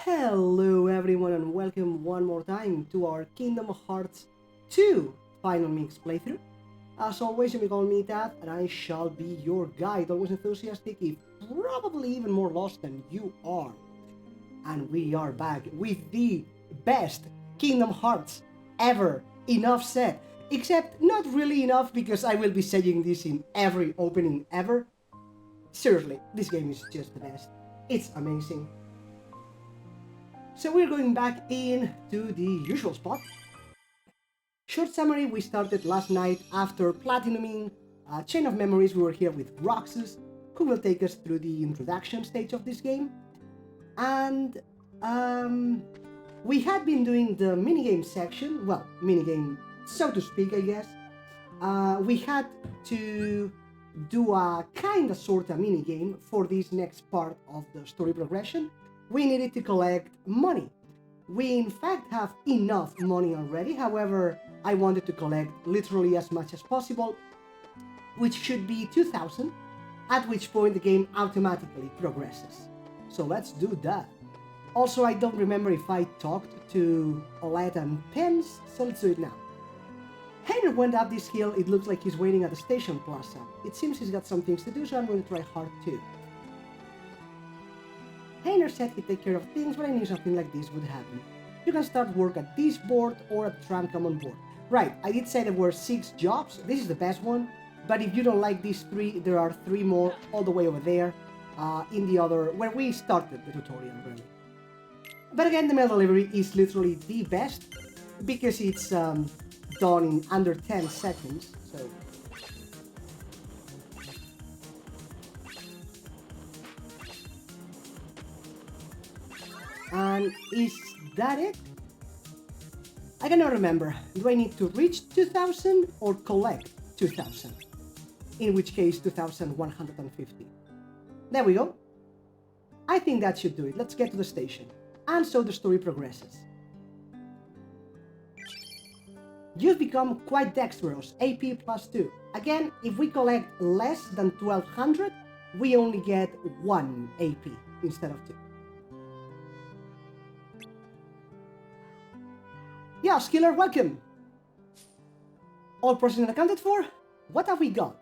Hello everyone and welcome one more time to our Kingdom Hearts 2 Final Mix playthrough. As always, you may call me Tath and I shall be your guide, always enthusiastic, if probably even more lost than you are. And we are back with the best Kingdom Hearts ever. Enough said. Except not really enough because I will be saying this in every opening ever. Seriously, this game is just the best. It's amazing. So we're going back into the usual spot. Short summary, we started last night after platinuming Chain of Memories. We were here with Roxas, who will take us through the introduction stage of this game. And we had been doing the minigame section, well, minigame so to speak, I guess. We had to do a kinda sorta minigame for this next part of the story progression. We needed to collect money. We in fact have enough money already, however, I wanted to collect literally as much as possible, which should be 2,000, at which point the game automatically progresses. So let's do that. Also, I don't remember if I talked to Olette and Pence, so let's do it now. Heiner went up this hill, it looks like he's waiting at the station plaza. It seems he's got some things to do, so I'm going to try hard too. Heiner said he'd take care of things, but I knew something like this would happen. You can start work at this board or at the tram common board. Right, I did say there were 6 jobs, this is the best one, but if you don't like these 3, there are 3 more all the way over there, in the other, where we started the tutorial really. But again, the mail delivery is literally the best, because it's done in under 10 seconds, so... And is that it? I cannot remember. Do I need to reach 2,000 or collect 2,000? In which case 2,150. There we go. I think that should do it. Let's get to the station. And so the story progresses. You've become quite dexterous, AP plus 2. Again, if we collect less than 1,200, we only get 1 AP instead of 2. Yeah, Skiller, welcome! All processing accounted for? What have we got?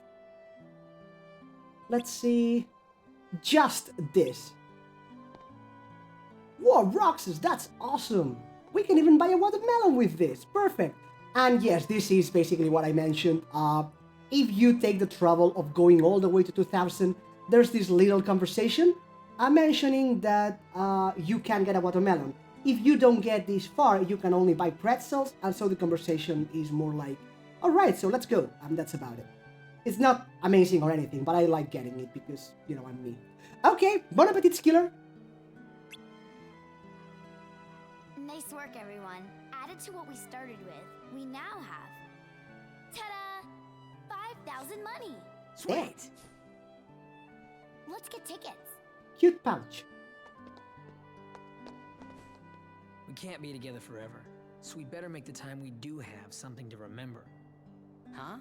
Let's see... Just this. Whoa, Roxas, that's awesome! We can even buy a watermelon with this, perfect! And yes, this is basically what I mentioned. If you take the trouble of going all the way to 2000, there's this little conversation mentioning that you can get a watermelon. If you don't get this far, you can only buy pretzels, and so the conversation is more like, alright, so let's go, and that's about it. It's not amazing or anything, but I like getting it because, you know, I'm me. Okay, bon appetit, Skiller! Nice work, everyone. Added to what we started with, we now have... Ta-da! 5,000 money! Sweet! Let's get tickets. Cute pouch. We can't be together forever, so we better make the time we do have something to remember. Huh?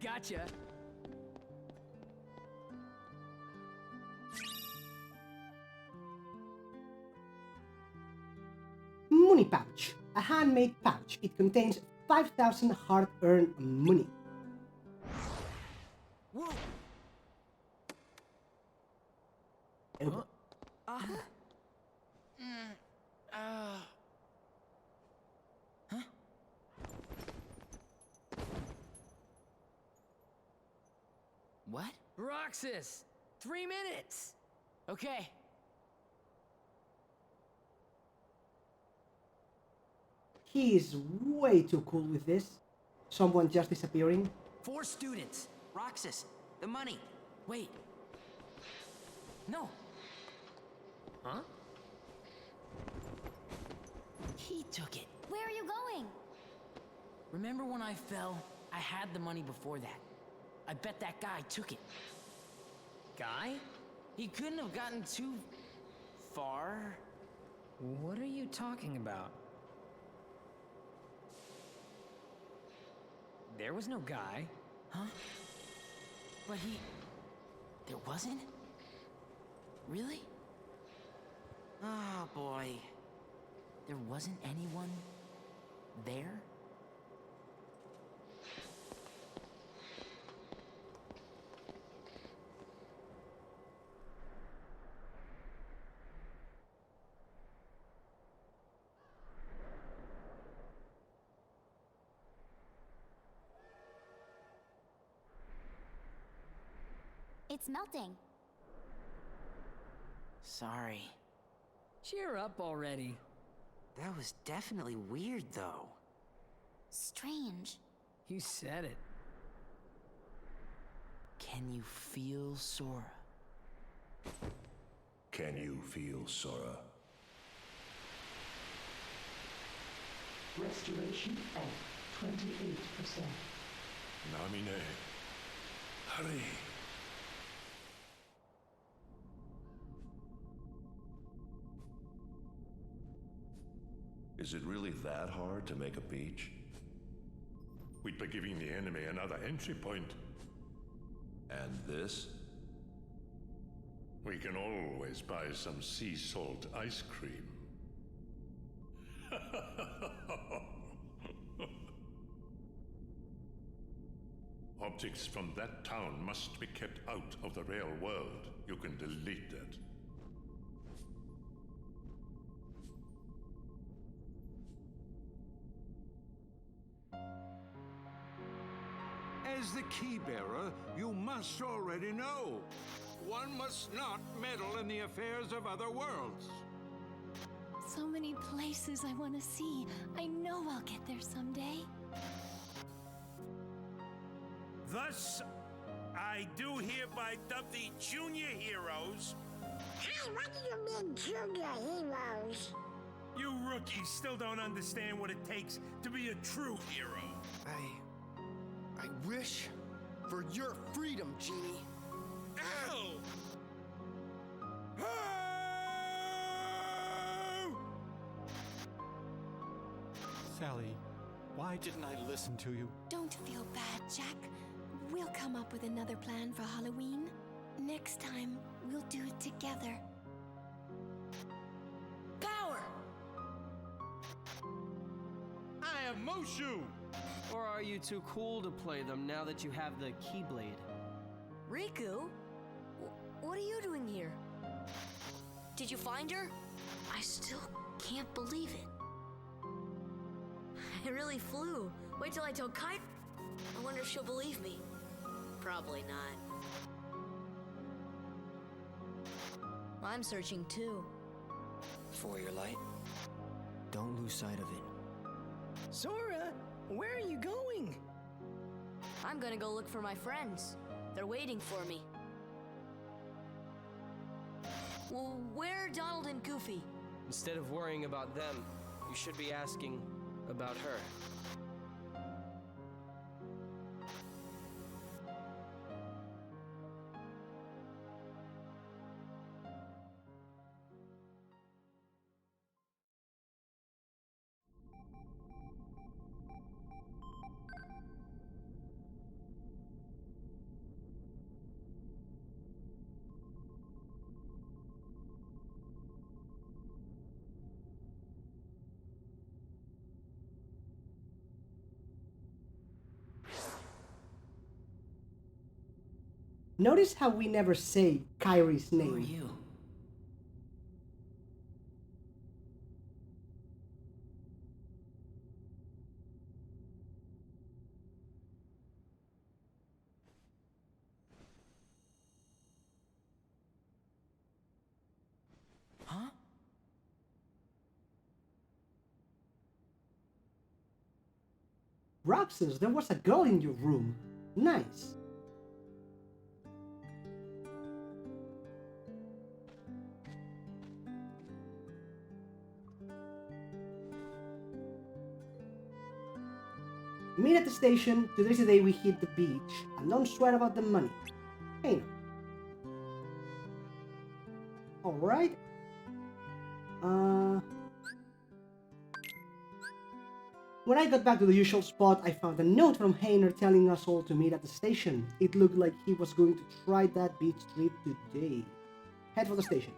Gotcha! Money pouch. A handmade pouch. It contains 5,000 hard-earned money. Whoa! Huh? What? Roxas! 3 minutes! Okay. He is way too cool with this. Someone just disappearing. 4 students. Roxas, the money. Wait. No. Huh? He took it. Where are you going? Remember when I fell? I had the money before that. I bet that guy took it. Guy? He couldn't have gotten too... far. What are you talking about? There was no guy. Huh? But he... There wasn't? Really? Oh boy. There wasn't anyone there? It's melting. Sorry. Cheer up already. That was definitely weird, though. Strange. You said it. Can you feel Sora? Can you feel Sora? Restoration at 28%. Namine. Hurry. Is it really that hard to make a beach? We'd be giving the enemy another entry point. And this? We can always buy some sea salt ice cream. Objects from that town must be kept out of the real world. You can delete that. As the key bearer, you must already know. One must not meddle in the affairs of other worlds. So many places I want to see. I know I'll get there someday. Thus, I do hereby dub the junior heroes. Hey, what do you mean, junior heroes? You rookies still don't understand what it takes to be a true hero. I wish for your freedom, Genie. Ow! Oh! Sally, why didn't I listen to you? Don't feel bad, Jack. We'll come up with another plan for Halloween. Next time, we'll do it together. Power! I am Mushu! Or are you too cool to play them now that you have the Keyblade? Riku? What are you doing here? Did you find her? I still can't believe it. It really flew. Wait till I tell Kai. I wonder if she'll believe me. Probably not. I'm searching too. For your light, don't lose sight of it. Sora, where are you going? I'm gonna go look for my friends. They're waiting for me. Well, where are Donald and Goofy? Instead of worrying about them, you should be asking about her. Notice how we never say Kyrie's name. Who are you? Huh? Roxas, there was a girl in your room. Nice. Meet at the station. Today's the day we hit the beach. And don't sweat about the money. Hey. Alright. When I got back to the usual spot, I found a note from Hainer telling us all to meet at the station. It looked like he was going to try that beach trip today. Head for the station.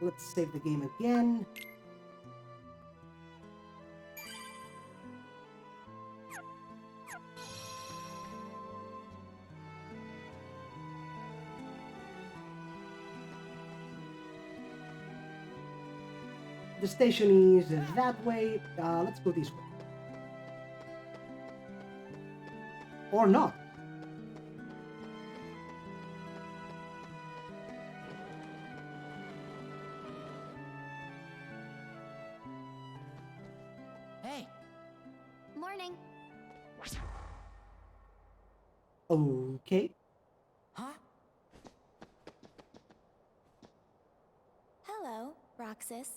let's save the game again. The station is that way. Let's go this way. Or not. Hey. Morning. Okay. Huh? Hello, Roxas.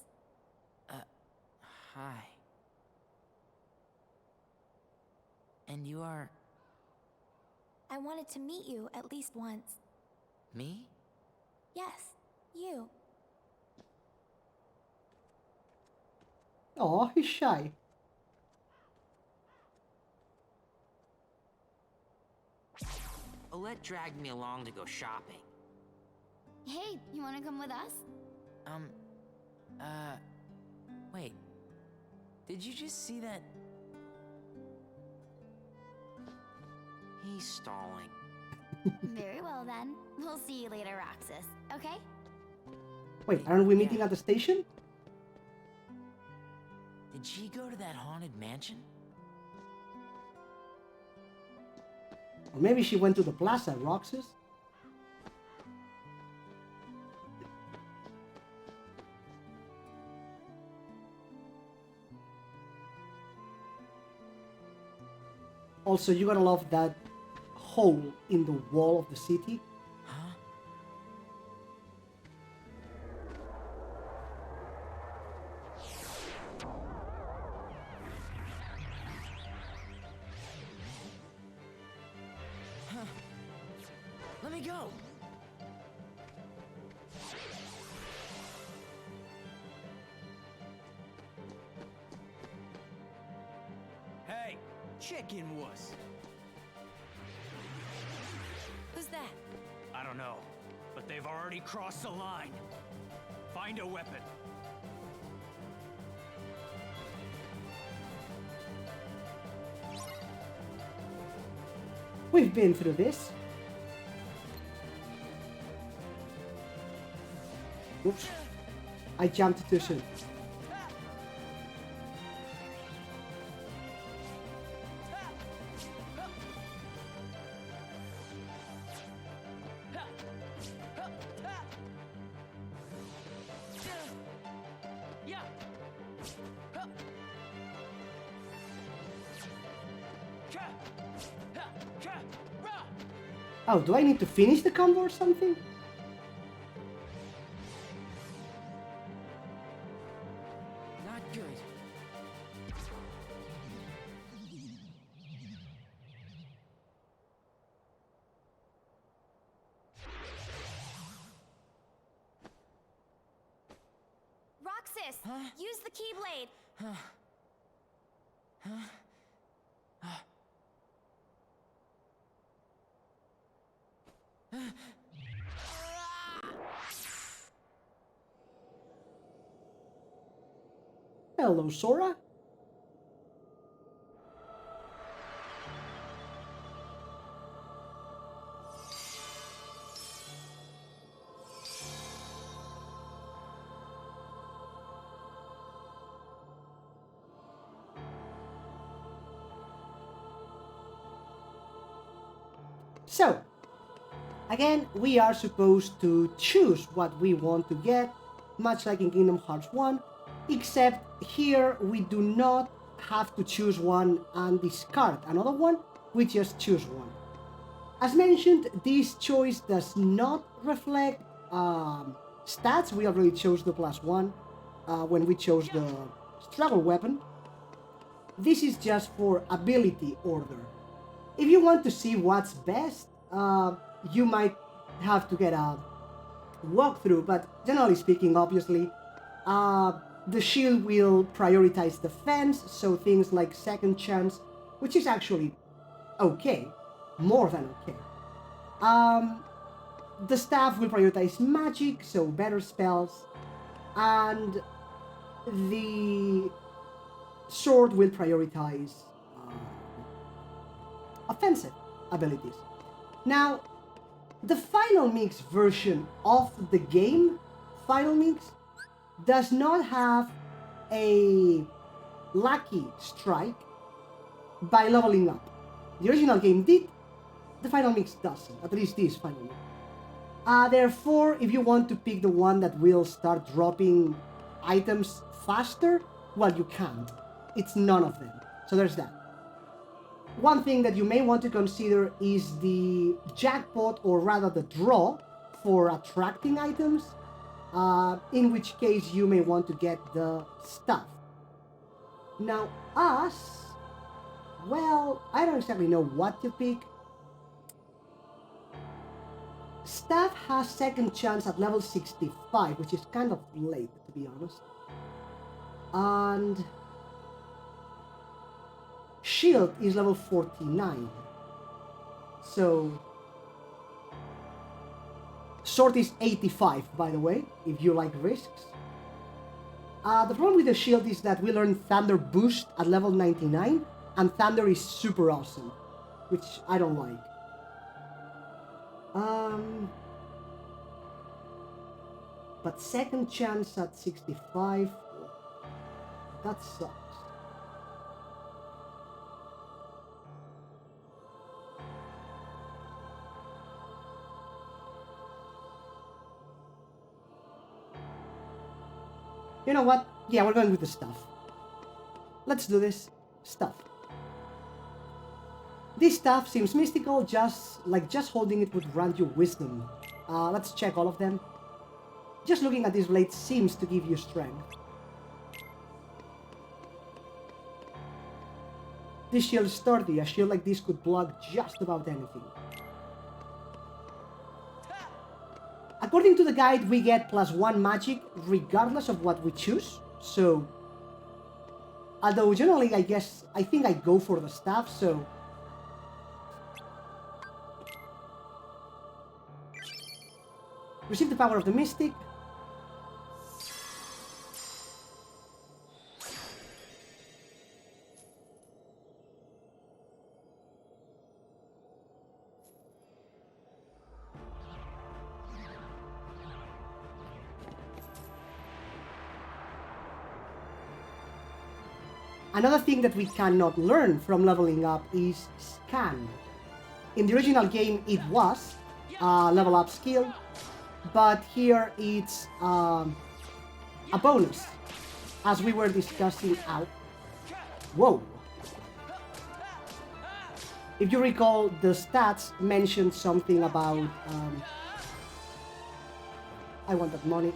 Hi. And you are... I wanted to meet you at least once. me? Yes, you. Oh, he's shy. Olette dragged me along to go shopping. Hey, you wanna come with us? Wait. Did you just see that? He's stalling. Very well then. We'll see you later, Roxas. Okay? Wait, aren't we meeting at the station? Did she go to that haunted mansion? Or maybe she went to the plaza, Roxas? Also, you gotta love that hole in the wall of the city. Huh? Let me go. Hey, chicken wuss. Who's that? I don't know, but they've already crossed the line. Find a weapon. We've been through this. Oops. I jumped too soon. Oh, do I need to finish the combo or something? Not good. Roxas! Huh? Use the keyblade! Huh? Hello, Sora. So, again, we are supposed to choose what we want to get, much like in Kingdom Hearts 1, except here we do not have to choose one and discard another one, we just choose one. As mentioned, this choice does not reflect stats. We already chose the +1 when we chose the struggle weapon. This is just for ability order. If you want to see what's best, you might have to get a walkthrough, but generally speaking, obviously, the shield will prioritize defense, so things like second chance, which is actually okay, more than okay. The staff will prioritize magic, so better spells. and the sword will prioritize offensive abilities. Now, the Final Mix version of the game, Final Mix, does not have a lucky strike by leveling up. The original game did, the Final Mix doesn't, at least this Final Mix. Therefore, if you want to pick the one that will start dropping items faster, well, you can't. It's none of them. So there's that. One thing that you may want to consider is the jackpot, or rather the draw, for attracting items, in which case you may want to get the stuff. Now, us, well, I don't exactly know what to pick. Staff has second chance at level 65, which is kind of late, to be honest. And shield is level 49. So sword is 85, by the way, if you like risks. The problem with the shield is that we learn Thunder Boost at level 99, and Thunder is super awesome, which I don't like. But second chance at 65, that sucks. You know what? Yeah, we're going with the stuff. Let's do this. Stuff. This stuff seems mystical, just holding it would grant you wisdom. Let's check all of them. Just looking at this blade seems to give you strength. This shield is sturdy. A shield like this could block just about anything. According to the guide, we get +1 magic regardless of what we choose. So, although generally I think I go for the staff, so receive the power of the mystic. Another thing that we cannot learn from leveling up is Scan. In the original game it was a level up skill, but here it's a bonus, as we were discussing out. Whoa! If you recall, the stats mentioned something about I want that money.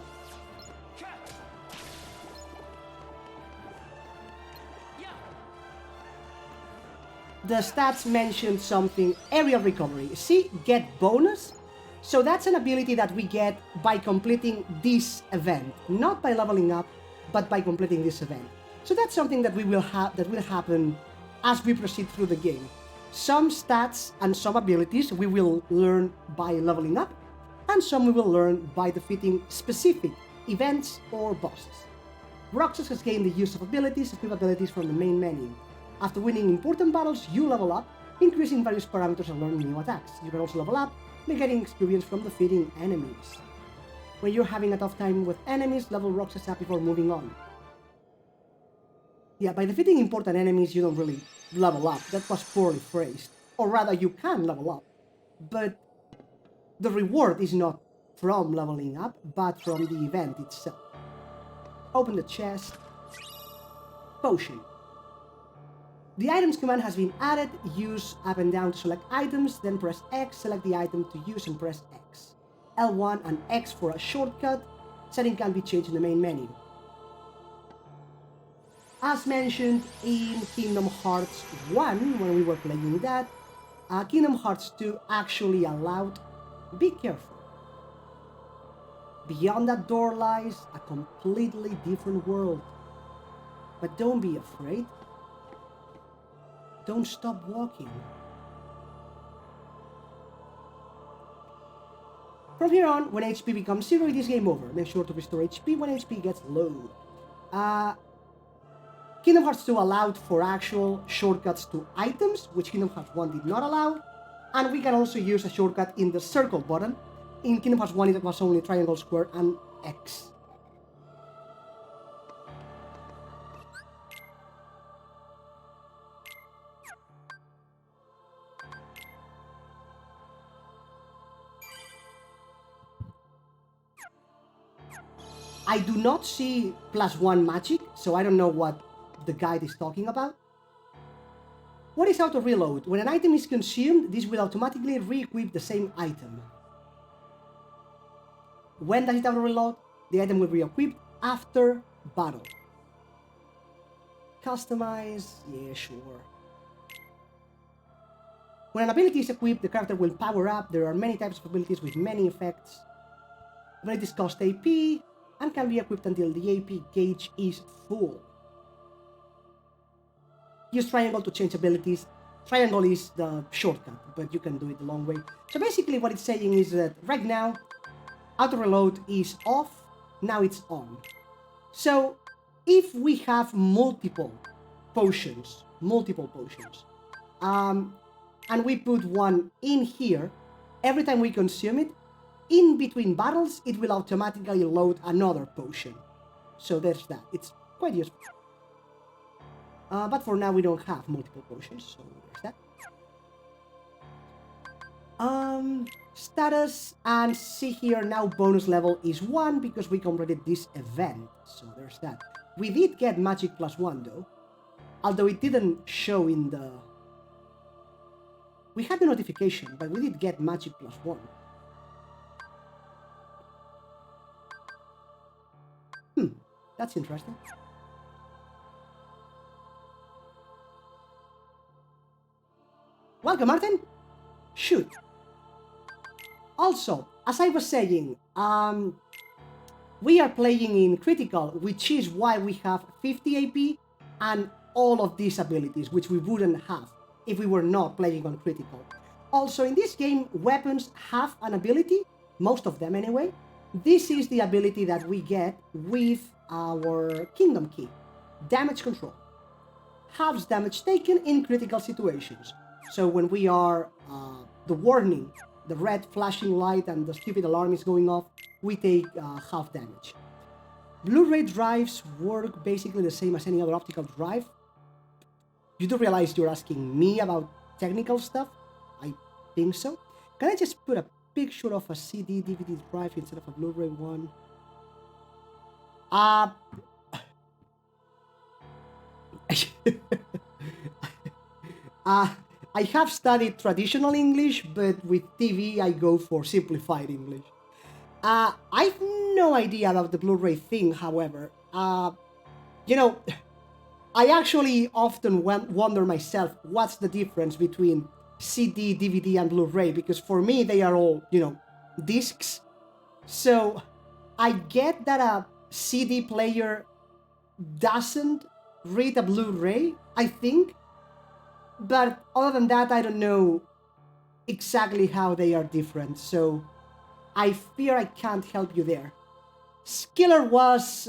The stats mentioned something, area recovery. See, get bonus? So that's an ability that we get by completing this event. Not by leveling up, but by completing this event. So that's something that will happen as we proceed through the game. Some stats and some abilities we will learn by leveling up, and some we will learn by defeating specific events or bosses. Roxas has gained the use of abilities, equip abilities from the main menu. After winning important battles, you level up, increasing various parameters and learning new attacks. You can also level up by getting experience from defeating enemies. When you're having a tough time with enemies, level Roxas up before moving on. Yeah, by defeating important enemies, you don't really level up. That was poorly phrased. Or rather, you can level up, but the reward is not from leveling up, but from the event itself. Open the chest. Potion. The items command has been added. Use up and down to select items, then press X, select the item to use and press X. L1 and X for a shortcut. Setting can be changed in the main menu. As mentioned in Kingdom Hearts 1, when we were playing that, Kingdom Hearts 2 actually allowed, be careful. Beyond that door lies a completely different world. But don't be afraid. Don't stop walking. From here on, when HP becomes 0, it is game over. Make sure to restore HP when HP gets low. Kingdom Hearts 2 allowed for actual shortcuts to items, which Kingdom Hearts 1 did not allow. And we can also use a shortcut in the circle button. In Kingdom Hearts 1, it was only triangle, square, and X. I do not see +1 magic, so I don't know what the guide is talking about. What is auto reload? When an item is consumed, this will automatically re-equip the same item. When does it auto reload? The item will be equipped after battle. Customize, yeah, sure. When an ability is equipped, the character will power up. There are many types of abilities with many effects. Abilities cost AP and can be equipped until the AP gauge is full. Use triangle to change abilities. Triangle is the shortcut, but you can do it the long way. So basically what it's saying is that right now, auto reload is off, now it's on. So if we have multiple potions, and we put one in here, every time we consume it, in between battles, it will automatically load another potion. So there's that. It's quite useful. But for now, we don't have multiple potions, so there's that. Status, and see here, now bonus level is 1 because we completed this event. So there's that. We did get magic +1 though. Although it didn't show in the... We had the notification, but we did get magic +1. That's interesting. Welcome, Martin. Shoot. Also, as I was saying, we are playing in critical, which is why we have 50 AP and all of these abilities, which we wouldn't have if we were not playing on critical. Also, in this game, weapons have an ability, most of them anyway. This is the ability that we get with our Kingdom Key, damage control. Halves damage taken in critical situations. So when we are, the warning, the red flashing light and the stupid alarm is going off, we take half damage. Blu-ray drives work basically the same as any other optical drive. You do realize you're asking me about technical stuff? I think so. Can I just put a picture of a CD, DVD drive instead of a Blu-ray one? I have studied traditional English, but with TV I go for simplified English. I've no idea about the Blu-ray thing, however. You know, I actually often wonder myself what's the difference between CD, DVD, and Blu-ray, because for me they are all, you know, discs. So I get that a CD player doesn't read a Blu-ray, I think. But other than that, I don't know exactly how they are different, so I fear I can't help you there. Skiller was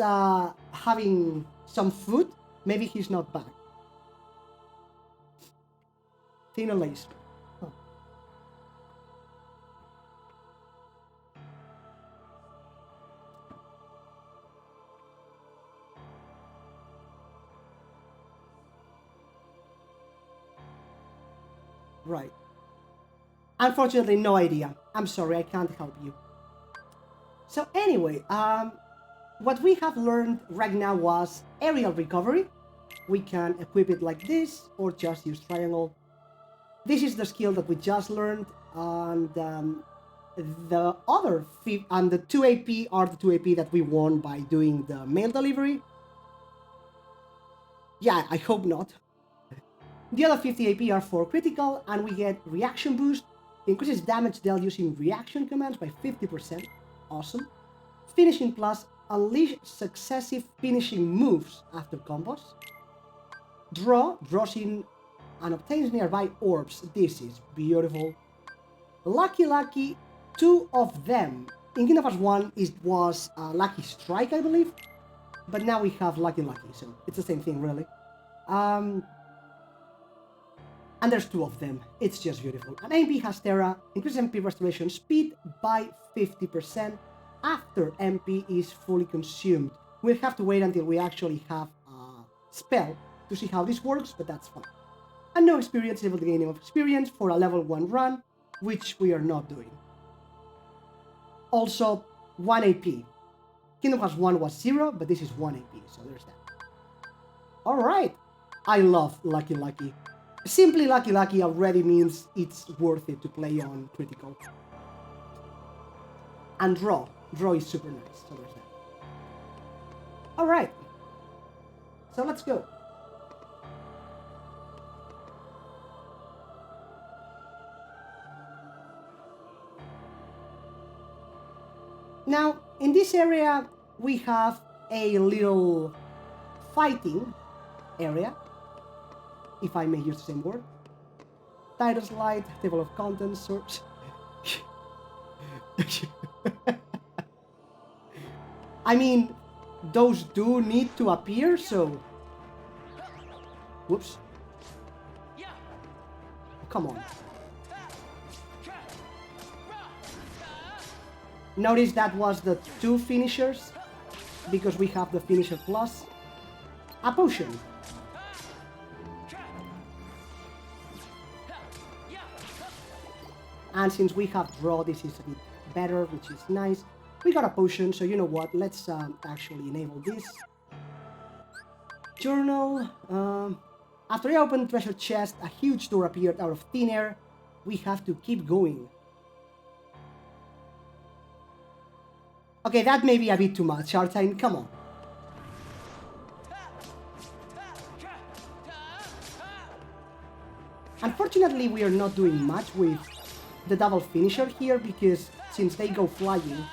having some food. Maybe he's not back. Thinner lace. Oh. Right. Unfortunately, no idea. I'm sorry, I can't help you. So anyway, what we have learned right now was aerial recovery. We can equip it like this, or just use triangle. This is the skill that we just learned, and the other and the 2 AP are the 2 AP that we won by doing the mail delivery. Yeah, I hope not. The other 50 AP are for critical, and we get reaction boost. Increases damage dealt using reaction commands by 50%. Awesome. Finishing plus, unleash successive finishing moves after combos. Draws in and obtains nearby orbs. This is beautiful. Lucky two of them. In Kingdom Hearts 1, it was Lucky Strike, I believe. But now we have Lucky Lucky, so it's the same thing, really. And there's two of them. It's just beautiful. And MP has Terra, increases MP restoration speed by 50% after MP is fully consumed. We'll have to wait until we actually have a spell to see how this works, but that's fine. And no experience, able to gain enough experience for a level 1 run, which we are not doing. Also, 1 AP. Kingdom Hearts 1 was 0, but this is 1 AP, so there's that. Alright, I love Lucky Lucky. Simply Lucky Lucky already means it's worth it to play on critical. And Draw. Draw is super nice, so there's that. Alright, so let's go. Now, in this area, we have a little fighting area, if I may use the same word. Title slide, table of contents, source. I mean, those do need to appear, so... Whoops. Come on. Notice that was the two finishers, because we have the finisher plus a potion. And since we have draw, this is a bit better, which is nice. We got a potion, so you know what, let's actually enable this. Journal. After I opened treasure chest, a huge door appeared out of thin air. We have to keep going. Okay, that may be a bit too much, Artine, come on. Unfortunately, we are not doing much with the double finisher here, because since they go flying,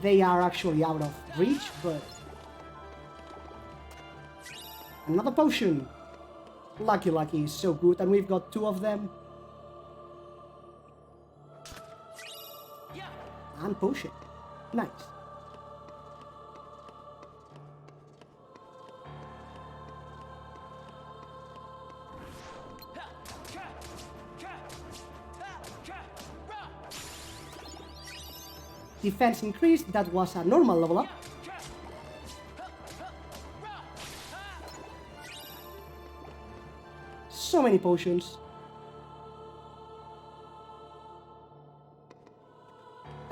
they are actually out of reach, but... Another potion! Lucky Lucky is so good, and we've got two of them. And potion. Nice. Defense increased, that was a normal level up. So many potions.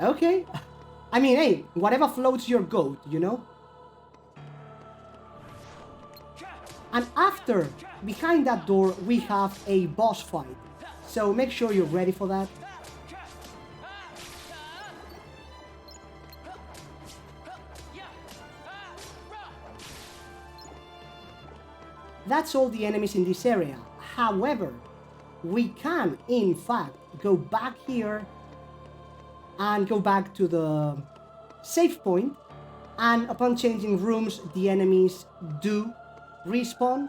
Okay. I mean, hey, whatever floats your goat, you know? And after, behind that door, we have a boss fight. So make sure you're ready for that. That's all the enemies in this area. However, we can, in fact, go back here and go back to the save point, and upon changing rooms, the enemies do respawn.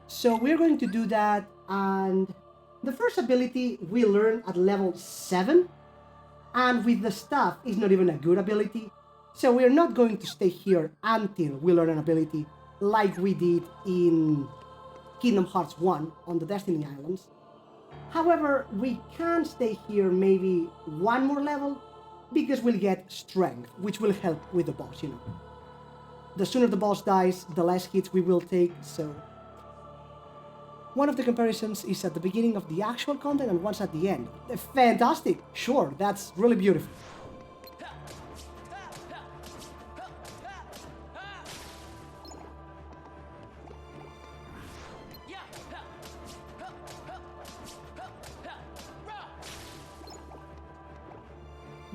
So we're going to do that, and the first ability we learn at level 7, and with the staff is not even a good ability, so we're not going to stay here until we learn an ability like we did in Kingdom Hearts 1 on the Destiny Islands. However, we can stay here maybe one more level, because we'll get strength, which will help with the boss, you know. The sooner the boss dies, the less hits we will take, so... One of the comparisons is at the beginning of the actual content and one's at the end. Fantastic! Sure, that's really beautiful.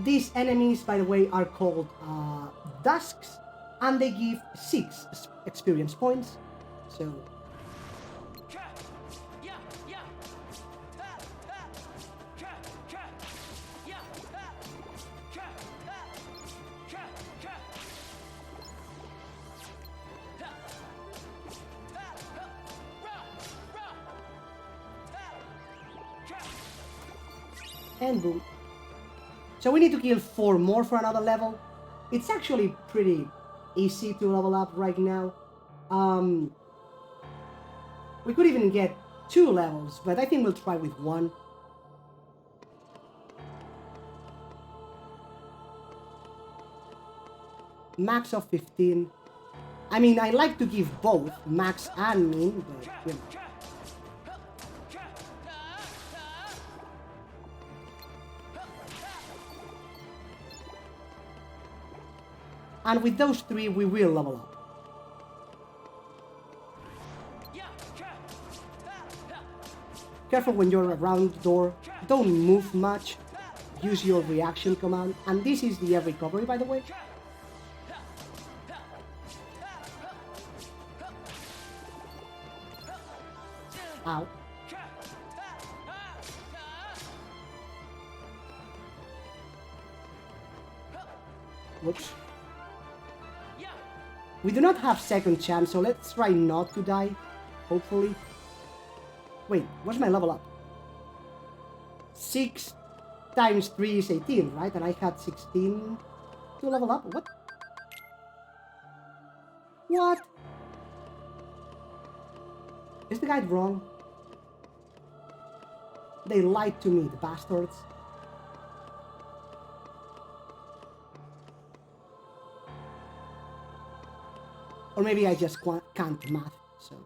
These enemies, by the way, are called Dusks, and they give 6 experience points, so... And boom. So we need to kill 4 more for another level. It's actually pretty easy to level up right now. We could even get 2 levels, but I think we'll try with 1. Max of 15. I mean, I like to give both max and min, but you know. And with those 3, we will level up. Careful when you're around the door. Don't move much. Use your reaction command. And this is the recovery, by the way. Ow. Whoops. We do not have second chance, so let's try not to die, hopefully. Wait, what's my level up? 6 times 3 is 18, right? And I had 16 to level up. What? What? Is the guide wrong? They lied to me, the bastards. Or maybe I just can't math, so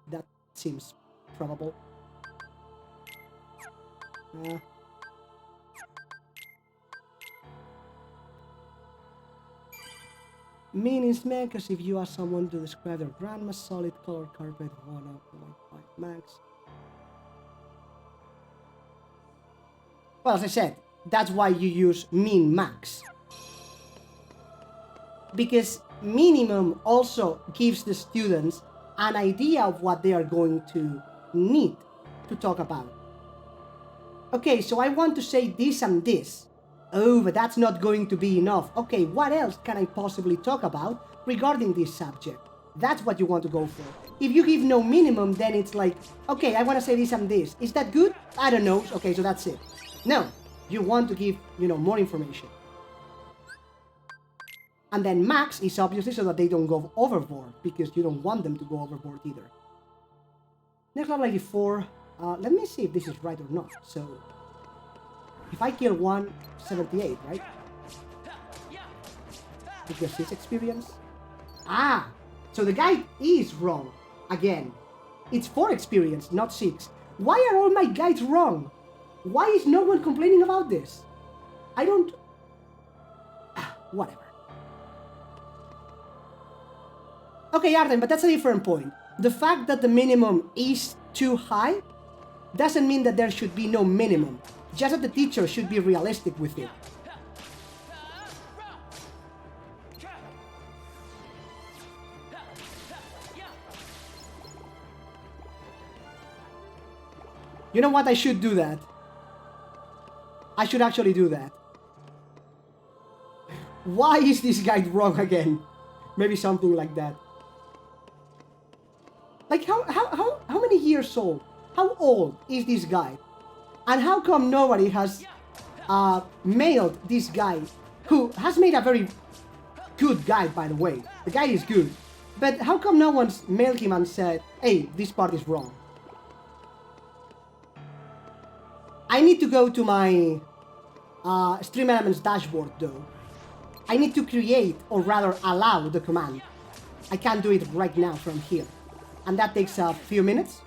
that seems probable. Mean is because if you ask someone to describe their grandma's solid color carpet, 1.5 max. Well, as I said, that's why you use min max. Because minimum also gives the students an idea of what they are going to need to talk about. Okay, so I want to say this and this. Oh, but that's not going to be enough. Okay, what else can I possibly talk about regarding this subject? That's what you want to go for. If you give no minimum, then it's like, okay, I want to say this and this. Is that good? I don't know. Okay, so that's it. No, you want to give, more information. And then max is obviously so that they don't go overboard, because you don't want them to go overboard either. Next level 84. Let me see if this is right or not. So, if I kill 1, 78, right? Because his experience. Ah! So the guide is wrong. Again. It's 4 experience, not 6. Why are all my guides wrong? Why is no one complaining about this? I don't... whatever. Okay, Arden, but that's a different point. The fact that the minimum is too high doesn't mean that there should be no minimum. Just that the teacher should be realistic with it. You know what? I should do that. I should actually do that. Why is this guide wrong again? Maybe something like that. Like, how many years old? How old is this guy? And how come nobody has mailed this guy, who has made a very good guide, by the way. The guide is good. But how come no one's mailed him and said, hey, this part is wrong? I need to go to my Stream Elements dashboard, though. I need to create, or rather allow, the command. I can't do it right now from here. And that takes a few minutes.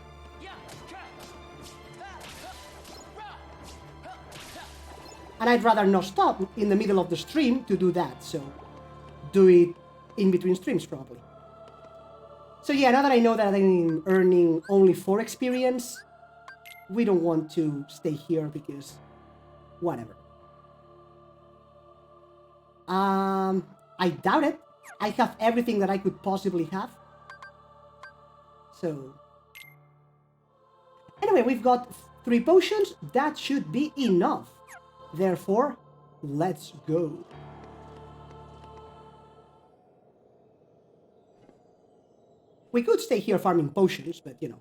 And I'd rather not stop in the middle of the stream to do that, so do it in between streams, probably. So yeah, now that I know that I'm earning only 4 experience, we don't want to stay here because whatever. I doubt it. I have everything that I could possibly have. So anyway, we've got 3 potions. That should be enough. Therefore, let's go. We could stay here farming potions, but you know.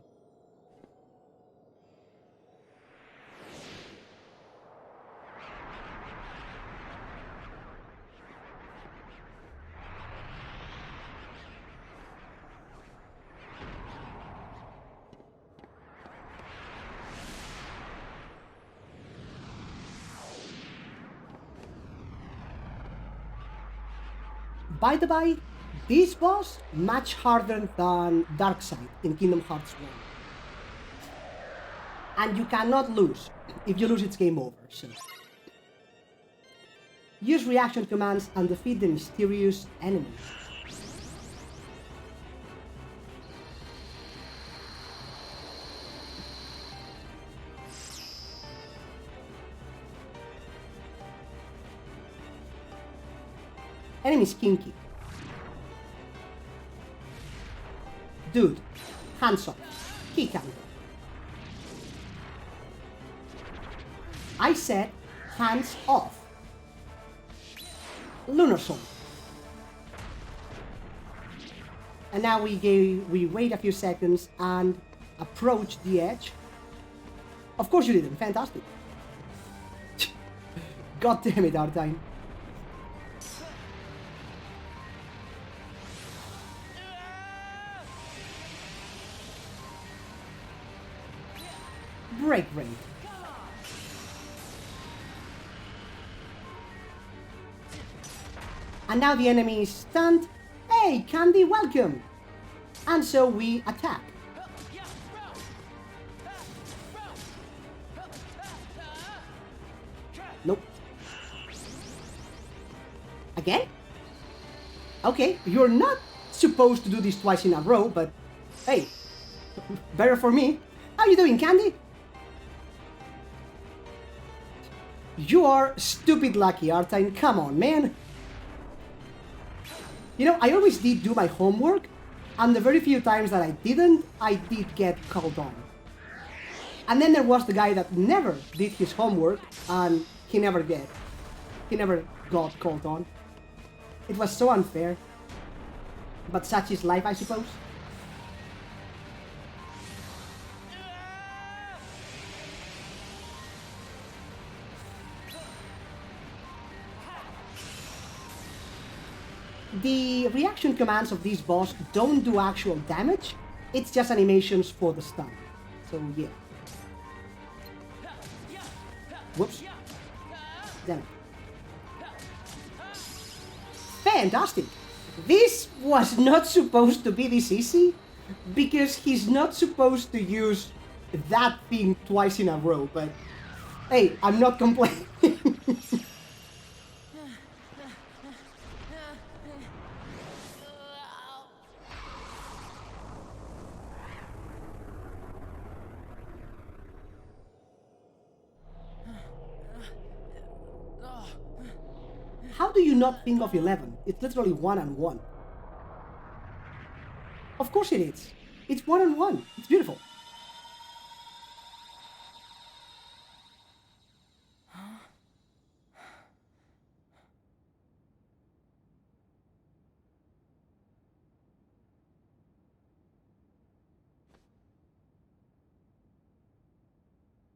By the by, this boss much harder than Darkseid in Kingdom Hearts 1. And you cannot lose. If you lose, it's game over, so... Use reaction commands and defeat the mysterious enemy. Enemy's kinky. Dude, hands off. He can go. I said hands off. Lunar Soul. And now we wait a few seconds and approach the edge. Of course you didn't. Fantastic. God damn it, Artine. Break rate. And now the enemy is stunned. Hey, Candy, welcome! And so we attack. Nope. Again? Okay, you're not supposed to do this twice in a row, but hey, better for me. How you doing, Candy? You are stupid lucky, Artine. Come on, man. You know, I always did do my homework, and the very few times that I didn't, I did get called on. And then there was the guy that never did his homework, and he never got called on. It was so unfair. But such is life, I suppose. The reaction commands of this boss don't do actual damage, it's just animations for the stun. So yeah. Whoops. Damn it. Fantastic! This was not supposed to be this easy, because he's not supposed to use that thing twice in a row, but hey, I'm not complaining. How do you not think of 11? It's literally 1 and 1. Of course it is. It's 1 and 1. It's beautiful.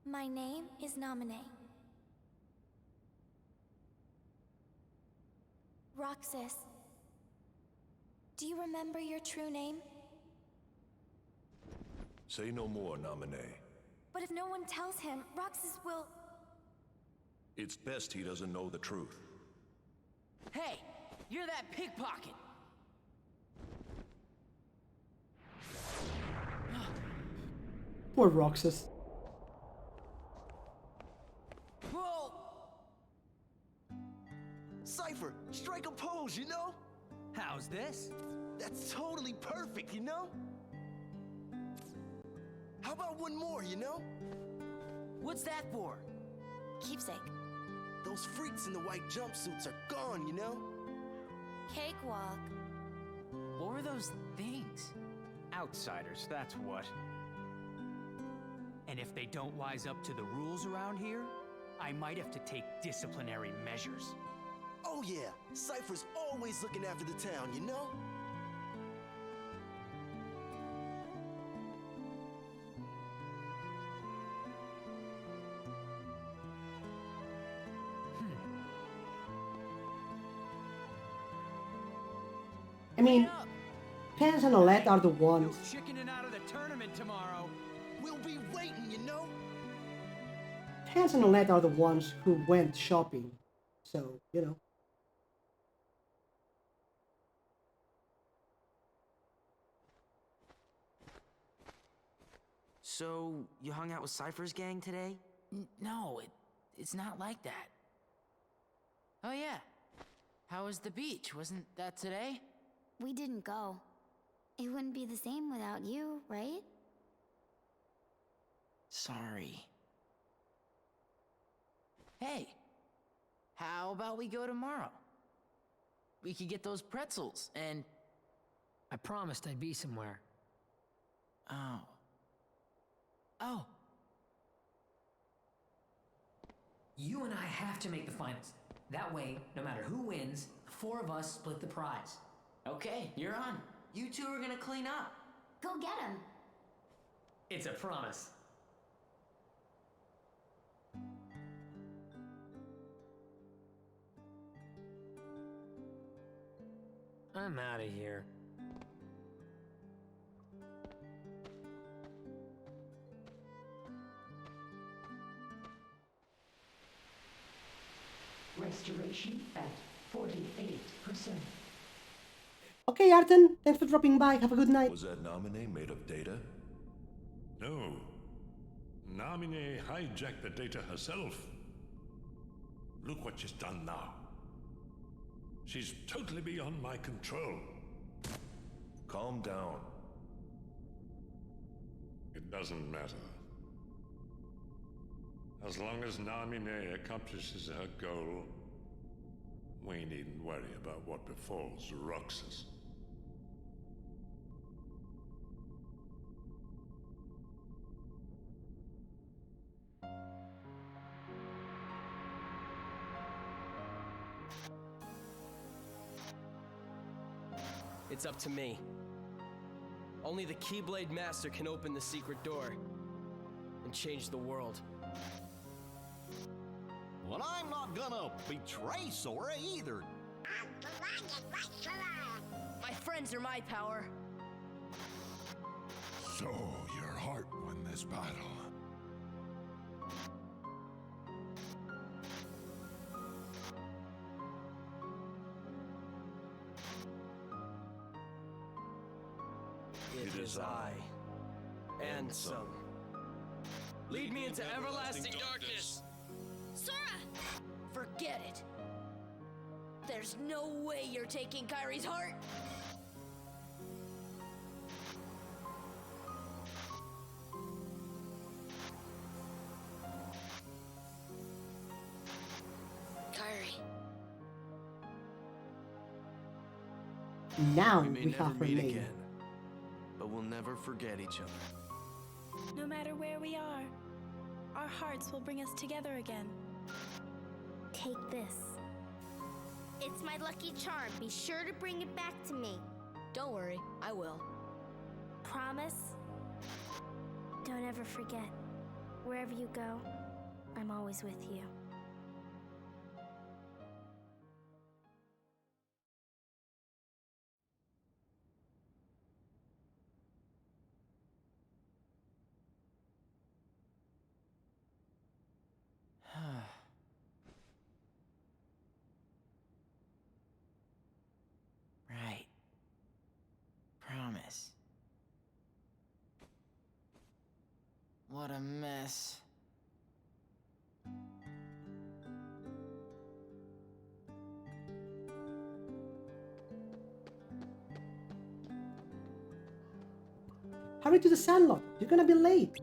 My name is Nominee. Roxas. Do you remember your true name? Say no more, Nominee. But if no one tells him, Roxas will... It's best he doesn't know the truth. Hey, you're that pickpocket. Poor Roxas. Whoa! Cypher, strike a pose, you know? How's this? That's totally perfect, you know? How about one more, you know? What's that for? Keepsake. Those freaks in the white jumpsuits are gone, you know? Cakewalk. What were those things? Outsiders, that's what. And if they don't wise up to the rules around here, I might have to take disciplinary measures. Oh yeah, Cypher's always looking after the town, you know? I mean, Pence and Olette are the ones. No chickening out of the tournament tomorrow. We'll be waiting, you know? Pence and Olette are the ones who went shopping. So, you know. So, you hung out with Cypher's gang today? No, it's not like that. Oh yeah. How was the beach? Wasn't that today? We didn't go. It wouldn't be the same without you, right? Sorry. Hey, how about we go tomorrow? We could get those pretzels and... I promised I'd be somewhere. Oh. Oh. You and I have to make the finals. That way, no matter who wins, the four of us split the prize. Okay, you're on. You two are gonna clean up. Go get him. It's a promise. I'm out of here. Restoration at 48%. Okay, Arten, thanks for dropping by. Have a good night. Was that nominee made of data? No. Namine hijacked the data herself. Look what she's done now. She's totally beyond my control. Calm down. It doesn't matter. As long as Namine accomplishes her goal, we needn't worry about what befalls Roxas. It's up to me. Only the Keyblade Master can open the secret door and change the world. Well, I'm not gonna betray Sora either. My friends are my power. So, your heart won this battle. It is I, and some. Lead me into everlasting darkness! Sora! Forget it. There's no way you're taking Kairi's heart. Kairi. Now we may we never have her meet name. again, but we'll never forget each other. No matter where we are, our hearts will bring us together again. Take this. It's my lucky charm. Be sure to bring it back to me. Don't worry, I will. Promise? Don't ever forget. Wherever you go, I'm always with you. Right. Promise. What a mess. Hurry to the sandlot. You're gonna be late.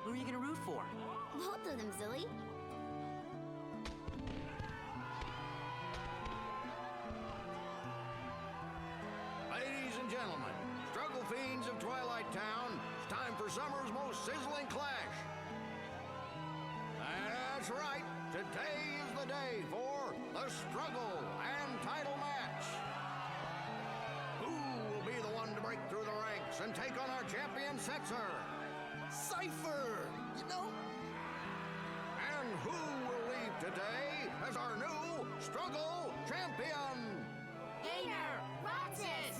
Who are you gonna root for? Both of them, Zilly. Ladies and gentlemen, struggle fiends of Twilight Town, it's time for summer's most sizzling clash. That's right, today is the day for the struggle and title match. Who will be the one to break through the ranks and take on our champion Setzer? Cypher! You know? And who will leave today as our new struggle champion? Hainer! Roxas!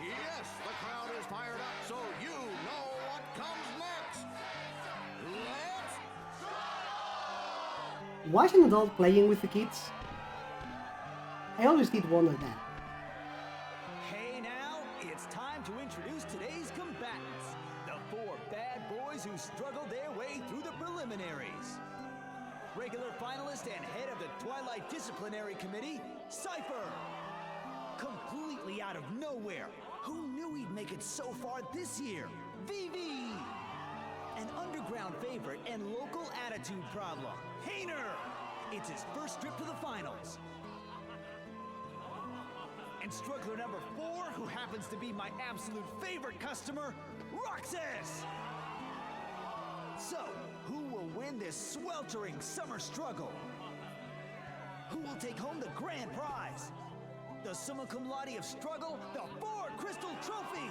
Yes, the crowd is fired up, so you know what comes next. Let's Why is an adult playing with the kids? I always did wonder that. Hey now, it's time to introduce today's combatants. The 4 bad boys who struggled their way through the preliminaries. Regular finalist and head of the Twilight Disciplinary Committee, Cypher. Completely out of nowhere. Who knew he'd make it so far this year? Vivi! An underground favorite and local attitude problem, Hainer! It's his first trip to the finals. And struggler number 4, who happens to be my absolute favorite customer, Roxas! So, who will win this sweltering summer struggle? Who will take home the grand prize? The summa cum laude of struggle, the 4 Crystal Trophy!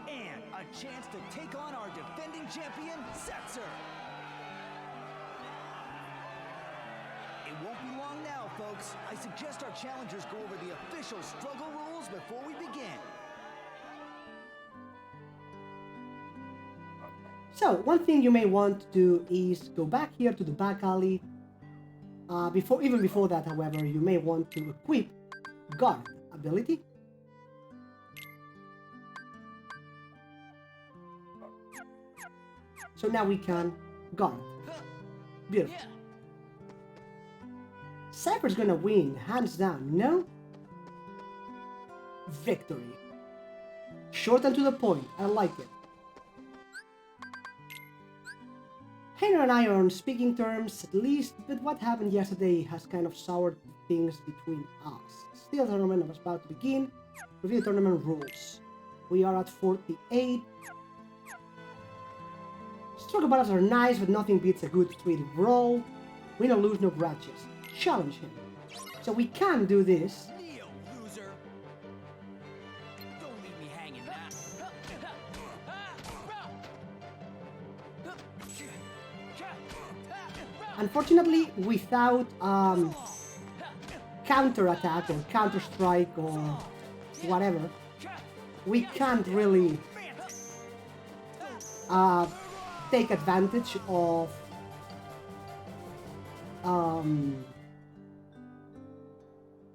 And a chance to take on our defending champion, Setzer! It won't be long now, folks. I suggest our challengers go over the official struggle rules before we begin. So, one thing you may want to do is go back here to the back alley. Even before that, however, you may want to equip Guard ability. So now we can guard. Beautiful. Cypher's gonna win, hands down, no? Victory. Short and to the point, I like it. Hainer and I are on speaking terms, at least, but what happened yesterday has kind of soured things between us. Still, the tournament was about to begin. Review the tournament rules. We are at 48. Struggle battles are nice, but nothing beats a good 3D brawl. Win or lose, no grudges. Challenge him. So we can do this. Neo, loser. Don't leave me hanging now. Unfortunately, without counter-attack or counter-strike or whatever, we can't really take advantage of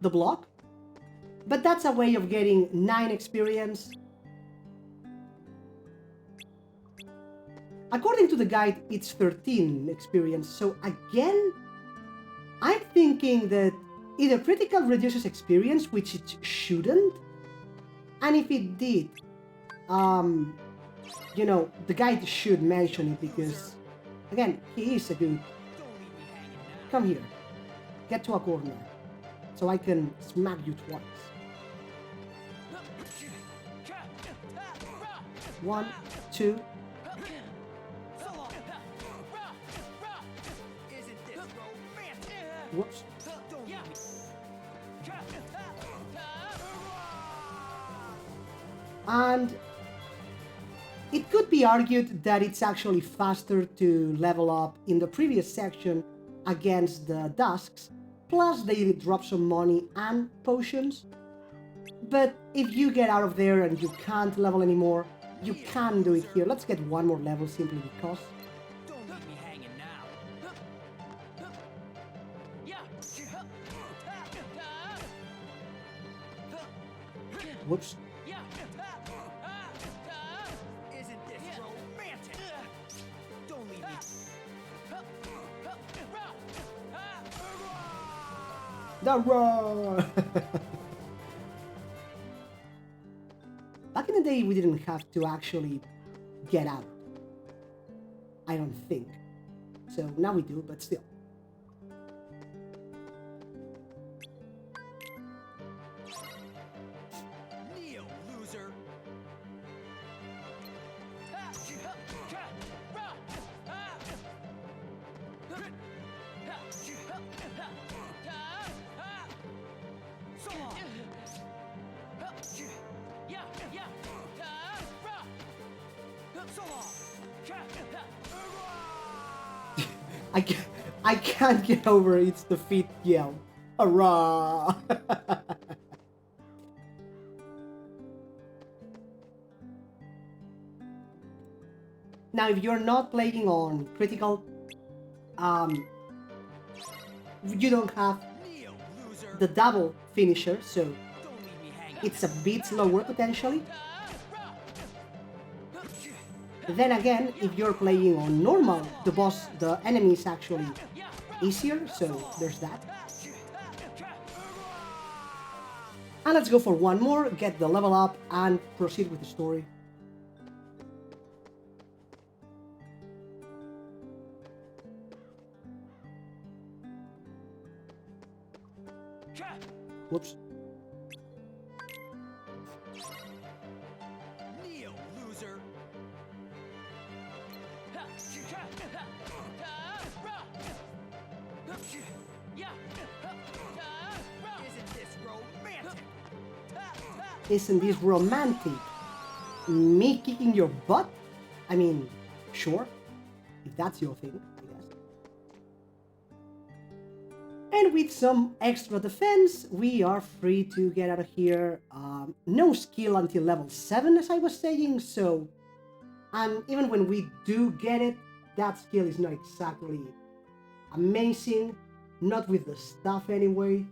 the block. But that's a way of getting 9 experience. According to the guide, it's 13 experience. So again, I'm thinking that either critical reduces experience, which it shouldn't, and if it did, you know, the guide should mention it because, again, he is a good. Come here, get to a corner, so I can smack you twice. 1, 2. Whoops. And it could be argued that it's actually faster to level up in the previous section against the Dusks, plus they drop some money and potions. But if you get out of there and you can't level anymore, you can do it here. Let's get one more level simply because. Whoops. Isn't this romantic? Don't leave me. The roar! Back in the day, we didn't have to actually get out. I don't think. So now we do, but still. Neo, loser. I can't get over its defeat yell. Hurrah! Now, if you're not playing on critical, you don't have the double finisher, so it's a bit slower potentially. Then again, if you're playing on normal, the enemy is actually easier, so there's that. And let's go for one more, get the level up, and proceed with the story. Whoops. Neo, loser. Isn't this romantic? Isn't this romantic? Me kicking your butt? I mean, sure, if that's your thing, I guess. And with some extra defense, we are free to get out of here. No skill until level 7, as I was saying, so... And even when we do get it, that skill is not exactly amazing. Not with the staff anyway.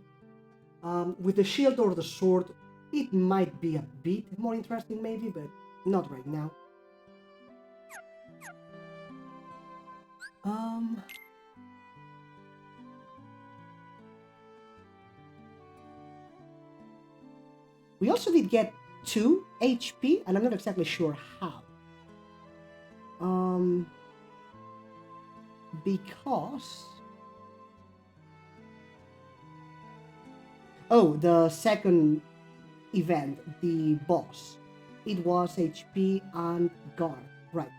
With the shield or the sword, it might be a bit more interesting maybe, but not right now. We also did get 2 HP, and I'm not exactly sure how. Because... Oh, the second event, the boss. It was HP and guard, right.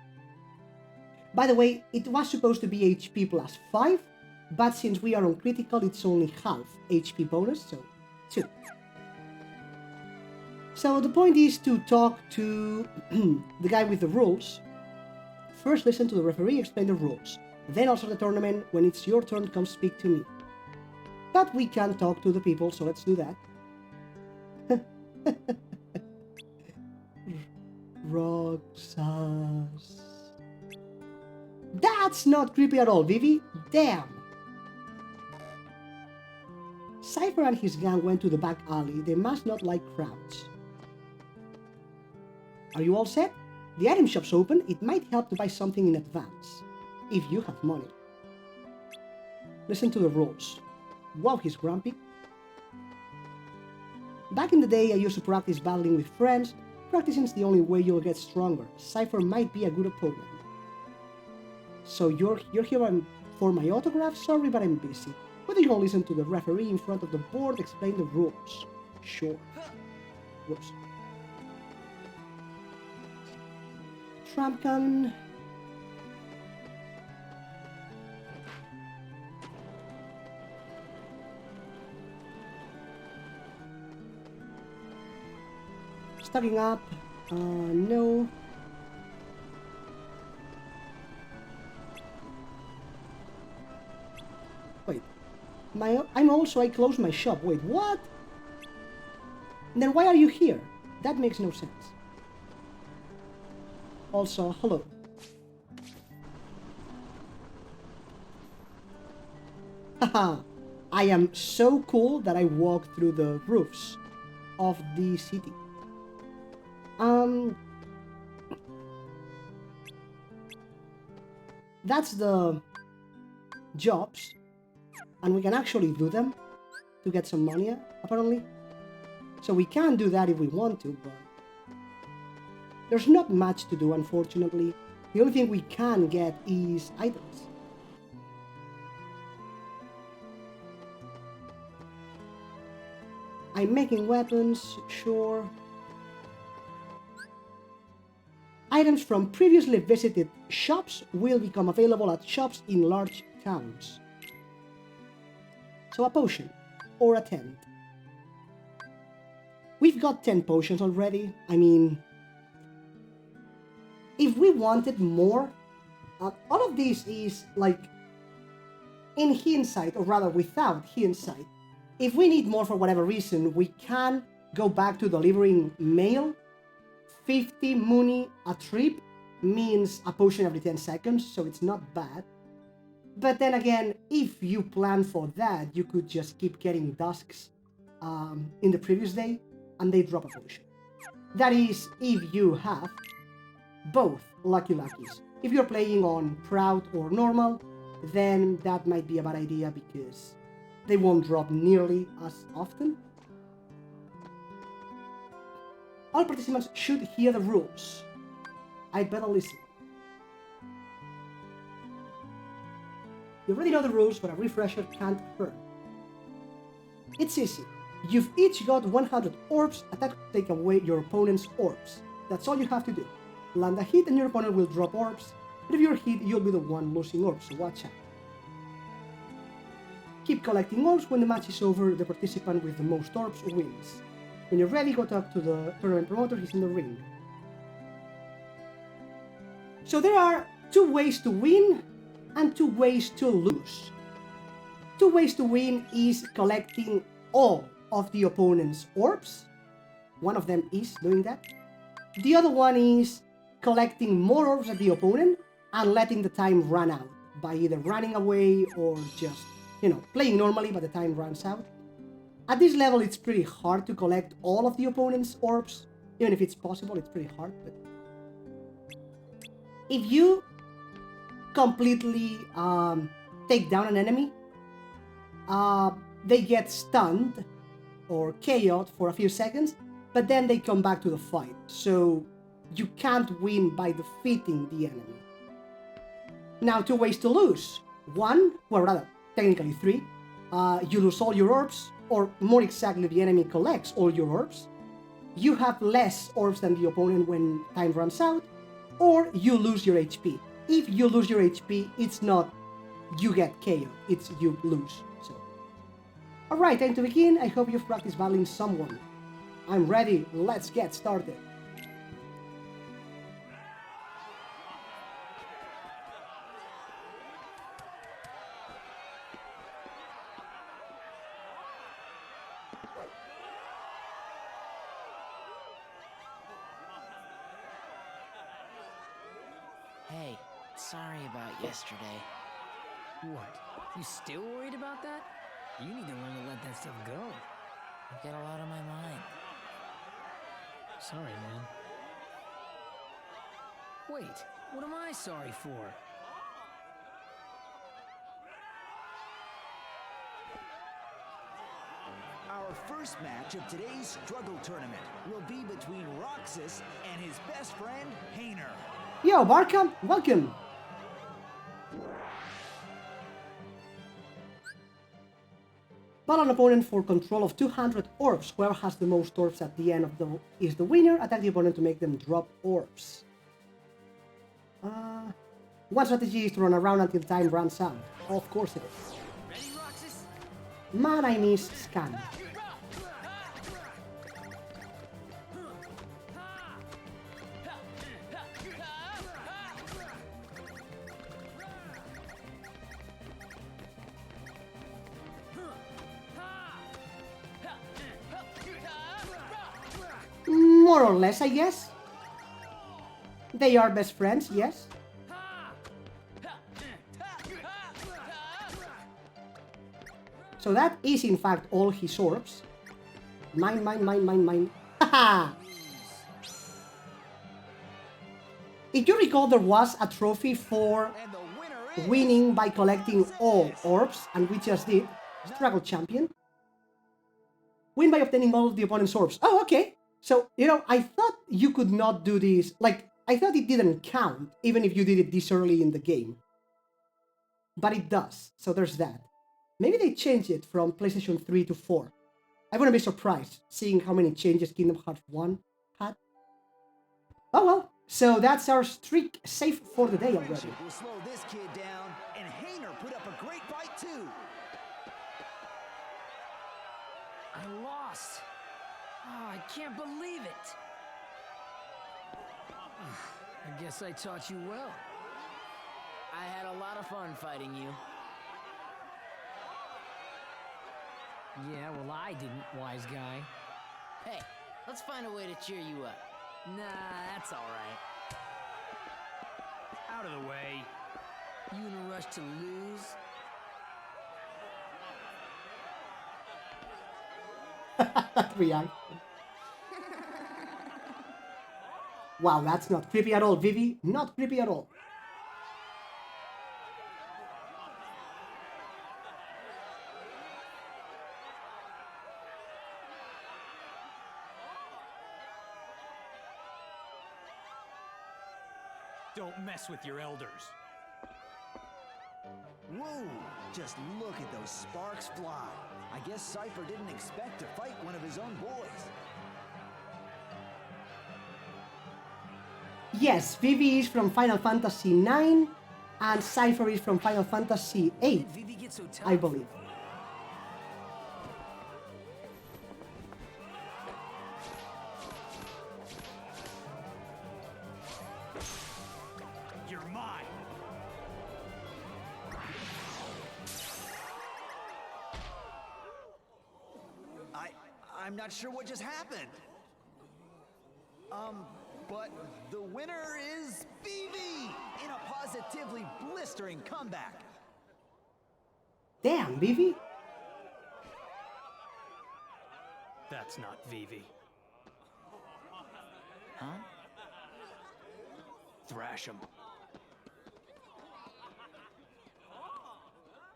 By the way, it was supposed to be HP plus 5, but since we are on critical, it's only half HP bonus, so 2. So the point is to talk to the guy with the rules. First listen to the referee explain the rules. Then also the tournament. When it's your turn, come speak to me. But we can talk to the people, so let's do that. Roxas. That's not creepy at all, Vivi. Damn. Cypher and his gang went to the back alley. They must not like crowds. Are you all set? The item shop's open. It might help to buy something in advance, if you have money. Listen to the rules. Wow, he's grumpy. Back in the day, I used to practice battling with friends. Practicing's the only way you'll get stronger. Cypher might be a good opponent. So you're here for my autograph? Sorry, but I'm busy. Why don't you go listen to the referee in front of the board explain the rules? Sure. Whoops. Trump gun. Stocking up. No. Wait. I closed my shop. Wait, what? Then why are you here? That makes no sense. Also, hello. Haha, I am so cool that I walk through the roofs of the city. That's the jobs, and we can actually do them to get some money, apparently. So we can do that if we want to, but there's not much to do, unfortunately. The only thing we can get is items. I'm making weapons, sure. Items from previously visited shops will become available at shops in large towns. So a potion, or a tent. We've got 10 potions already. I mean, if we wanted more, All of this is like in hindsight, or rather without hindsight. If we need more for whatever reason, we can go back to delivering mail. 50 money a trip means a potion every 10 seconds, so it's not bad. But then again, if you plan for that, you could just keep getting dusks in the previous day, and they drop a potion. That is, if you have both Lucky Luckies. If you're playing on Proud or Normal, then that might be a bad idea because they won't drop nearly as often. All participants should hear the rules. I'd better listen. You already know the rules, but a refresher can't hurt. It's easy. You've each got 100 orbs. Attack to take away your opponent's orbs. That's all you have to do. Land a hit and your opponent will drop orbs. But if you're hit, you'll be the one losing orbs, so watch out. Keep collecting orbs. When the match is over, the participant with the most orbs wins. When you're ready, go talk to the tournament promoter. He's in the ring. So there are 2 ways to win and 2 ways to lose. 2 ways to win is collecting all of the opponent's orbs. One of them is doing that. The other one is collecting more orbs than the opponent and letting the time run out by either running away or just, playing normally but the time runs out. At this level, it's pretty hard to collect all of the opponent's orbs. Even if it's possible, it's pretty hard. But if you completely take down an enemy, they get stunned or KO'd for a few seconds, but then they come back to the fight. So you can't win by defeating the enemy. Now, 2 ways to lose. 1, well, rather, technically 3. You lose all your orbs, or more exactly, the enemy collects all your orbs. You have less orbs than the opponent when time runs out, or you lose your HP. If you lose your HP, it's not you get KO, it's you lose. So, alright, time to begin. I hope you've practiced battling someone. I'm ready, let's get started. Hey, sorry about yesterday. What? You still worried about that? You need to learn to let that stuff go. I've got a lot on my mind. Sorry, man. Wait, what am I sorry for? Our first match of today's struggle tournament will be between Roxas and his best friend, Hayner. Yo, Barkham, welcome! Battle an opponent for control of 200 orbs. Whoever has the most orbs at the end of is the winner. Attack the opponent to make them drop orbs. One strategy is to run around until time runs out. Of course it is. Ready, Roxas? My name is Scan. More or less, I guess. They are best friends, yes. So that is in fact all his orbs. Mine, mine, mine, mine, mine. Haha! If you recall, there was a trophy for winning by collecting all orbs, and we just did. Struggle champion. Win by obtaining all of the opponent's orbs. Oh, okay. So, I thought you could not do this. Like, I thought it didn't count, even if you did it this early in the game. But it does, so there's that. Maybe they changed it from PlayStation 3 to 4. I wouldn't be surprised, seeing how many changes Kingdom Hearts 1 had. Oh well, so that's our streak safe for the day already. We'll slow this kid down, and Hayner put up a great fight too. I lost. Oh, I can't believe it. I guess I taught you well. I had a lot of fun fighting you. Yeah, well, I didn't, wise guy. Hey, let's find a way to cheer you up. Nah, that's alright. Out of the way. You in a rush to lose? That reaction. Wow, that's not creepy at all, Vivi. Not creepy at all. Don't mess with your elders. Whoa! Just look at those sparks fly. I guess Cypher didn't expect to fight one of his own boys. Yes, Vivi is from Final Fantasy IX, and Cypher is from Final Fantasy VIII, I believe. You're mine. I'm not sure what just happened. But the winner is Vivi in a positively blistering comeback. Damn, Vivi. That's not Vivi. Huh? Thrash him.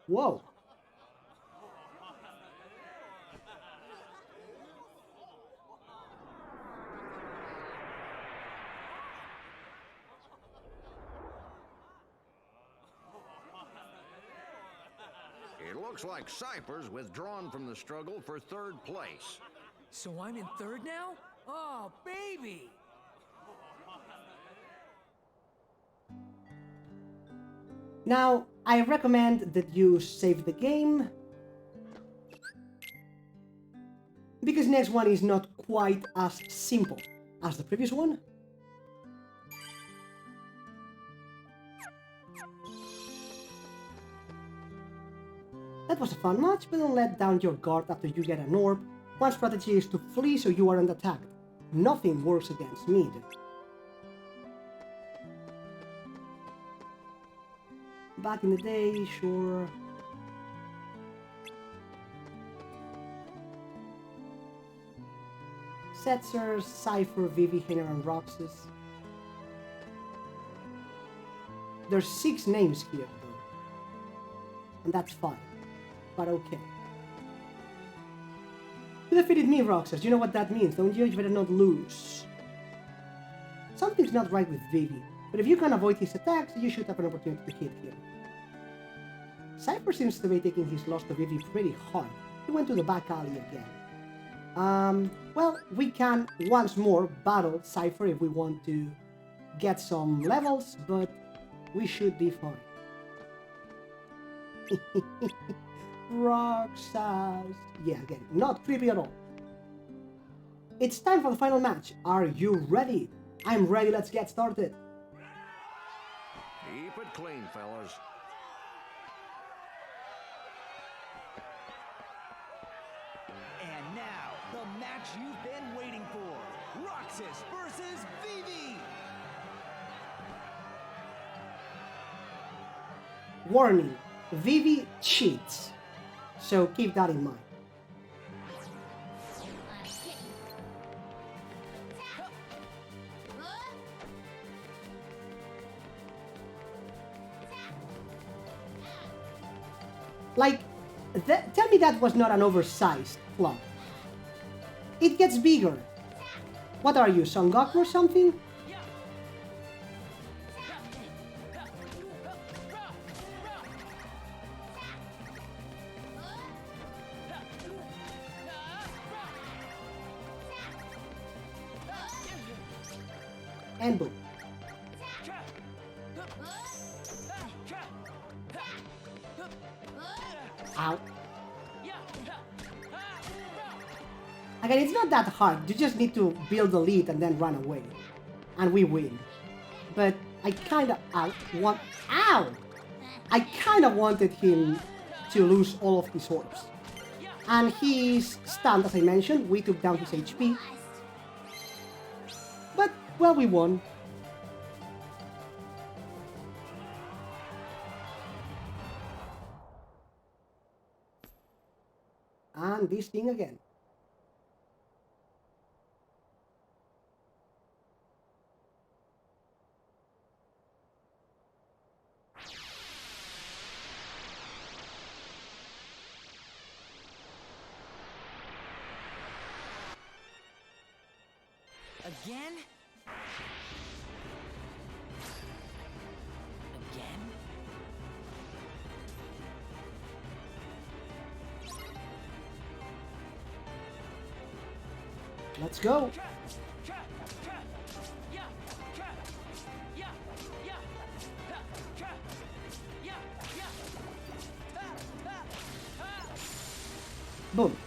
Whoa. It looks like Cypher's withdrawn from the struggle for third place. So I'm in third now? Oh, baby! Now, I recommend that you save the game, because next one is not quite as simple as the previous one. That was a fun match, but don't let down your guard after you get an orb. One strategy is to flee so you aren't attacked. Nothing works against me, dude. Back in the day, sure. Setzer, Cypher, Vivi, Henner, and Roxas. There's 6 names here, though. And that's 5. But okay. You defeated me, Roxas. You know what that means, don't you? You better not lose. Something's not right with Vivi, but if you can avoid his attacks, you should have an opportunity to hit him. Cypher seems to be taking his loss to Vivi pretty hard. He went to the back alley again. Well, we can once more battle Cypher if we want to get some levels, but we should be fine. Roxas. Yeah, again, not creepy at all. It's time for the final match. Are you ready? I'm ready, let's get started. Keep it clean, fellas. And now, the match you've been waiting for. Roxas versus Vivi. Warning, Vivi cheats, so keep that in mind. Like, tell me that was not an oversized club. It gets bigger. What are you, Son Goku or something? And boom. Ow. Again, it's not that hard. You just need to build a lead and then run away. And we win. But I kinda want... Ow! I kind of wanted him to lose all of his orbs. And he's stunned, as I mentioned. We took down his HP. But, well, we won. And this thing again. Again? Again? Let's go. Boom.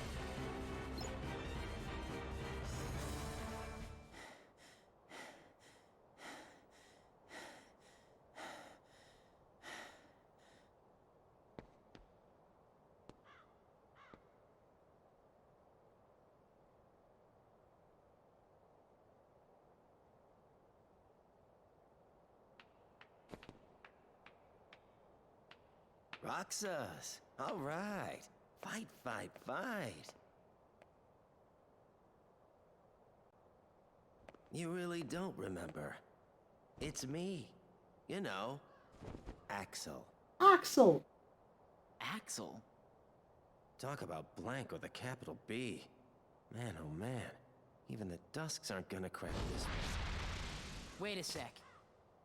Roxas! All right. Fight, fight, fight. You really don't remember. It's me. You know, Axel. Axel! Axel? Talk about blank with a capital B. Man, oh man. Even the Dusks aren't gonna crack this. Wait a sec.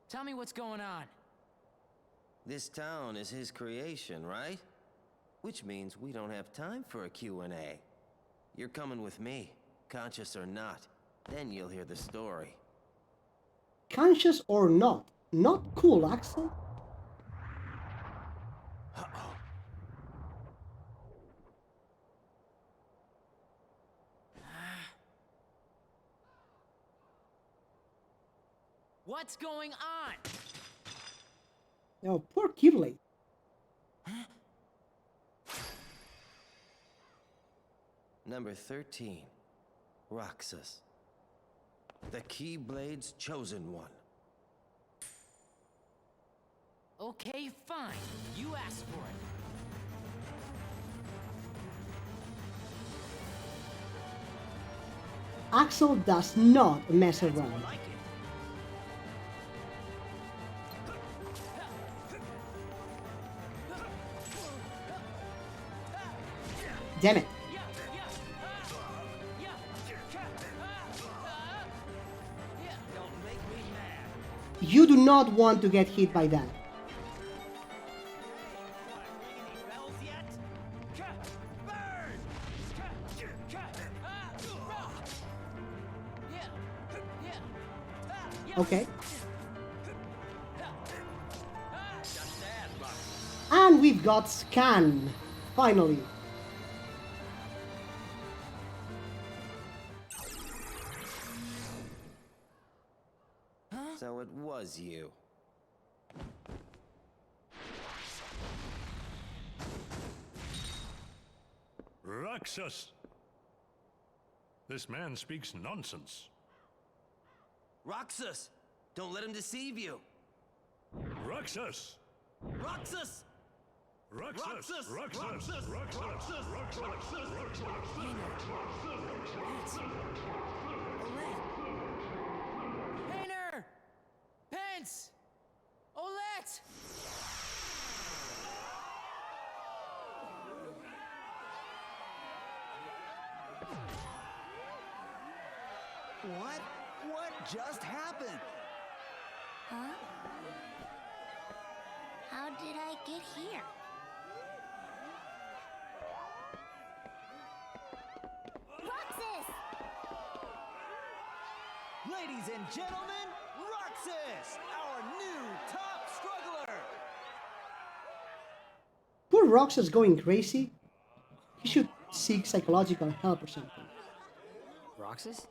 Tell me what's going on. This town is his creation, right? Which means we don't have time for a Q&A. You're coming with me, conscious or not. Then you'll hear the story. Conscious or not? Not cool, Axel. Uh-oh. What's going on? Oh, poor Keyblade. Number 13, Roxas. The Keyblade's chosen one. Okay, fine. You asked for it. Axel does not mess around. Damn it. You do not want to get hit by that. Okay. And we've got Scan, finally. So it was you. Roxas! This man speaks nonsense. Roxas! Don't let him deceive you! Roxas! Roxas! Roxas! Roxas! Roxas! Painter! Pence! Olette! What? What just happened? Huh? How did I get here? Roxas! Ladies and gentlemen, Roxas, our new top struggler! Poor Roxas going crazy. He should seek psychological help or something. Roxas?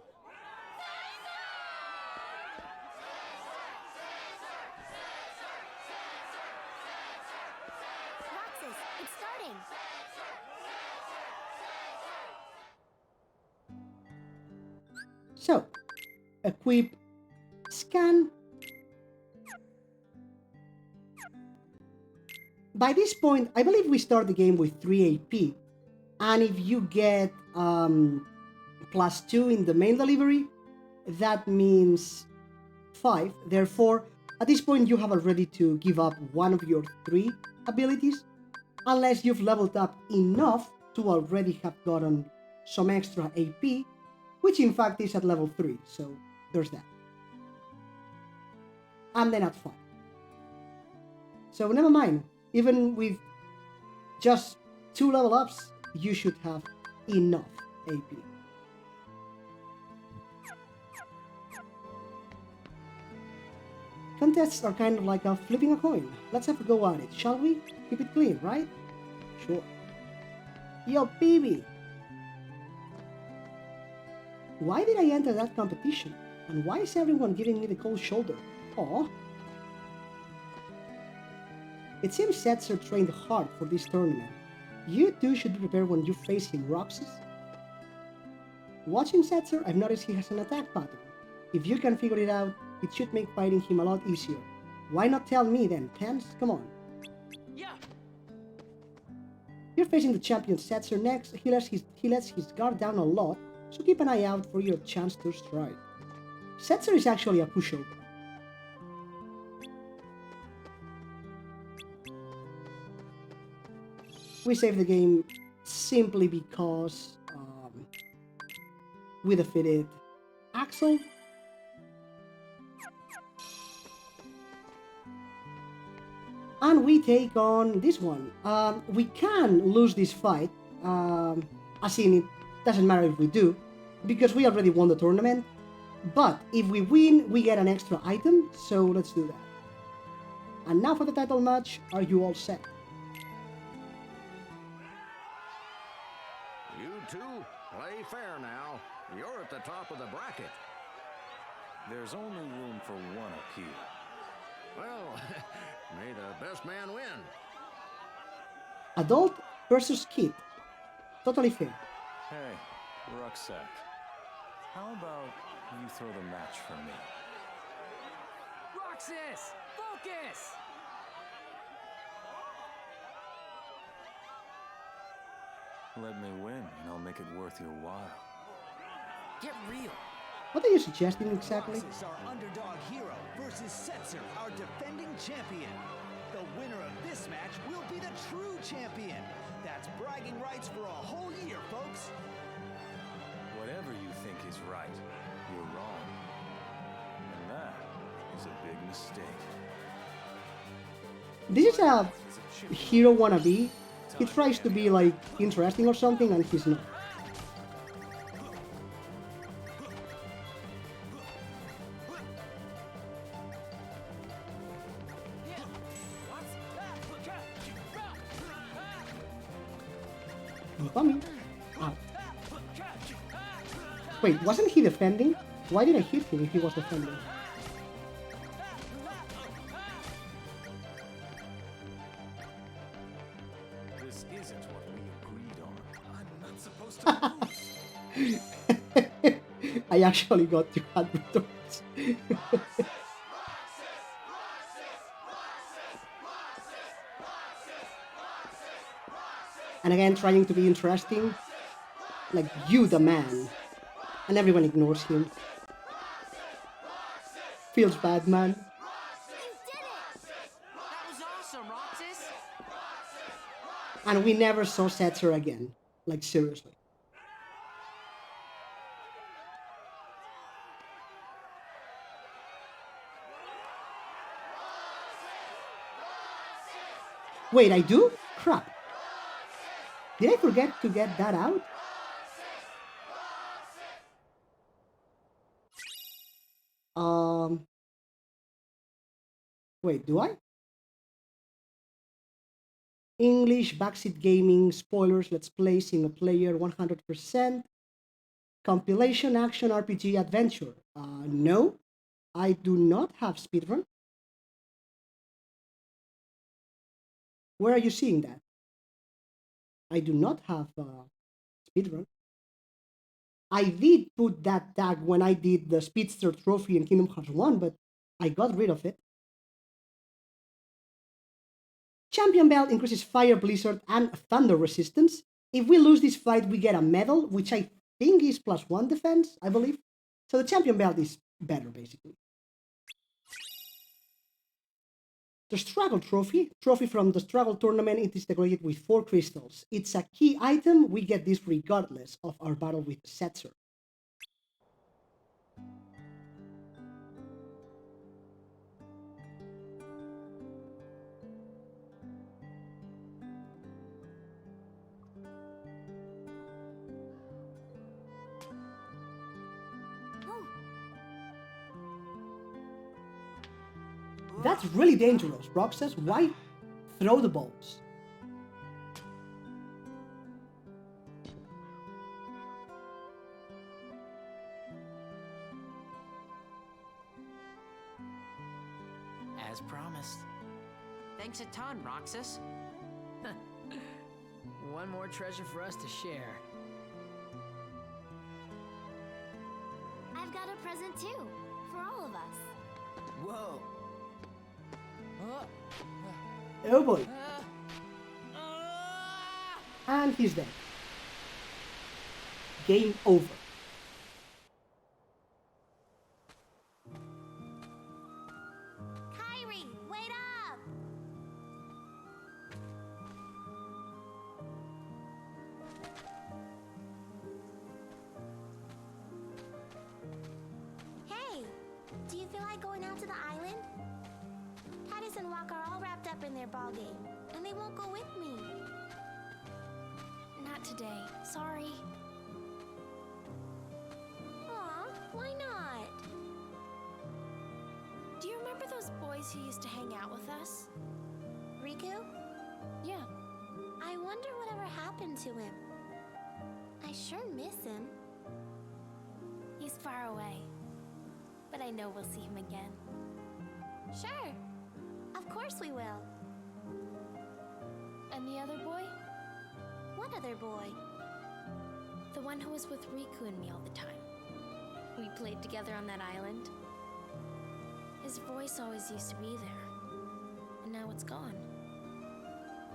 So, equip, scan. By this point, I believe we start the game with 3 AP. And if you get +2 in the main delivery, that means 5. Therefore, at this point, you have already to give up one of your 3 abilities, unless you've leveled up enough to already have gotten some extra AP, which in fact is at level 3, so there's that. And then at 5. So never mind, even with just 2 level ups, you should have enough AP. Contests are kind of like flipping a coin. Let's have a go at it, shall we? Keep it clean, right? Sure. Yo, baby! Why did I enter that competition? And why is everyone giving me the cold shoulder? Aw. It seems Setzer trained hard for this tournament. You two should be prepared when you face him, Roxas. Watching Setzer, I've noticed he has an attack pattern. If you can figure it out, it should make fighting him a lot easier. Why not tell me then, Pence? Come on. Yeah. You're facing the champion Setzer next. He lets his guard down a lot, so keep an eye out for your chance to strike. Setzer is actually a pushover. We save the game simply because we defeated Axel. And we take on this one. We can lose this fight, as in it doesn't matter if we do, because we already won the tournament. But if we win, we get an extra item, so let's do that. And now for the title match, are you all set? You two, play fair now. You're at the top of the bracket. There's only room for one appeal. Well, may the best man win. Adult versus kid. Totally fair. Hey, Rucksack. How about you throw the match for me? Roxas! Focus! Let me win, and I'll make it worth your while. Get real. What are you suggesting exactly? Roxas, our underdog hero, versus Setzer, our defending champion. The winner of this match will be the true champion. That's bragging rights for a whole year, folks. Whatever you think is right, you're wrong. And that is a big mistake. This is a hero wannabe. He tries to be like interesting or something, and he's not. Bummy. Ow. Wait, wasn't he defending? Why did I hit him if he was defending? This isn't what we agreed on. I'm not supposed to lose. I actually got 200 dollars. And again, trying to be interesting, like you the man, and everyone ignores him. Feels bad, man. You did it! That was awesome, Roxas! And we never saw Setzer again, like seriously. Wait, I do? Crap. Did I forget to get that out? Wait, do I? English, backseat gaming, spoilers, let's play, single player, 100%. Compilation, action, RPG, adventure. No, I do not have speedrun. Where are you seeing that? I do not have speedrun. I did put that tag when I did the Speedster trophy in Kingdom Hearts 1, but I got rid of it. Champion Belt increases Fire, Blizzard, and Thunder resistance. If we lose this fight, we get a medal, which I think is +1 defense, I believe. So the Champion Belt is better, basically. The Struggle Trophy. Trophy from the Struggle Tournament. It is decorated with 4 crystals. It's a key item. We get this regardless of our battle with Setzer. That's really dangerous. Roxas, why throw the balls? As promised. Thanks a ton, Roxas. One more treasure for us to share. I've got a present too, for all of us. Whoa. Oh boy. And he's dead. Game over. Kyrie, wait up! Hey, do you feel like going out to the island? Titus and Walk are all wrapped up in their ball game, and they won't go with me. Not today. Sorry. Aw, why not? Do you remember those boys who used to hang out with us? Riku? Yeah. I wonder whatever happened to him. I sure miss him. He's far away. But I know we'll see him again. Sure. Of course we will. And the other boy? What other boy? The one who was with Riku and me all the time. We played together on that island. His voice always used to be there. And now it's gone.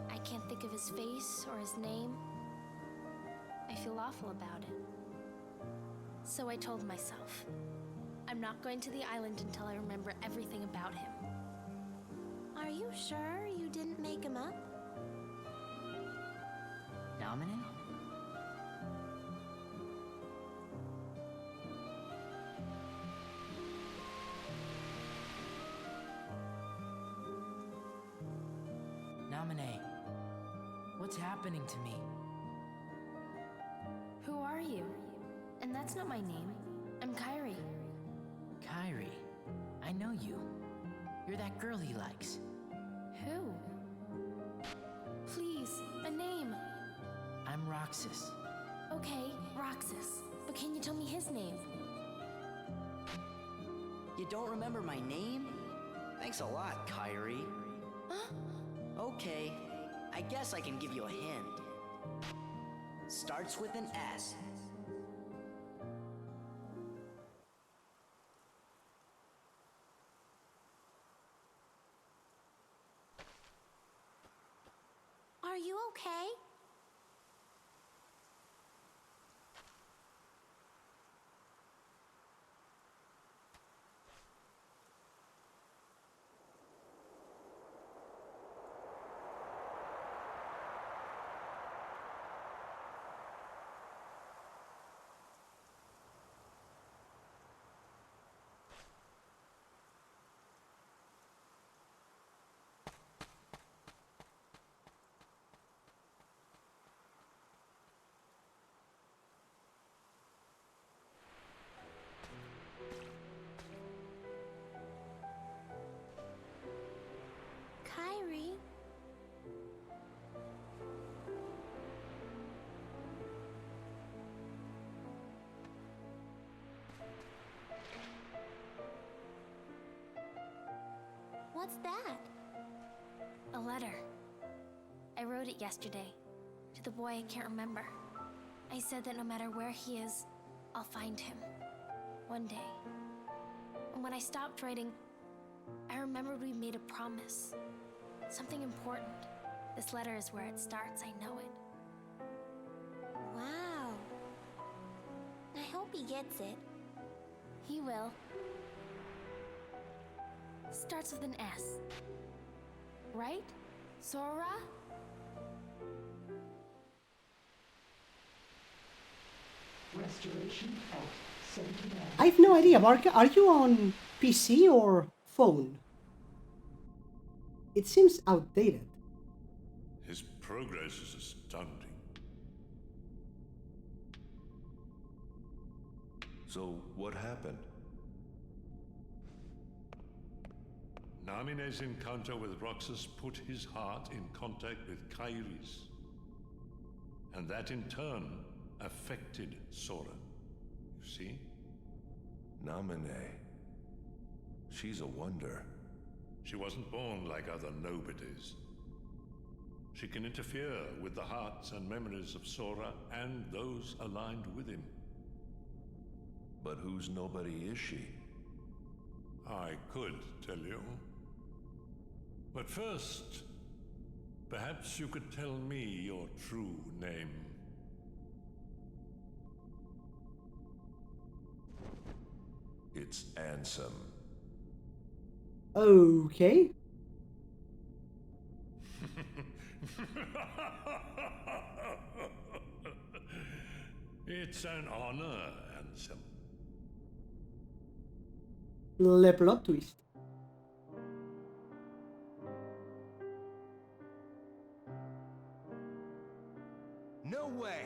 I can't think of his face or his name. I feel awful about it. So I told myself, I'm not going to the island until I remember everything about him. Are you sure you didn't make him up? Dominic? Naminé, what's happening to me? Who are you? And that's not my name. I'm Kyrie. Kyrie, I know you. You're that girl he likes. Who? Please, a name. I'm Roxas. Okay, Roxas. But can you tell me his name? You don't remember my name? Thanks a lot, Kyrie. Huh? Okay, I guess I can give you a hint. Starts with an S. Are you okay? Kyrie? What's that? A letter. I wrote it yesterday. To the boy I can't remember. I said that no matter where he is, I'll find him. One day. And when I stopped writing, I remembered we made a promise. Something important. This letter is where it starts, I know it. Wow. I hope he gets it. He will. Starts with an S. Right? Sora? Restoration at 79. I have no idea, Mark. Are you on PC or phone? It seems outdated. His progress is astounding. So, what happened? Namine's encounter with Roxas put his heart in contact with Kairis. And that in turn affected Sora. You see? Namine. She's a wonder. She wasn't born like other nobodies. She can interfere with the hearts and memories of Sora and those aligned with him. But whose nobody is she? I could tell you. But first, perhaps you could tell me your true name. It's Ansem. Okay. It's an honor, Ansem. Le plot twist. No way!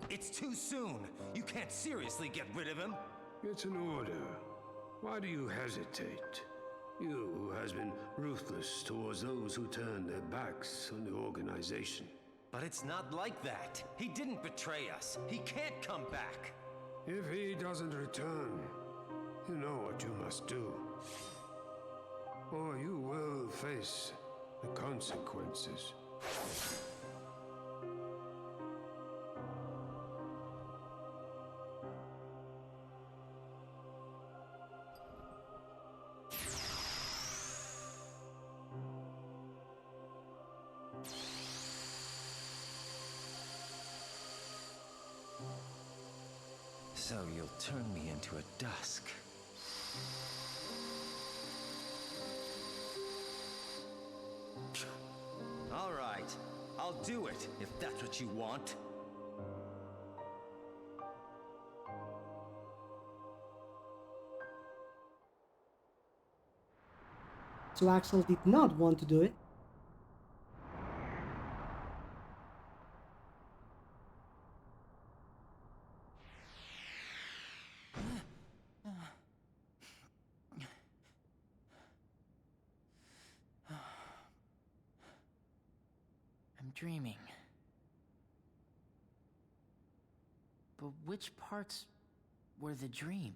It's too soon. You can't seriously get rid of him. It's an order. Why do you hesitate? You who has been ruthless towards those who turn their backs on the organization. But it's not like that. He didn't betray us. He can't come back. If he doesn't return, you know what you must do. Or you will face the consequences. So you'll turn me into a dusk. All right, I'll do it if that's what you want. So Axel did not want to do it. I'm dreaming. But which parts were the dream?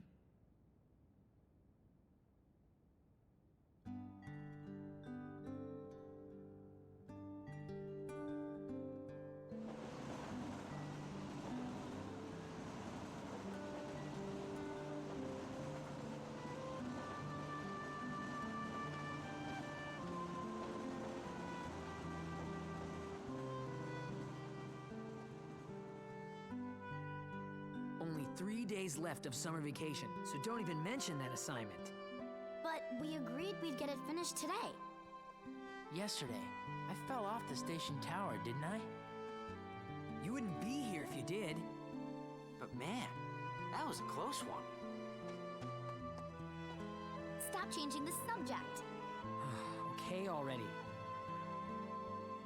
Only 3 days left of summer vacation, so don't even mention that assignment. But we agreed we'd get it finished today. Yesterday, I fell off the station tower, didn't I? You wouldn't be here if you did. But man, that was a close one. Stop changing the subject. Okay already.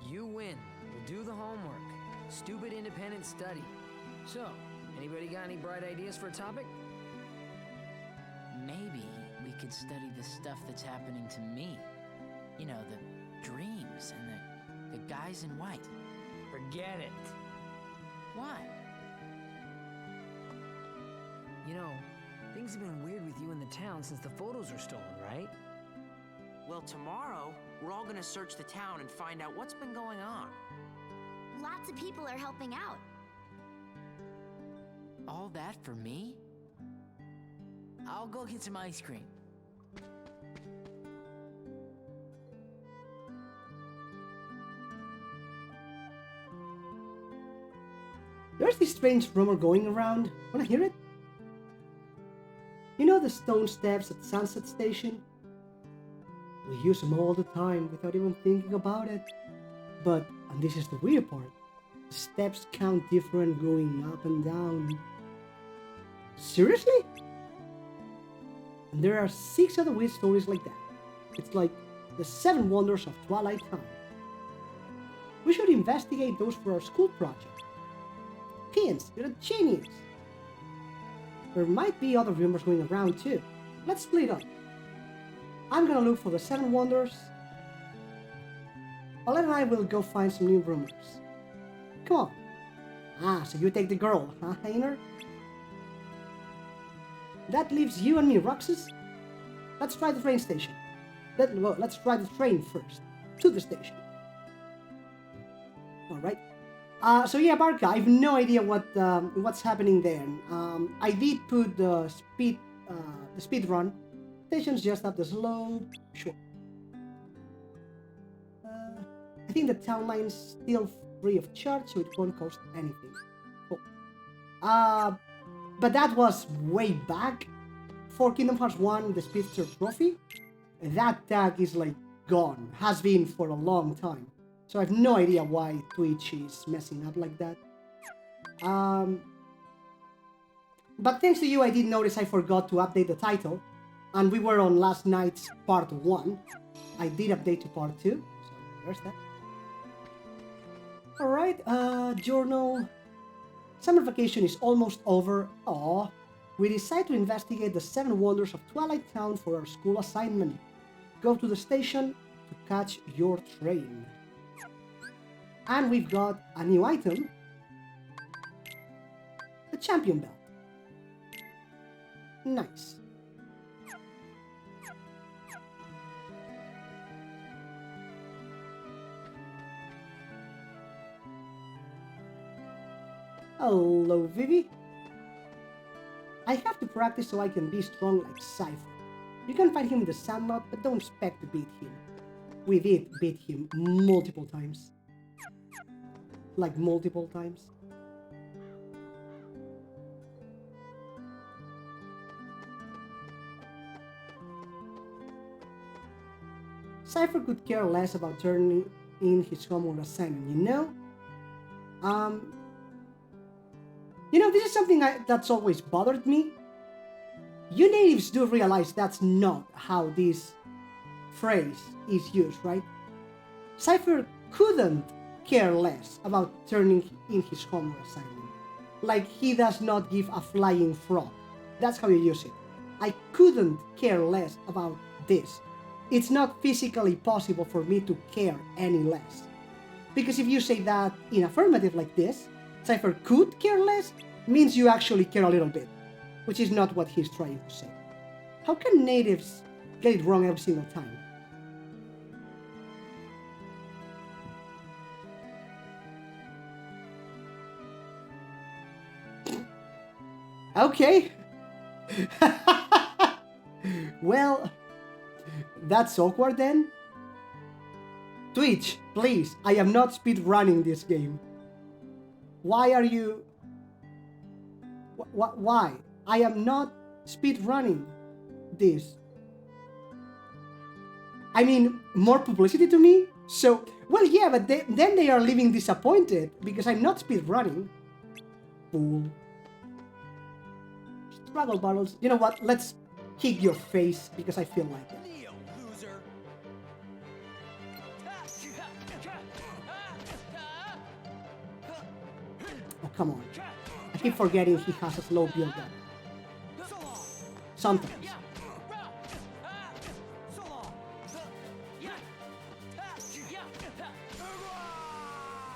You win. We'll do the homework. Stupid independent study. So, anybody got any bright ideas for a topic? Maybe we could study the stuff that's happening to me. You know, the dreams and the guys in white. Forget it. Why? You know, things have been weird with you in the town since the photos were stolen, right? Well, tomorrow, we're all gonna search the town and find out what's been going on. Lots of people are helping out. All that for me? I'll go get some ice cream. There's this strange rumor going around. Wanna hear it? You know the stone steps at Sunset Station? We use them all the time without even thinking about it. But, and this is the weird part, the steps count different going up and down. Seriously? And there are 6 other weird stories like that. It's like the 7 wonders of Twilight Town. We should investigate those for our school project. Pins, you're a genius! There might be other rumors going around too. Let's split up. I'm gonna look for the 7 wonders. Paulette and I will go find some new rumors. Come on. Ah, so you take the girl, huh, Hainer? That leaves you and me, Roxas. Let's try the train station. Let's try the train first. To the station. Alright. So yeah, Barca, I have no idea what's happening there. I did put the speed run. Station's just up the slope. Sure. I think the town line's still free of charge, so it won't cost anything. Cool. But that was way back. For Kingdom Hearts 1, the Speedster Trophy, that tag is like gone. Has been for a long time. So I have no idea why Twitch is messing up like that. But thanks to you, I did notice I forgot to update the title. And we were on last night's part 1. I did update to part 2. So there's that. Alright, journal. Summer vacation is almost over. Aww. We decide to investigate the 7 wonders of Twilight Town for our school assignment. Go to the station to catch your train. And we've got a new item. The champion belt. Nice. Hello, Vivi. I have to practice so I can be strong like Cypher. You can fight him in the Sandlot, but don't expect to beat him. We did beat him multiple times. Like multiple times. Cypher could care less about turning in his homework assignment, you know? You know, this is something that's always bothered me. You natives do realize that's not how this phrase is used, right? Cypher couldn't care less about turning in his homework assignment. Like he does not give a flying frog. That's how you use it. I couldn't care less about this. It's not physically possible for me to care any less. Because if you say that in affirmative like this, Cypher could care less, means you actually care a little bit, which is not what he's trying to say. How can natives get it wrong every single time? Okay. Well, that's awkward then. Twitch, please, I am not speedrunning this game. Why are you... Why? I am not speedrunning this. I mean, more publicity to me? So, well, yeah, but then they are leaving disappointed because I'm not speedrunning. Fool. Struggle battles. You know what? Let's kick your face because I feel like it. Oh, come on. I keep forgetting he has a slow build up. Sometimes.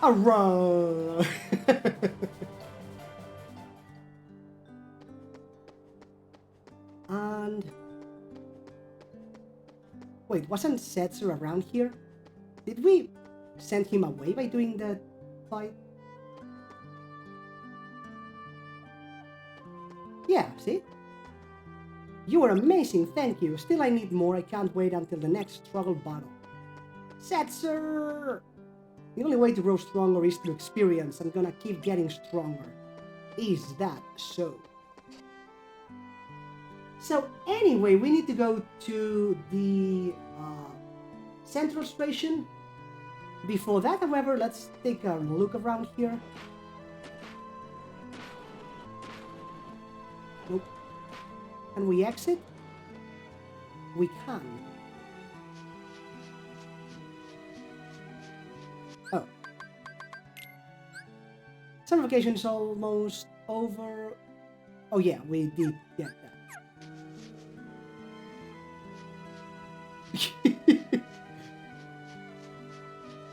Alright. And... wait, wasn't Setzer around here? Did we send him away by doing that fight? Yeah, see? You are amazing, thank you. Still I need more, I can't wait until the next struggle battle. Setzer! The only way to grow stronger is through experience. I'm gonna keep getting stronger. Is that so? So anyway, we need to go to the central station. Before that, however, let's take a look around here. Nope. Can we exit? We can. Oh. Summer vacation is almost over. Oh yeah, we did get that.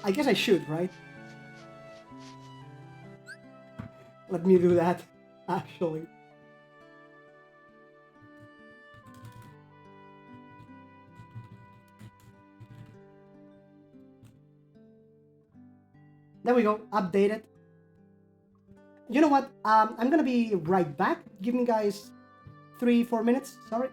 I guess I should, right? Let me do that, actually. There we go, updated. You know what? I'm gonna be right back. Give me guys 3-4 minutes. Sorry.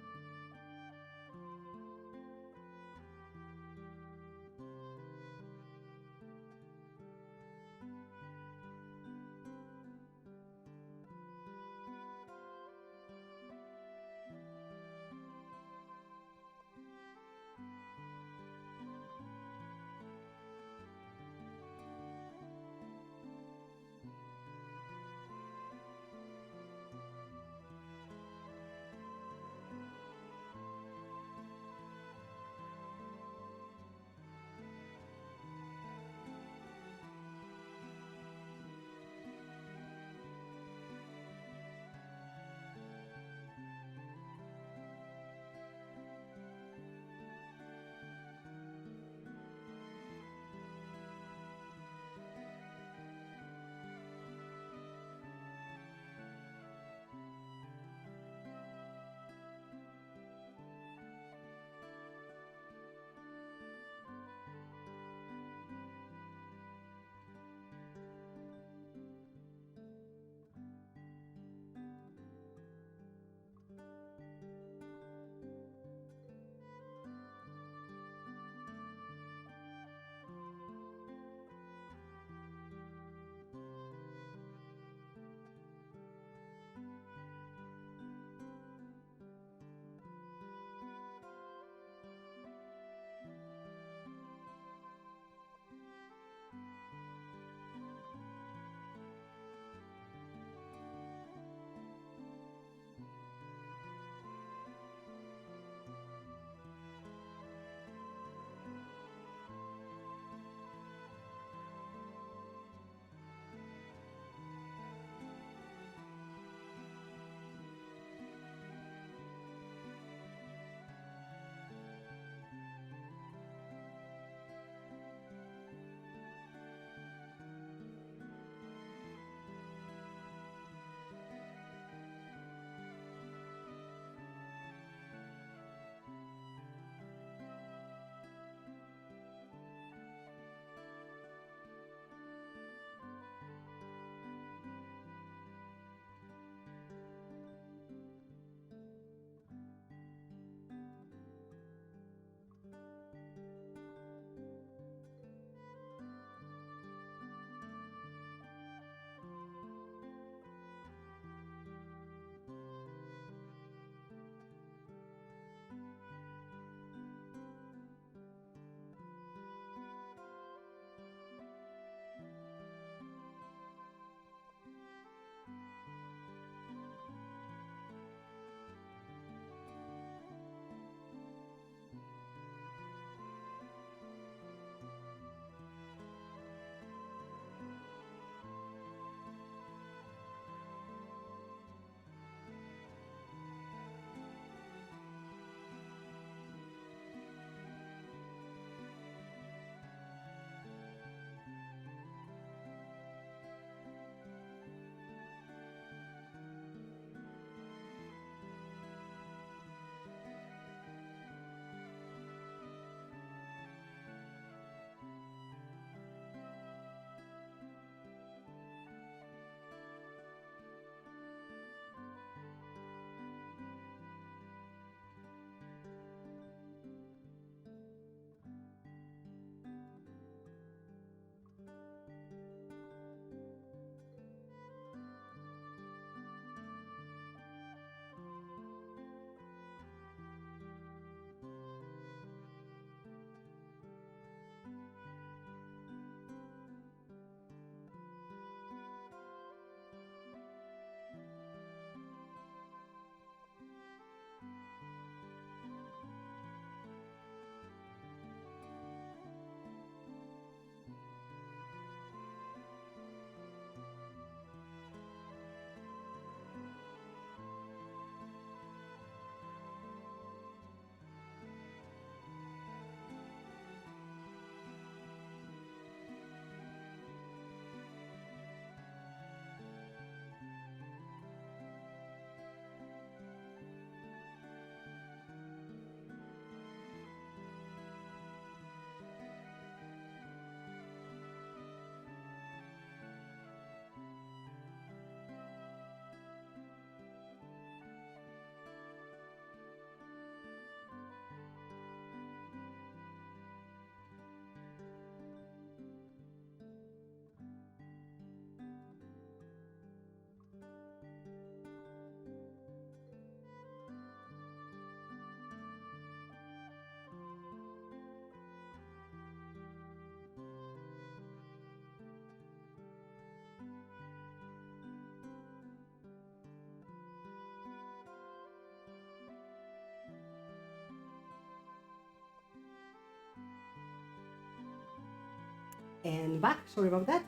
And back, sorry about that.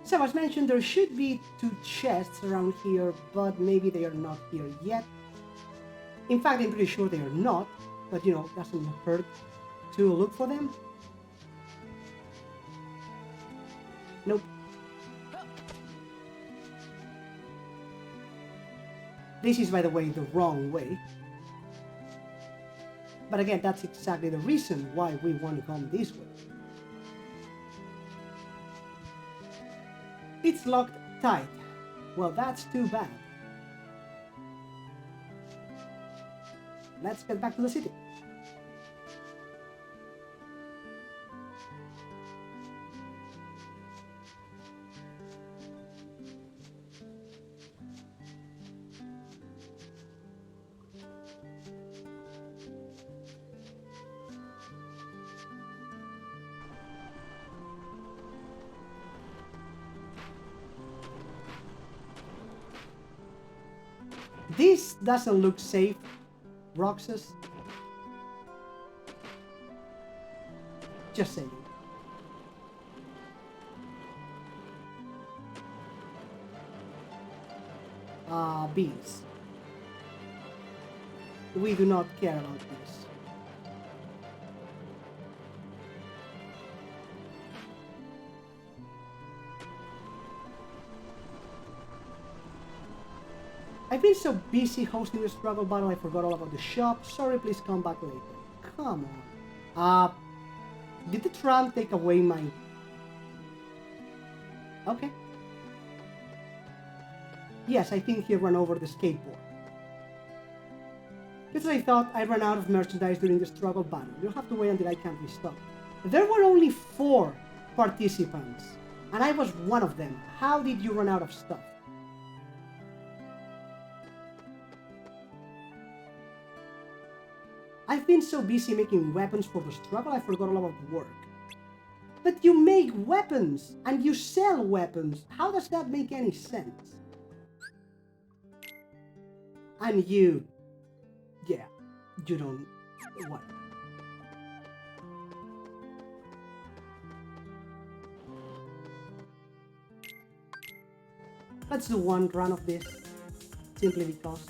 So as mentioned, there should be 2 chests around here, but maybe they are not here yet. In fact, I'm pretty sure they are not, but you know, doesn't hurt to look for them. Nope. This is, by the way, the wrong way. But again, that's exactly the reason why we want to come this way. It's locked tight. Well, that's too bad. Let's get back to the city. This doesn't look safe, Roxas. Just saying. Beans. We do not care about this. I've been so busy hosting the struggle battle I forgot all about the shop. Sorry, please come back later. Come on. Did the tram take away my... Okay. Yes, I think he ran over the skateboard. Just as I thought, I ran out of merchandise during the struggle battle. You'll have to wait until I can restock. There were only 4 participants, and I was one of them. How did you run out of stuff? I've been so busy making weapons for the struggle, I forgot all about work. But you make weapons, and you sell weapons. How does that make any sense? And you... yeah, you don't... what? Let's do one run of this, simply because.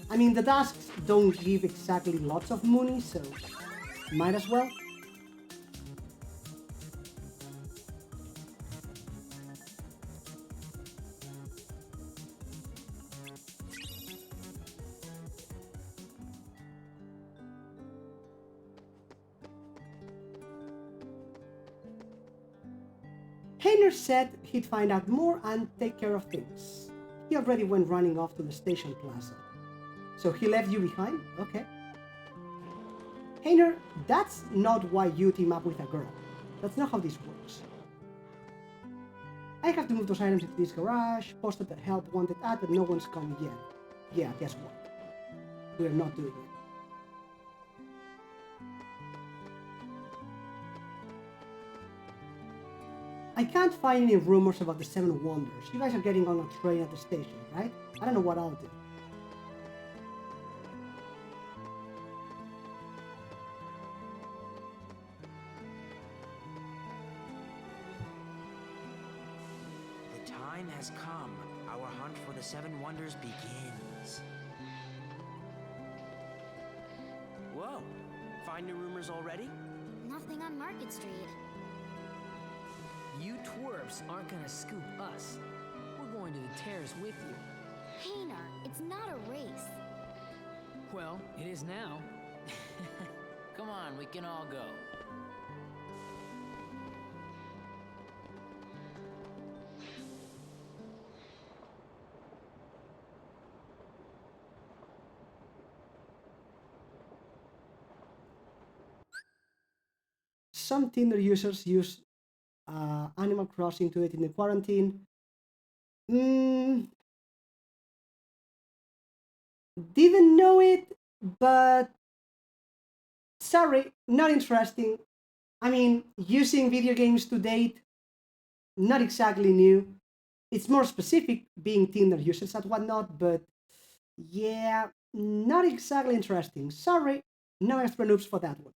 I mean, the tasks don't give exactly lots of money, so might as well. Hayner said he'd find out more and take care of things. He already went running off to the station plaza. So he left you behind? Okay. Hayner, that's not why you team up with a girl. That's not how this works. I have to move those items into this garage, posted the help wanted ad, but no one's come yet. Yeah, guess what? We're not doing it. I can't find any rumors about the 7 Wonders. You guys are getting on a train at the station, right? I don't know what I'll do. The time has come. Our hunt for the 7 Wonders begins. Whoa! Find new rumors already? Nothing on Market Street. You twerps aren't gonna scoop us. We're going to the terrace with you. Hayner, it's not a race. Well, it is now. Come on, we can all go. Some Tinder users use Animal Crossing to it in the quarantine. Didn't know it, but sorry, not interesting. I mean, using video games to date, not exactly new. It's more specific being Tinder users and whatnot, but yeah, Not exactly interesting. Sorry, no extra noobs for that one.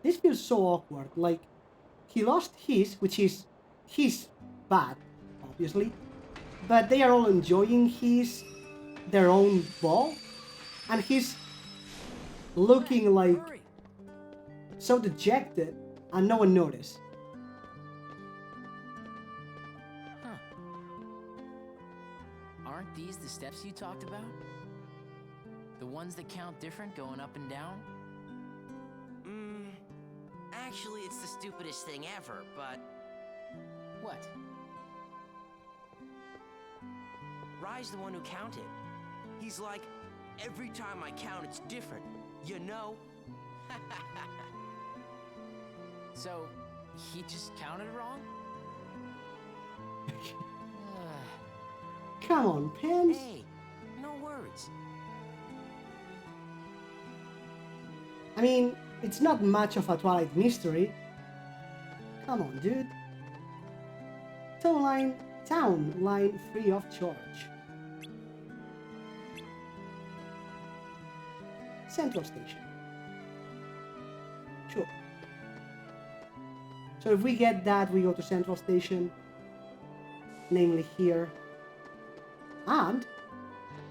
This feels so awkward. Like, he lost his, which is his bad, obviously, but they are all enjoying their own ball, and he's looking like so dejected, and no one noticed. Huh. Aren't these the steps you talked about? The ones that count different going up and down? Actually, it's the stupidest thing ever, but... What? Rai's the one who counted. He's like, every time I count, it's different, you know? So, he just counted wrong? Come on, Pins. Hey, no words. I mean, it's not much of a Twilight mystery. Come on, dude. Town line free of charge. Central station. Sure. So if we get that, we go to Central Station. Namely here. And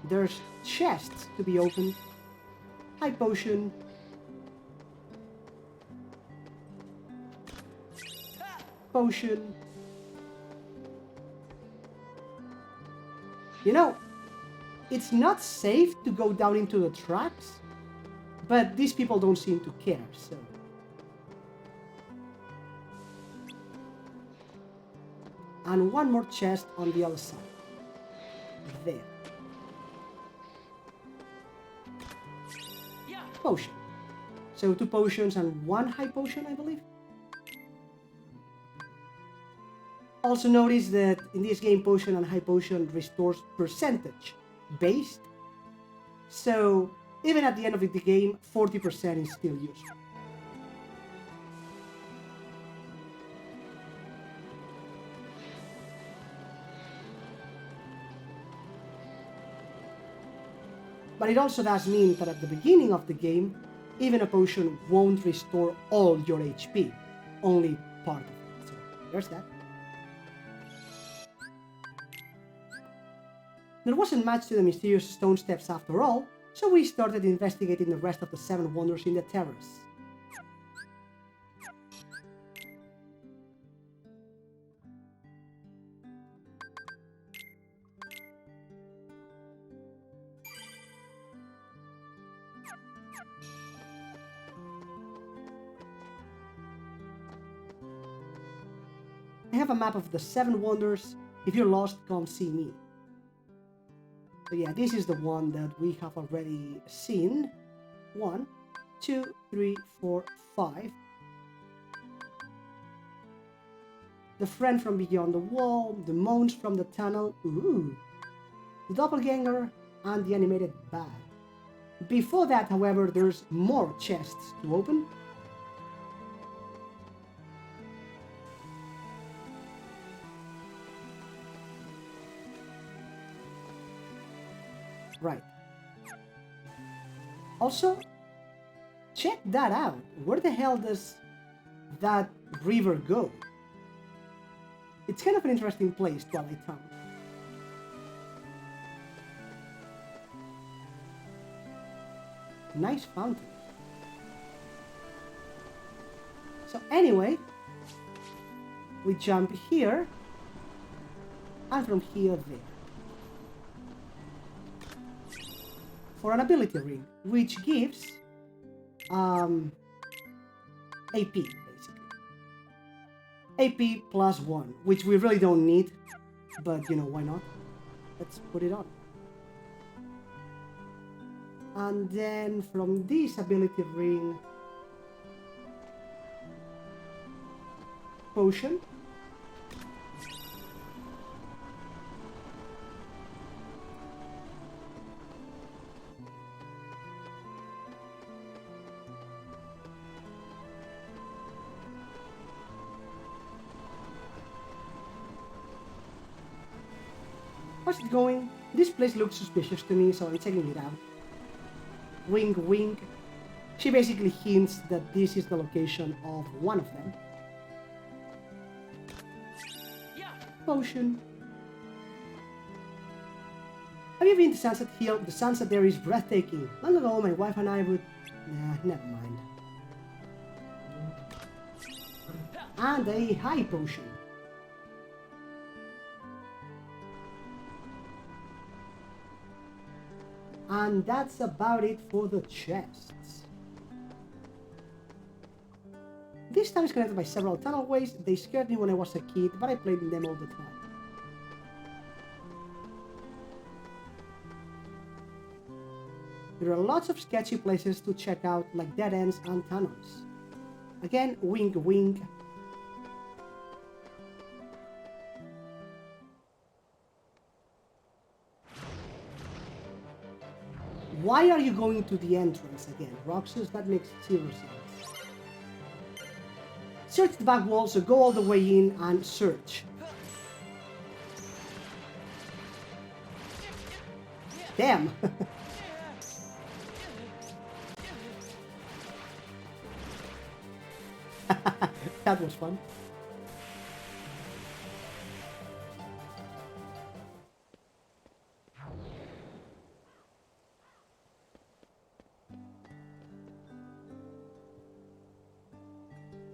there's chests to be opened. High potion. Potion. You know, it's not safe to go down into the tracks, but these people don't seem to care, so... And one more chest on the other side. There. Potion. So 2 potions and 1 high potion, I believe. Also notice that in this game, potion and high potion restores percentage based. So even at the end of the game, 40% is still useful. But it also does mean that at the beginning of the game, even a potion won't restore all your HP, only part of it. So there's that. There wasn't much to the mysterious stone steps after all, so we started investigating the rest of the 7 wonders in the terrace. I have a map of the 7 wonders. If you're lost, come see me. So yeah, this is the one that we have already seen. 1, 2, 3, 4, 5. The friend from beyond the wall, the moans from the tunnel, ooh, the doppelganger, and the animated bag. Before that, however, there's more chests to open. Right. Also, check that out. Where the hell does that river go? It's kind of an interesting place, Twilight Town. Nice fountain. So anyway, we jump here, and from here there. For an ability ring, which gives AP, basically. AP plus 1, which we really don't need. but you know, why not? Let's put it on. And then from this ability ring, potion. How's it going? This place looks suspicious to me, so I'm checking it out. Wink wink. She basically hints that this is the location of one of them. Potion. Have you been to Sunset Hill? The sunset there is breathtaking. Long ago, my wife and I would... Nah, never mind. And a high potion. And that's about it for the chests. This town is connected by several tunnelways. They scared me when I was a kid, but I played in them all the time. There are lots of sketchy places to check out, like dead ends and tunnels. Again, wink wink. Why are you going to the entrance again, Roxas? That makes zero sense. Search the back wall, so go all the way in and search. Damn! That was fun.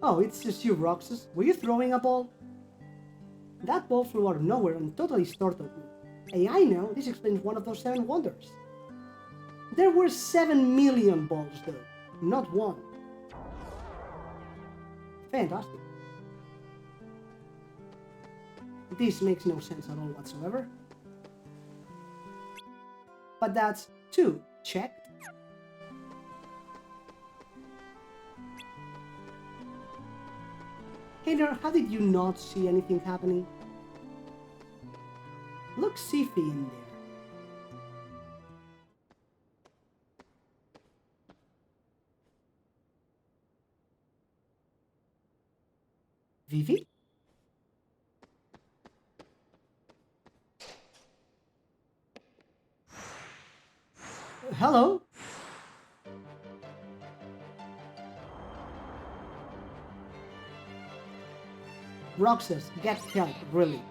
Oh, it's just you, Roxas. Were you throwing a ball? That ball flew out of nowhere and totally startled me. Hey, I know, this explains one of those 7 wonders. There were 7 million balls though, not one. Fantastic. This makes no sense at all whatsoever. But that's 2 checked. Hey there, how did you not see anything happening? Looks seafy in there. Vivi? Hello? Roxas, get help, really.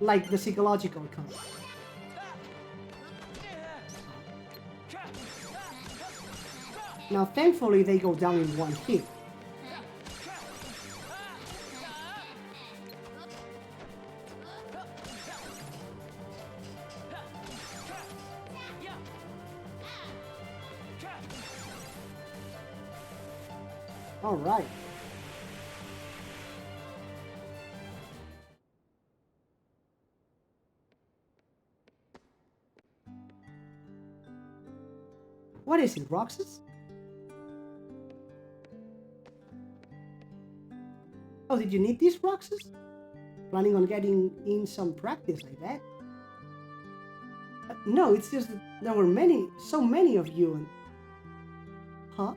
Like the psychological kind. Now, thankfully, they go down in one hit. All right. What is it, Roxas? Oh, did you need this, Roxas? Planning on getting in some practice, I bet. No, it's just that there were so many of you and... Huh?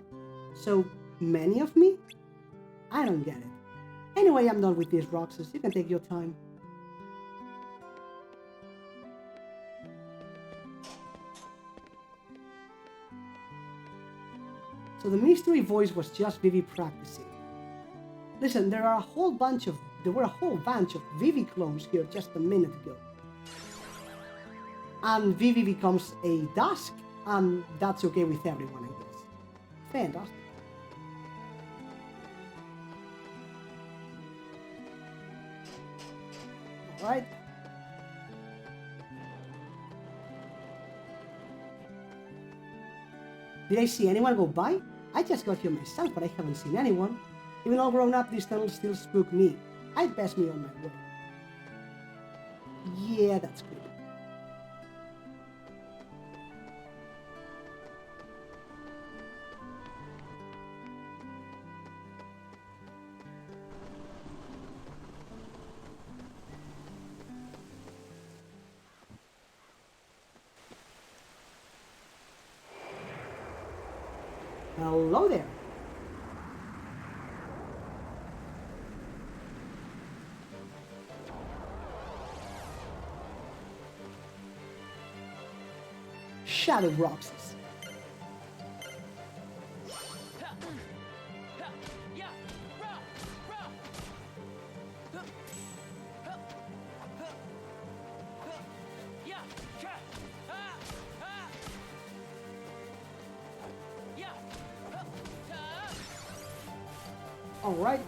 So many of me? I don't get it. Anyway, I'm done with this, Roxas. You can take your time. So the mystery voice was just Vivi practicing. Listen, there were a whole bunch of Vivi clones here just a minute ago. And Vivi becomes a Dusk, and that's okay with everyone, I guess. Fantastic. Alright. Did I see anyone go by? I just got here myself, but I haven't seen anyone. Even all grown up, these tunnels still spook me. I'd pass me on my way. Yeah, that's good. Hello there. Shadow Roxas. All right.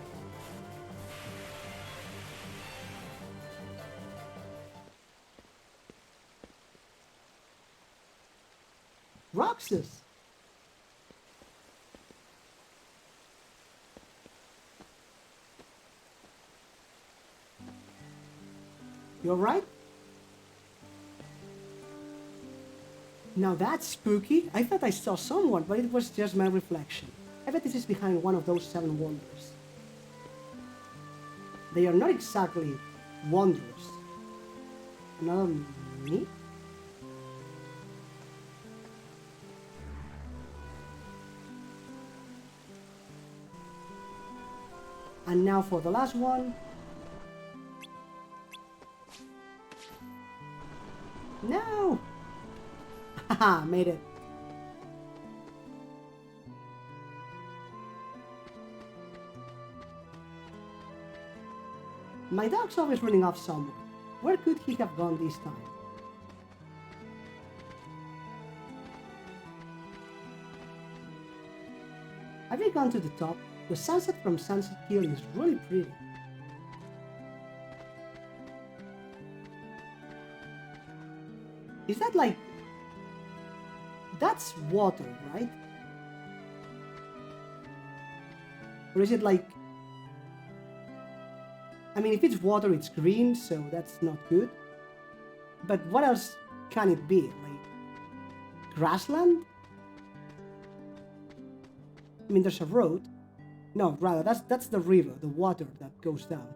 Roxas. You all right? Now that's spooky. I thought I saw someone, but it was just my reflection. I bet this is behind one of those 7 wonders. They are not exactly wonders. Another me? And now for the last one. No! Haha, made it. My dog's always running off somewhere. Where could he have gone this time? Have you gone to the top? The sunset from Sunset Hill is really pretty. Is that like... That's water, right? Or is it like... I mean, if it's water, it's green, so that's not good. But what else can it be? Like... grassland? I mean, there's a road. No, rather, that's the river, the water that goes down.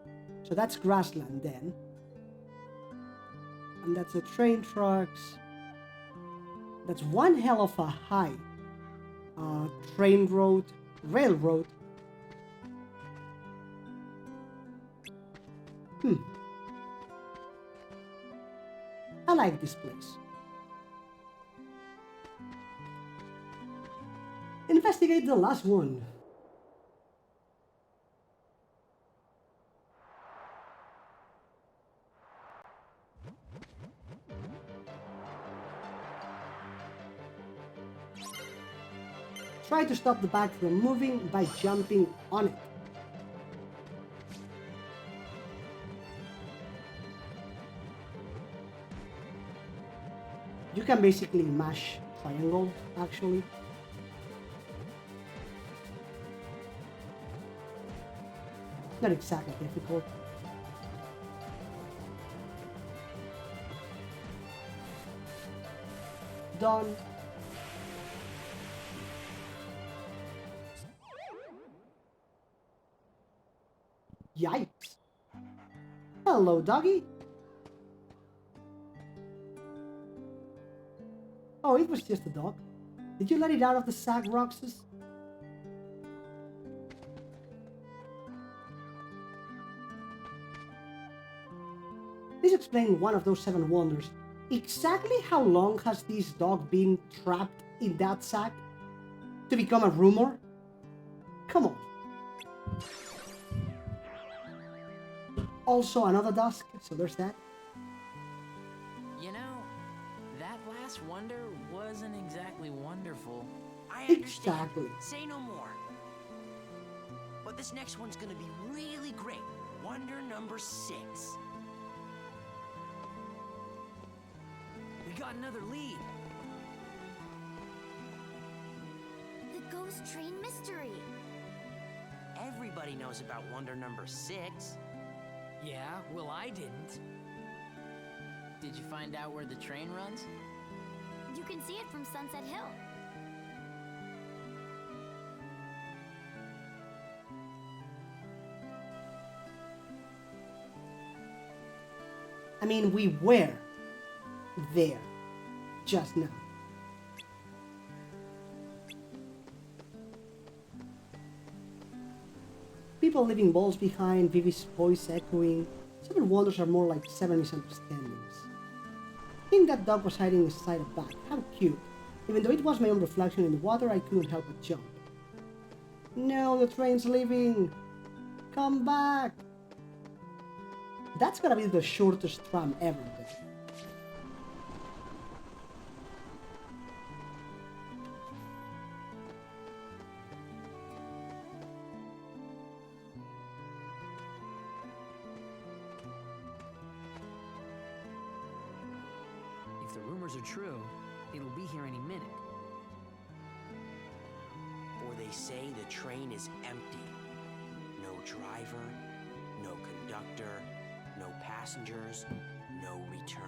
So that's grassland then. And that's the train tracks. That's one hell of a high train road, railroad. I like this place. Investigate the last one. Try to stop the bag from moving by jumping on it. You can basically mash triangle, actually. Not exactly difficult. Done. Yikes. Hello, doggy. Oh, it was just a dog. Did you let it out of the sack, Roxas? This explains one of those 7 wonders. Exactly how long has this dog been trapped in that sack? To become a rumor? Come on. Also another dusk, so there's that. You know, that last wonder wasn't exactly wonderful. I understand. Exactly. Say no more. But this next one's gonna be really great. Wonder number 6. We got another lead. The ghost train mystery. Everybody knows about wonder number 6. Yeah, well, I didn't. Did you find out where the train runs? You can see it from Sunset Hill. I mean, we were there just now. People leaving balls behind, Vivi's voice echoing. 7 wonders are more like 7 misunderstandings. I think that dog was hiding inside a bag. How cute. Even though it was my own reflection in the water, I couldn't help but jump. No, the train's leaving! Come back! That's gotta be the shortest tram ever, then. If the rumors are true, it'll be here any minute. Or they say the train is empty. No driver, no conductor, no passengers, no return.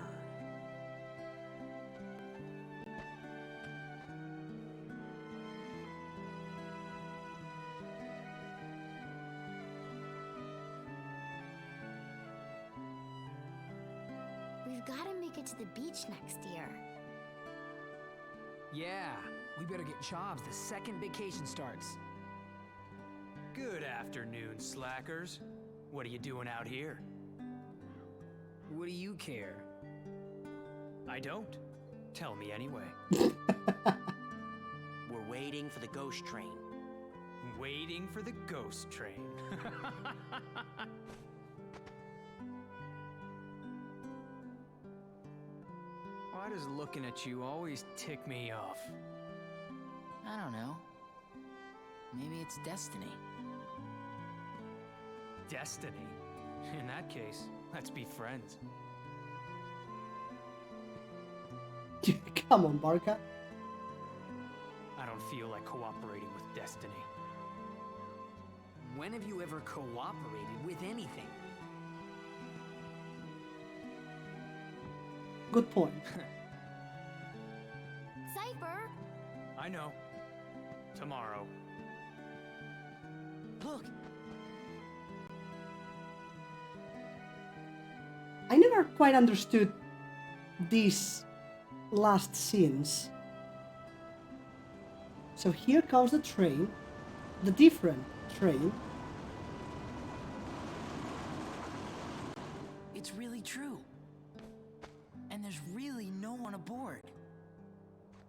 We've got to make it to the beach next year. Yeah, we better get jobs the second vacation starts. Good afternoon, slackers. What are you doing out here? What do you care? I don't. Tell me anyway. We're waiting for the ghost train. Waiting for the ghost train. Why does looking at you always tick me off? I don't know. Maybe it's destiny. Destiny? In that case, let's be friends. Come on, Barca. I don't feel like cooperating with destiny. When have you ever cooperated with anything? Good point. Cypher! I know. Tomorrow. Look! I never quite understood these last scenes. So here comes the train, the different train. It's really true. And there's really no one aboard.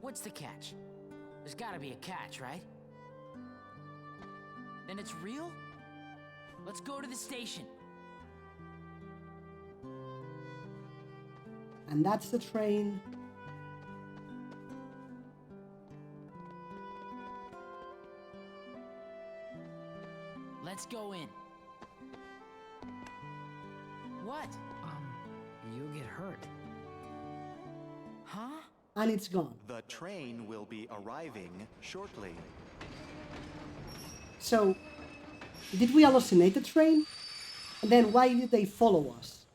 What's the catch? There's gotta be a catch, right? Then it's real? Let's go to the station. And that's the train. Let's go in. What? You'll get hurt. Huh? And it's gone. The train will be arriving shortly. So, did we hallucinate the train? And then why did they follow us?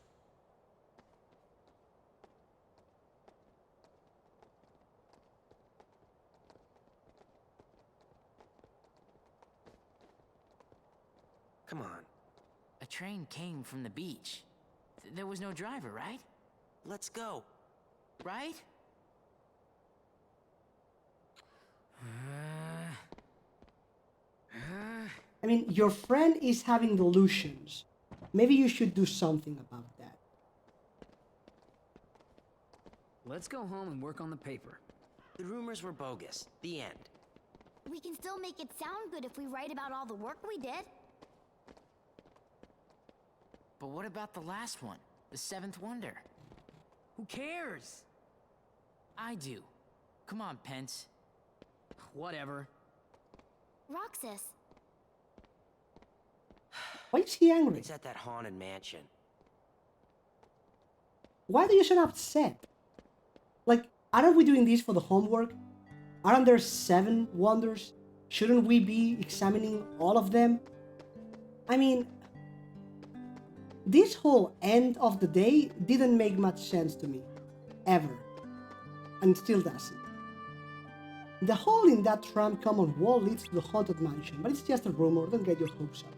Come on. A train came from the beach. There was no driver, right? Let's go. Right? I mean, your friend is having delusions. Maybe you should do something about that. Let's go home and work on the paper. The rumors were bogus. The end. We can still make it sound good if we write about all the work we did. But what about the last one? The seventh wonder? Who cares? I do. Come on, Pence. Whatever. Roxas. Why is he angry? It's at that haunted mansion. Why do you sound upset? Like, aren't we doing this for the homework? Aren't there 7 wonders? Shouldn't we be examining all of them? I mean, This whole end of the day didn't make much sense to me, ever, and still doesn't. The hole in that tram common wall leads to the haunted mansion, but it's just a rumor, don't get your hopes up.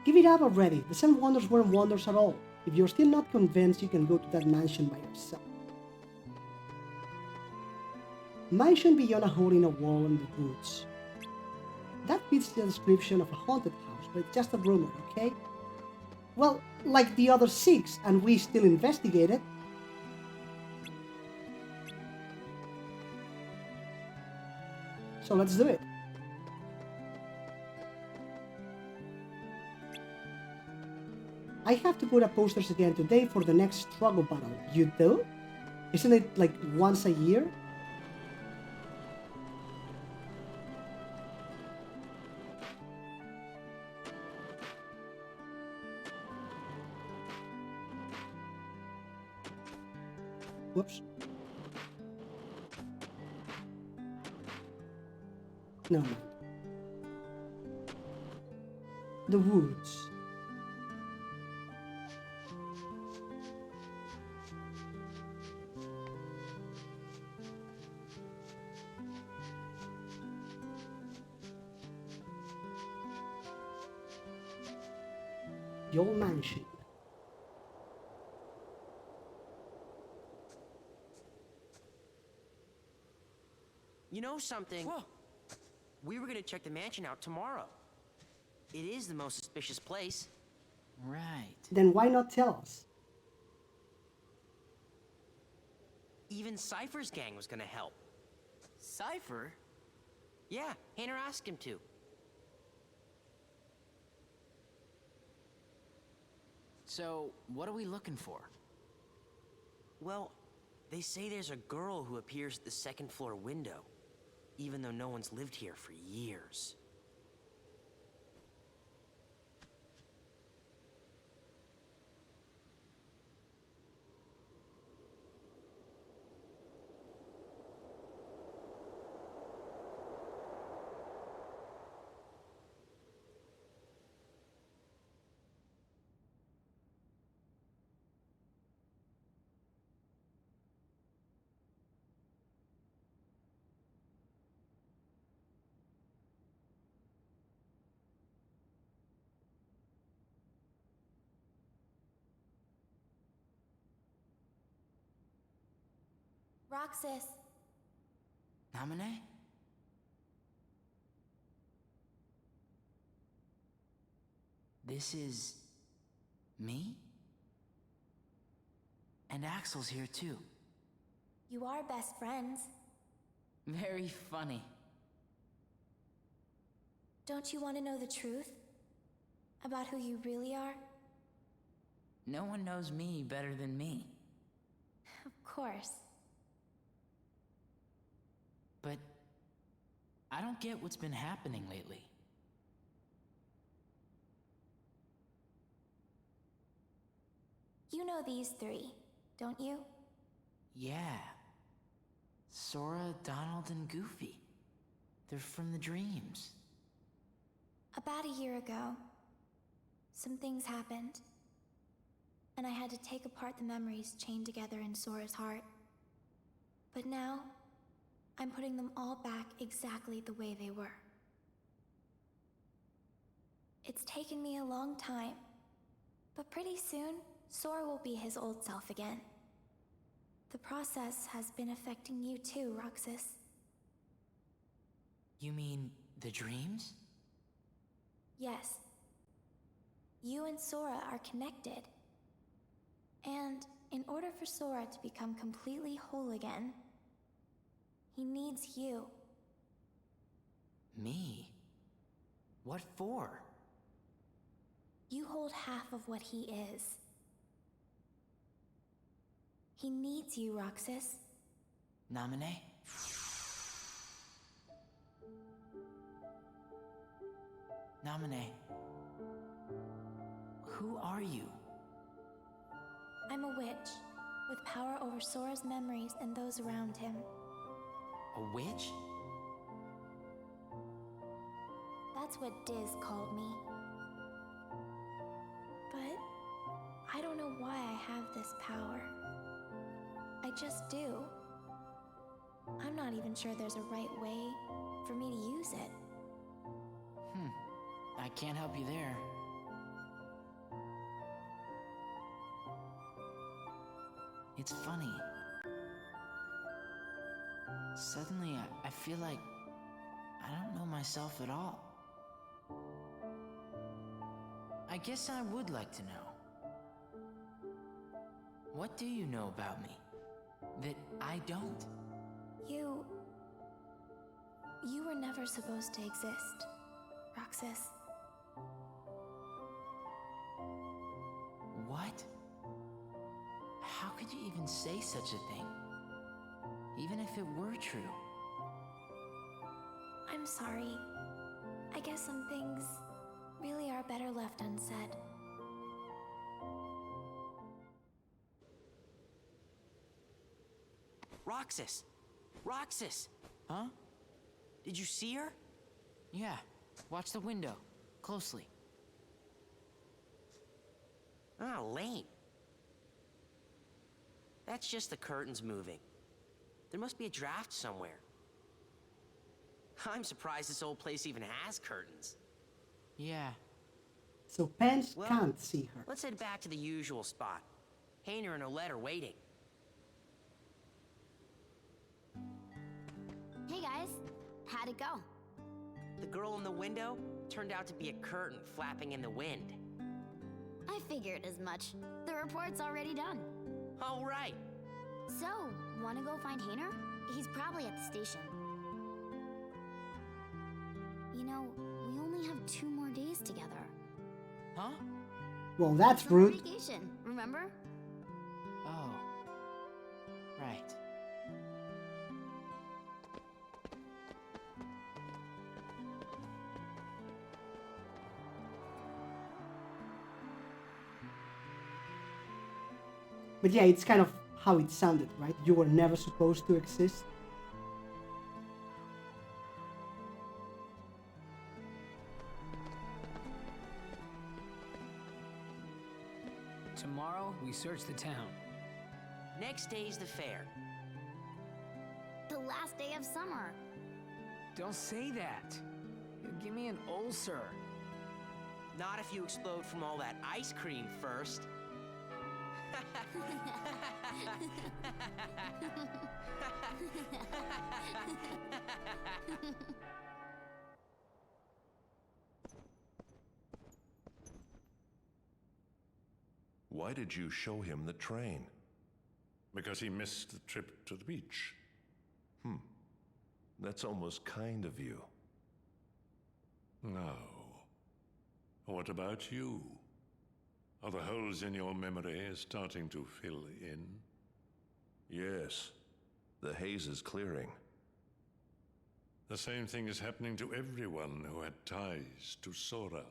Give it up already, the 7 wonders weren't wonders at all. If you're still not convinced, you can go to that mansion by yourself. Mansion beyond a hole in a wall in the woods. That fits the description of a haunted house, but it's just a rumor, okay? Well, like the other 6, and we still investigate it. So let's do it. I have to put up posters again today for the next struggle battle. You do? Isn't it like once a year? Whoops. No. The woods. The old mansion. You know something? Whoa. We were gonna check the mansion out tomorrow. It is the most suspicious place. Right. Then why not tell us? Even Cypher's gang was gonna help. Cypher? Yeah, Hayner asked him to. So, what are we looking for? Well, they say there's a girl who appears at the second floor window, even though no one's lived here for years. Roxas. Namine? This is... me? And Axel's here too. You are best friends. Very funny. Don't you want to know the truth? About who you really are? No one knows me better than me. Of course. But I don't get what's been happening lately. You know these 3, don't you? Yeah. Sora, Donald, and Goofy. They're from the dreams. About a year ago, some things happened. And I had to take apart the memories chained together in Sora's heart. But now, I'm putting them all back exactly the way they were. It's taken me a long time, but pretty soon, Sora will be his old self again. The process has been affecting you too, Roxas. You mean the dreams? Yes. You and Sora are connected. And in order for Sora to become completely whole again, he needs you. Me? What for? You hold half of what he is. He needs you, Roxas. Namine? Namine. Who are you? I'm a witch. with power over Sora's memories and those around him. A witch? That's what Diz called me. But I don't know why I have this power. I just do. I'm not even sure there's a right way for me to use it. I can't help you there. It's funny. Suddenly, I feel like I don't know myself at all. I guess I would like to know. What do you know about me that I don't? You were never supposed to exist, Roxas. What? How could you even say such a thing? Even if it were true. I'm sorry. I guess some things really are better left unsaid. Roxas! Roxas! Huh? Did you see her? Yeah. Watch the window. Closely. Ah, lame. That's just the curtains moving. There must be a draft somewhere. I'm surprised this old place even has curtains. Yeah. So Pence Well, can't see her. Let's head back to the usual spot. Hayner and Olette are waiting. Hey guys, how'd it go? The girl in the window turned out to be a curtain flapping in the wind. I figured as much. The report's already done. All right. So, wanna go find Hayner? He's probably at the station. You know, we only have 2 more days together. Huh? Well, that's Summer rude. vacation, remember? Oh. Right. But yeah, it's kind of how it sounded, right? You were never supposed to exist. Tomorrow, we search the town. Next day's the fair. The last day of summer. Don't say that. You'll give me an ulcer. Not if you explode from all that ice cream first. Why did you show him the train? Because he missed the trip to the beach. That's almost kind of you. Now, what about you? Are the holes in your memory starting to fill in? Yes. The haze is clearing. The same thing is happening to everyone who had ties to Sora.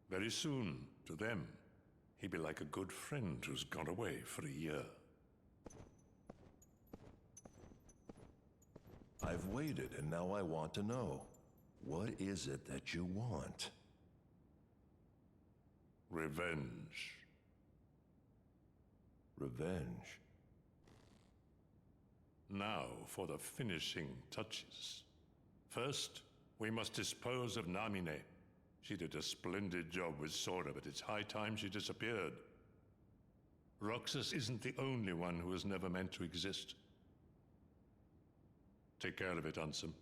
Very soon, to them, he'd be like a good friend who's gone away for a year. I've waited, and now I want to know. What is it that you want? Revenge. Revenge? Now for the finishing touches. First, we must dispose of Namine. She did a splendid job with Sora, but it's high time she disappeared. Roxas isn't the only one who was never meant to exist. Take care of it, Ansem.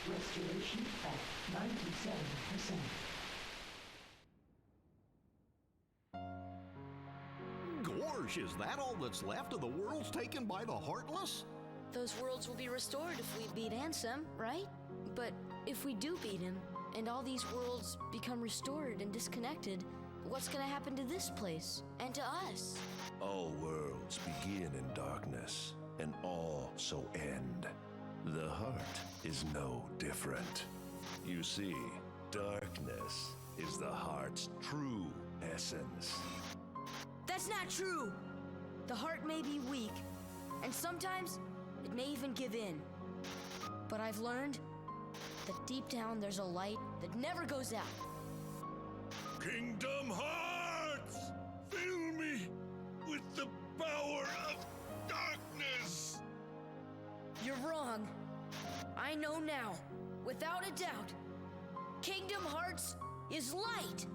Restoration at 97%. Gorge, is that all that's left of the worlds taken by the Heartless? Those worlds will be restored if we beat Ansem, right? But if we do beat him, and all these worlds become restored and disconnected, what's gonna happen to this place, and to us? All worlds begin in darkness, and all so end. The heart is no different. You see, Darkness is the heart's true essence. That's not true! The heart may be weak, and sometimes it may even give in. But I've learned that deep down there's a light that never goes out. Kingdom Hearts! Fill me with the power of darkness! You're wrong. I know now, without a doubt, Kingdom Hearts is light.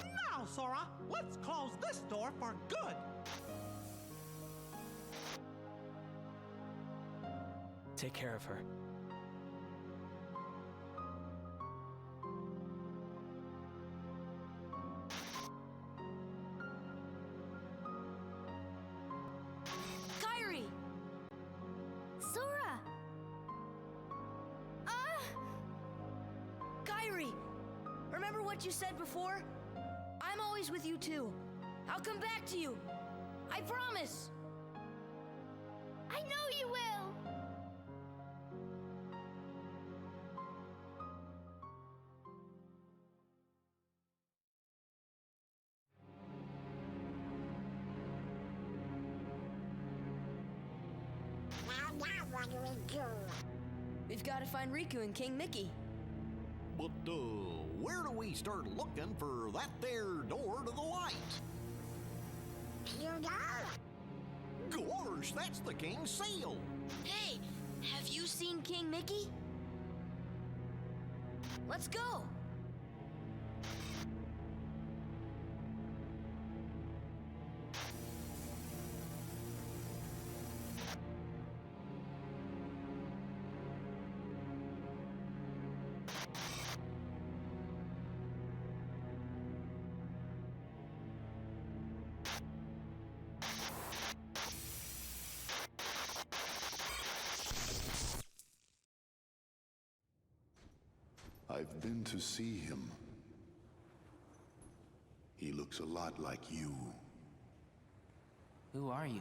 Now, Sora, let's close this door for good. Take care of her. Kairi! Sora! Kairi! Remember what you said before? I'm always with you too. I'll come back to you. I promise. I know you will! Now what do we do? We've got to find Riku and King Mickey. But, where do we start looking for that there door to the light? You know? Gosh, that's the king's seal. Hey, have you seen King Mickey? Let's go. I've been to see him. He looks a lot like you. Who are you?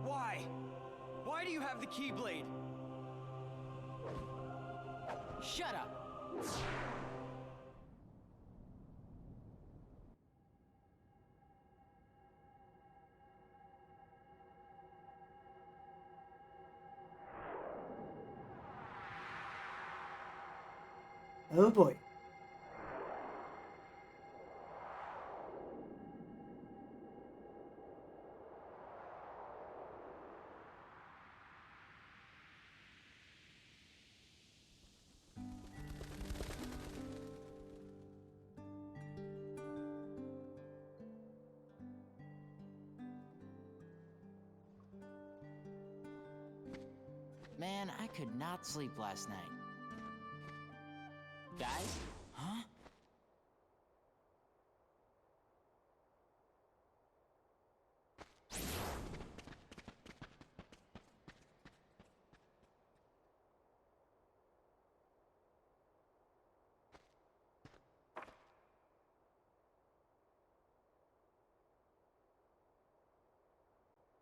Why? Why do you have the Keyblade? Shut up! Oh boy. Man, I could not sleep last night. Guys? Huh?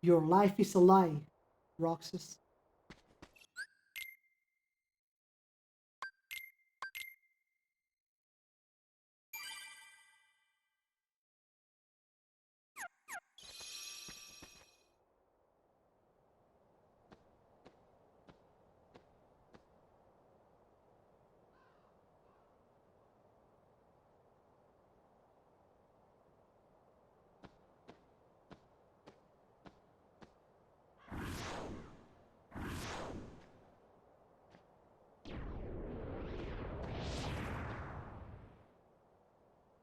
Your life is a lie, Roxas.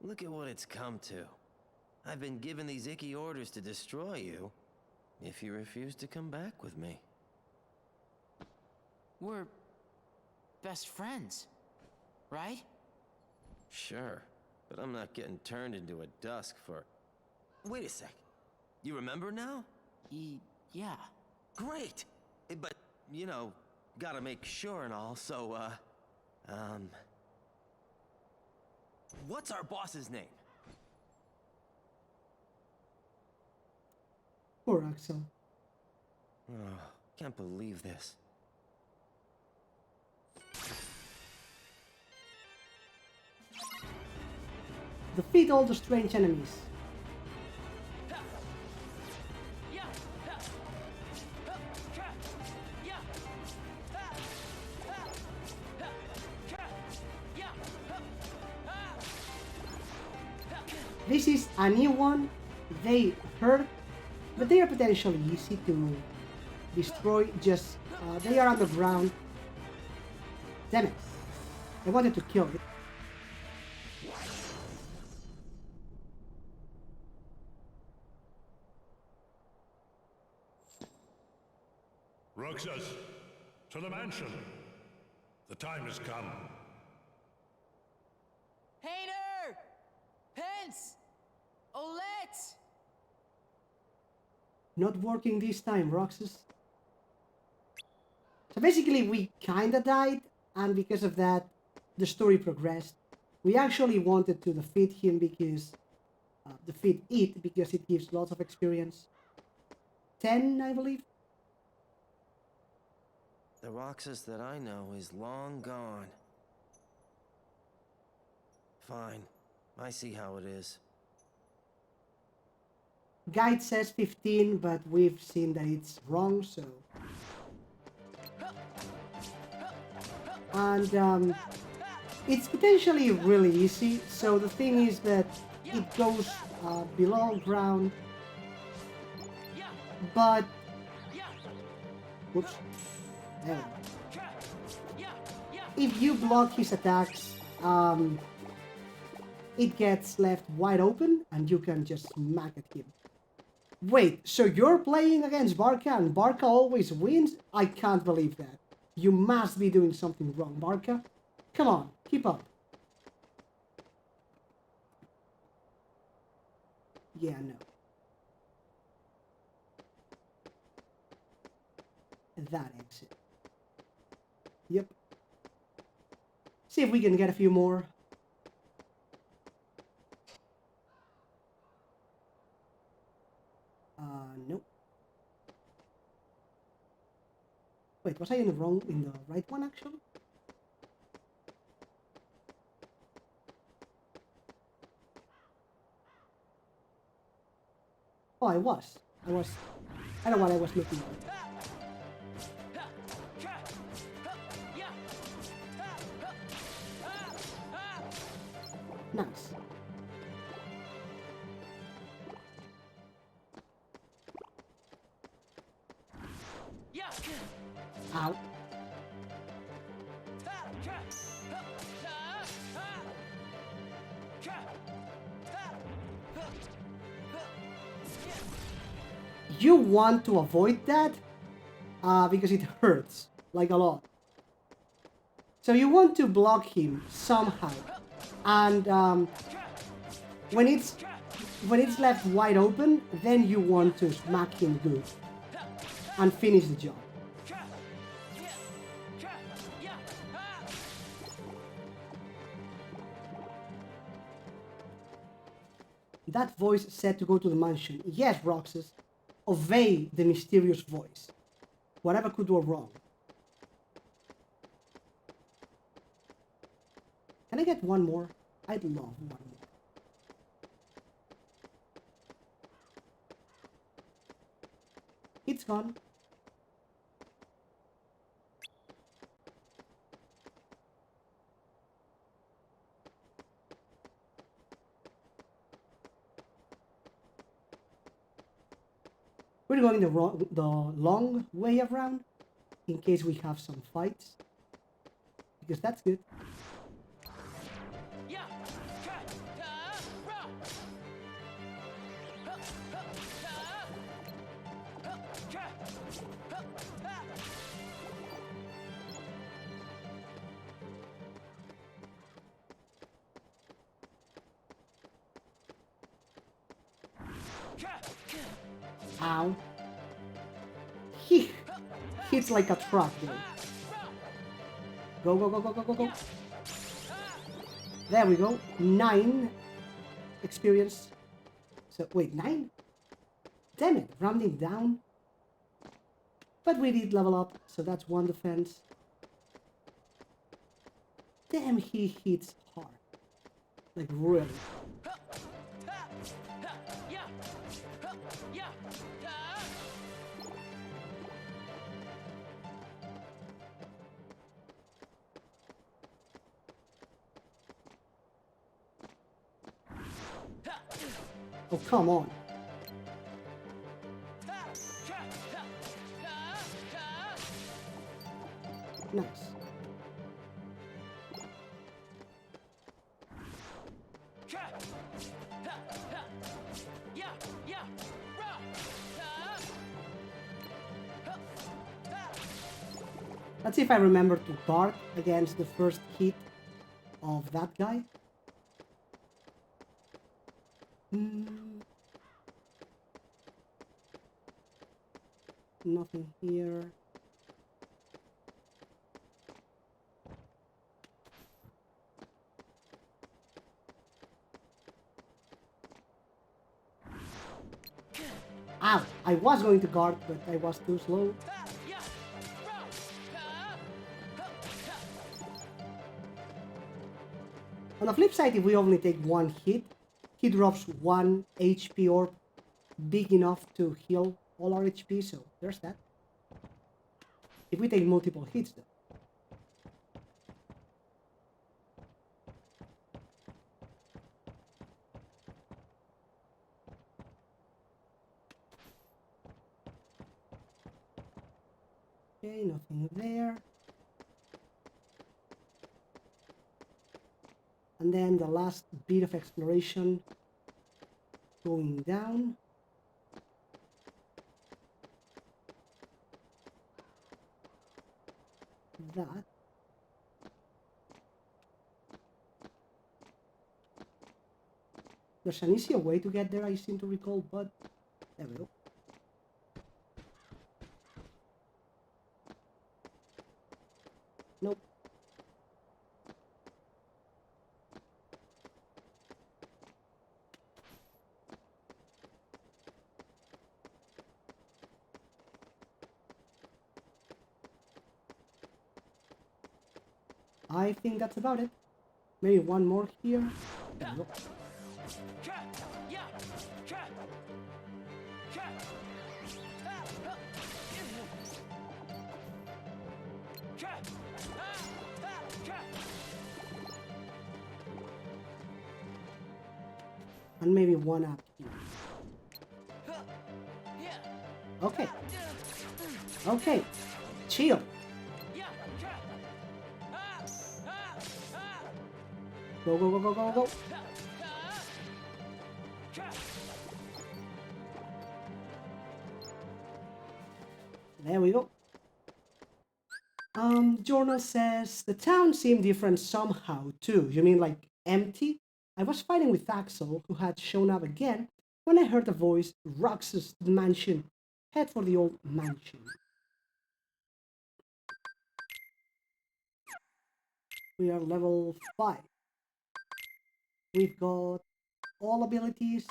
Look at what it's come to. I've been given these icky orders to destroy you if you refuse to come back with me. We're best friends, right? Sure, but I'm not getting turned into a dusk for... Wait a sec. You remember now? Yeah. Great! But, you know, gotta make sure and all, so, what's our boss's name? Poor Axel. Oh, can't believe this. Defeat all the strange enemies. This is a new one. They hurt, but they are potentially easy to destroy. Just they are underground. Damn it! I wanted to kill it. Roxas, to the mansion. The time has come. Hayner! Pence! Olette! Not working this time, Roxas. So basically we kinda died, and because of that the story progressed. We actually wanted to defeat him because defeat it because it gives lots of experience. 10, I believe. The Roxas that I know is long gone. Fine. I see how it is. Guide says 15, but we've seen that it's wrong, so... And it's potentially really easy, so the thing is that it goes below ground, but... Oops. There we go. If you block his attacks, it gets left wide open and you can just smack at him. Wait, so you're playing against Barca and Barca always wins? I can't believe that. You must be doing something wrong, Barca. Come on, keep up. Yeah, no. That exit. Yep. See if we can get a few more. Nope. Wait, was I in the right one actually? Oh, I was. I don't know what I was looking at. Nice. Ow. You want to avoid that because it hurts like a lot. So you want to block him somehow, and when it's left wide open, then you want to smack him good and finish the job. That voice said to go to the mansion. Yes, Roxas. Obey the mysterious voice. Whatever could go wrong. Can I get one more? I'd love one more. It's gone. We're going the long way around, in case we have some fights, because that's good. Ow. He hits like a truck, dude. Go, go, go, go, go, go, go. There we go. 9 experience. So, wait, 9? Damn it, rounding down. But we did level up, so that's 1 defense. Damn, he hits hard. Like, really. Oh, come on. Nice. Let's see if I remember to guard against the first hit of that guy. Nothing here. Ow! I was going to guard, but I was too slow. On the flip side, if we only take 1 hit, he drops 1 HP orb big enough to heal all our HP, so there's that. If we take multiple hits, though. Okay, nothing there. And then the last bit of exploration going down. That. There's an easier way to get there, I seem to recall, but there we go. Nope. I think that's about it. Maybe 1 more here. There we go. And maybe 1 up here. Okay. Okay. Chill. Go, go, go, go, go, go. There we go. Journal says, the town seemed different somehow too. You mean like empty? I was fighting with Axel, who had shown up again, when I heard a voice, Roxas, the mansion. Head for the old mansion. We are level 5. We've got all abilities.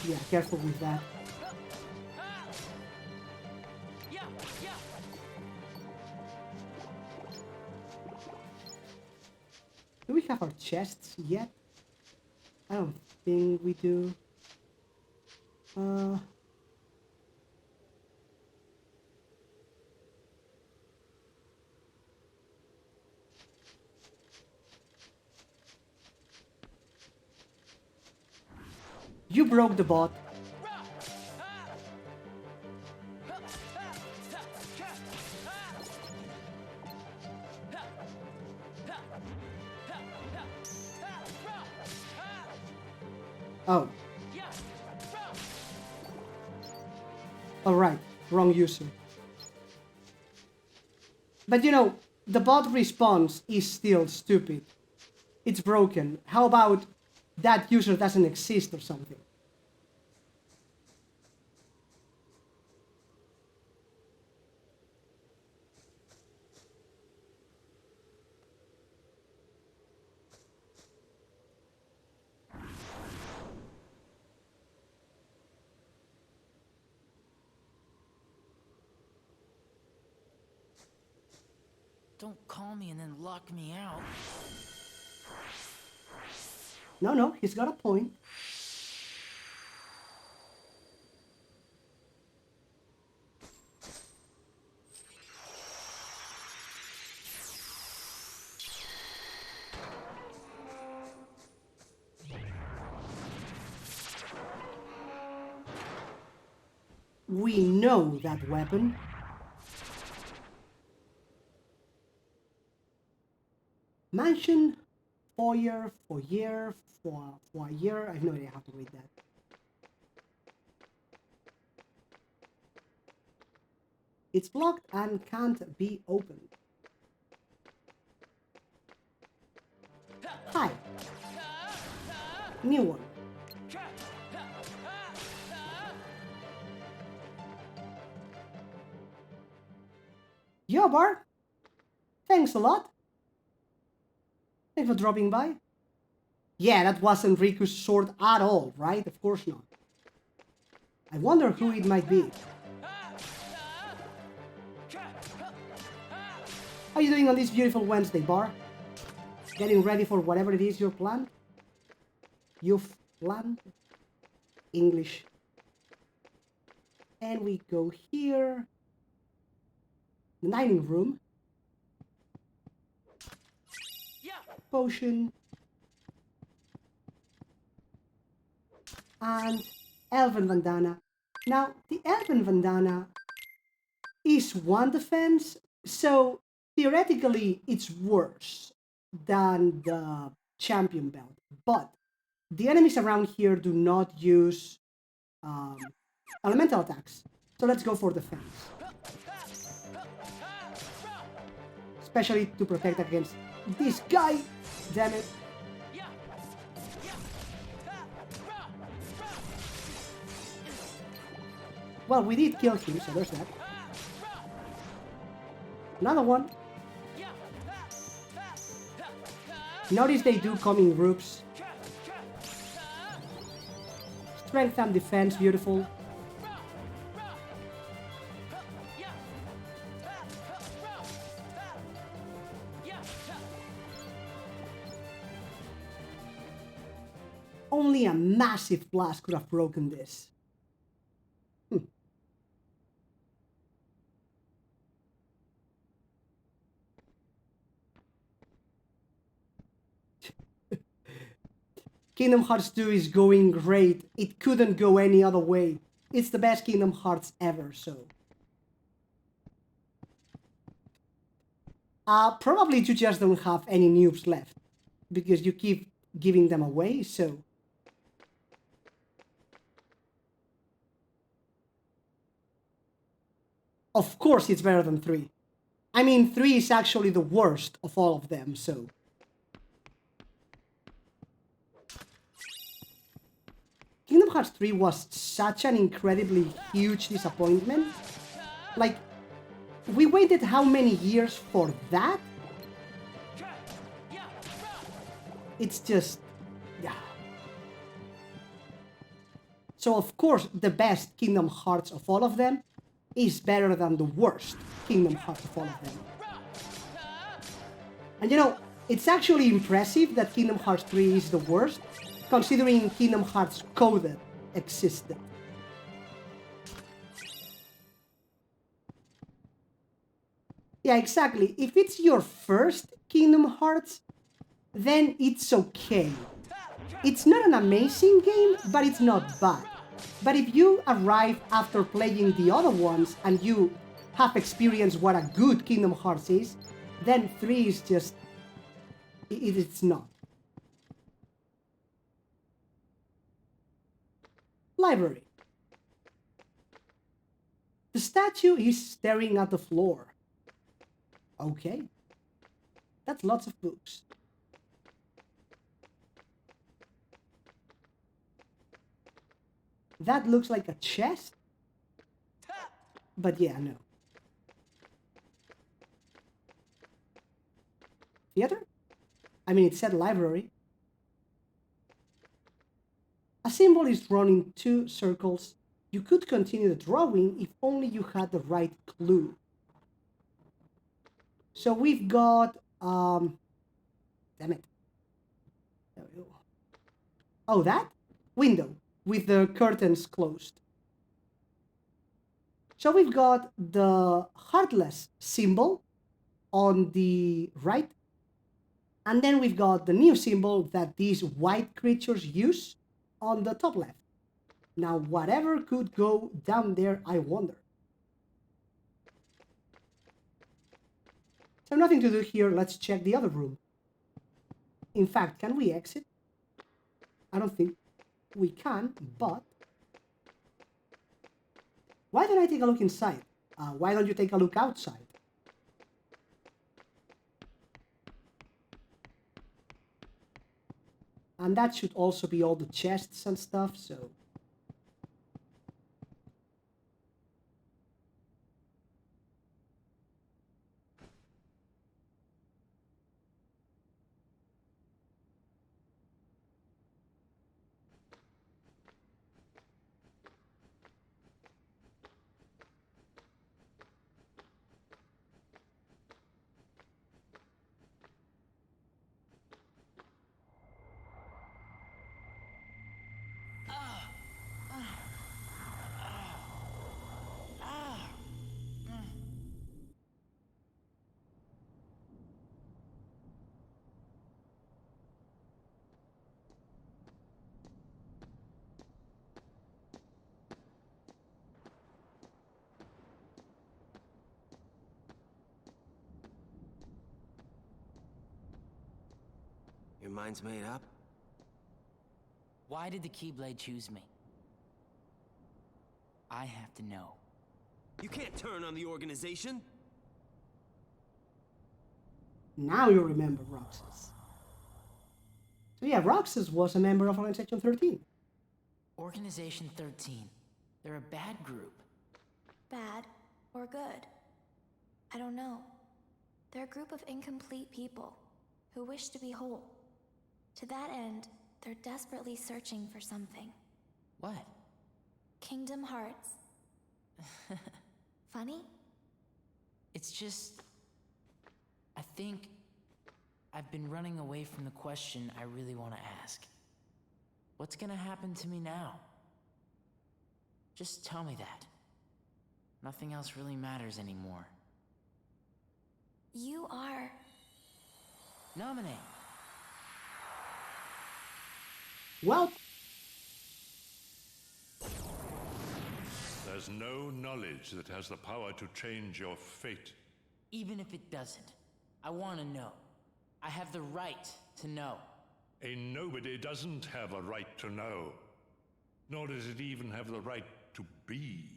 Yeah, careful with that. Do we have our chests yet? I don't think we do. You broke the bot. Oh. Alright, wrong user. But you know, the bot response is still stupid. It's broken. How about that user doesn't exist or something? Don't call me and then lock me out. No, he's got a point. We know that weapon. Mansion, foyer, for year, for a year. I have no idea how to read that. It's blocked and can't be opened. Hi. New one. Yo, Bart. Thanks a lot. Thanks for dropping by. Yeah, that wasn't Riku's sword at all, right? Of course not. I wonder who it might be. How are you doing on this beautiful Wednesday, Bar? Getting ready for whatever it is you're planned? You've planned? English. And we go here. The dining room. Potion. And Elven Bandana. Now, the Elven Bandana is one defense, so theoretically it's worse than the champion belt. But the enemies around here do not use elemental attacks, so let's go for defense. Especially to protect against this guy. Damn it. Well, we did kill him, so there's that. Another one. Notice they do come in groups. Strength and defense, beautiful. Only a massive blast could have broken this. Kingdom Hearts 2 is going great. It couldn't go any other way. It's the best Kingdom Hearts ever, so. Probably you just don't have any noobs left. Because you keep giving them away, so. Of course it's better than 3. I mean, 3 is actually the worst of all of them, so. Kingdom Hearts 3 was such an incredibly huge disappointment. Like, we waited how many years for that? It's just... yeah. So of course, the best Kingdom Hearts of all of them is better than the worst Kingdom Hearts of all of them. And you know, it's actually impressive that Kingdom Hearts 3 is the worst, considering Kingdom Hearts Coded existed. Yeah, exactly. If it's your first Kingdom Hearts, then it's okay. It's not an amazing game, but it's not bad. But if you arrive after playing the other ones and you have experienced what a good Kingdom Hearts is, then 3 is just... it's not. Library. The statue is staring at the floor. Okay. That's lots of books. That looks like a chest. But yeah, no. Theater? I mean, it said library. A symbol is drawn in 2 circles. You could continue the drawing if only you had the right clue. So we've got, damn it. There we go. Oh, that? Window, with the curtains closed. So we've got the heartless symbol on the right. And then we've got the new symbol that these white creatures use on the top left. Now, whatever could go down there, I wonder. So nothing to do here. Let's check the other room. In fact, can we exit? I don't think we can, but... Why don't I take a look inside? Why don't you take a look outside? And that should also be all the chests and stuff, so... Your mind's made up? Why did the Keyblade choose me? I have to know. You can't turn on the organization! Now you remember Roxas. So yeah, Roxas was a member of Organization 13. Organization 13. They're a bad group. Bad or good? I don't know. They're a group of incomplete people who wish to be whole. To that end, they're desperately searching for something. What? Kingdom Hearts. Funny? It's just... I think I've been running away from the question I really want to ask. What's gonna happen to me now? Just tell me that. Nothing else really matters anymore. You are... Nominate. Well... There's no knowledge that has the power to change your fate. Even if it doesn't, I want to know. I have the right to know. A nobody doesn't have a right to know. Nor does it even have the right to be.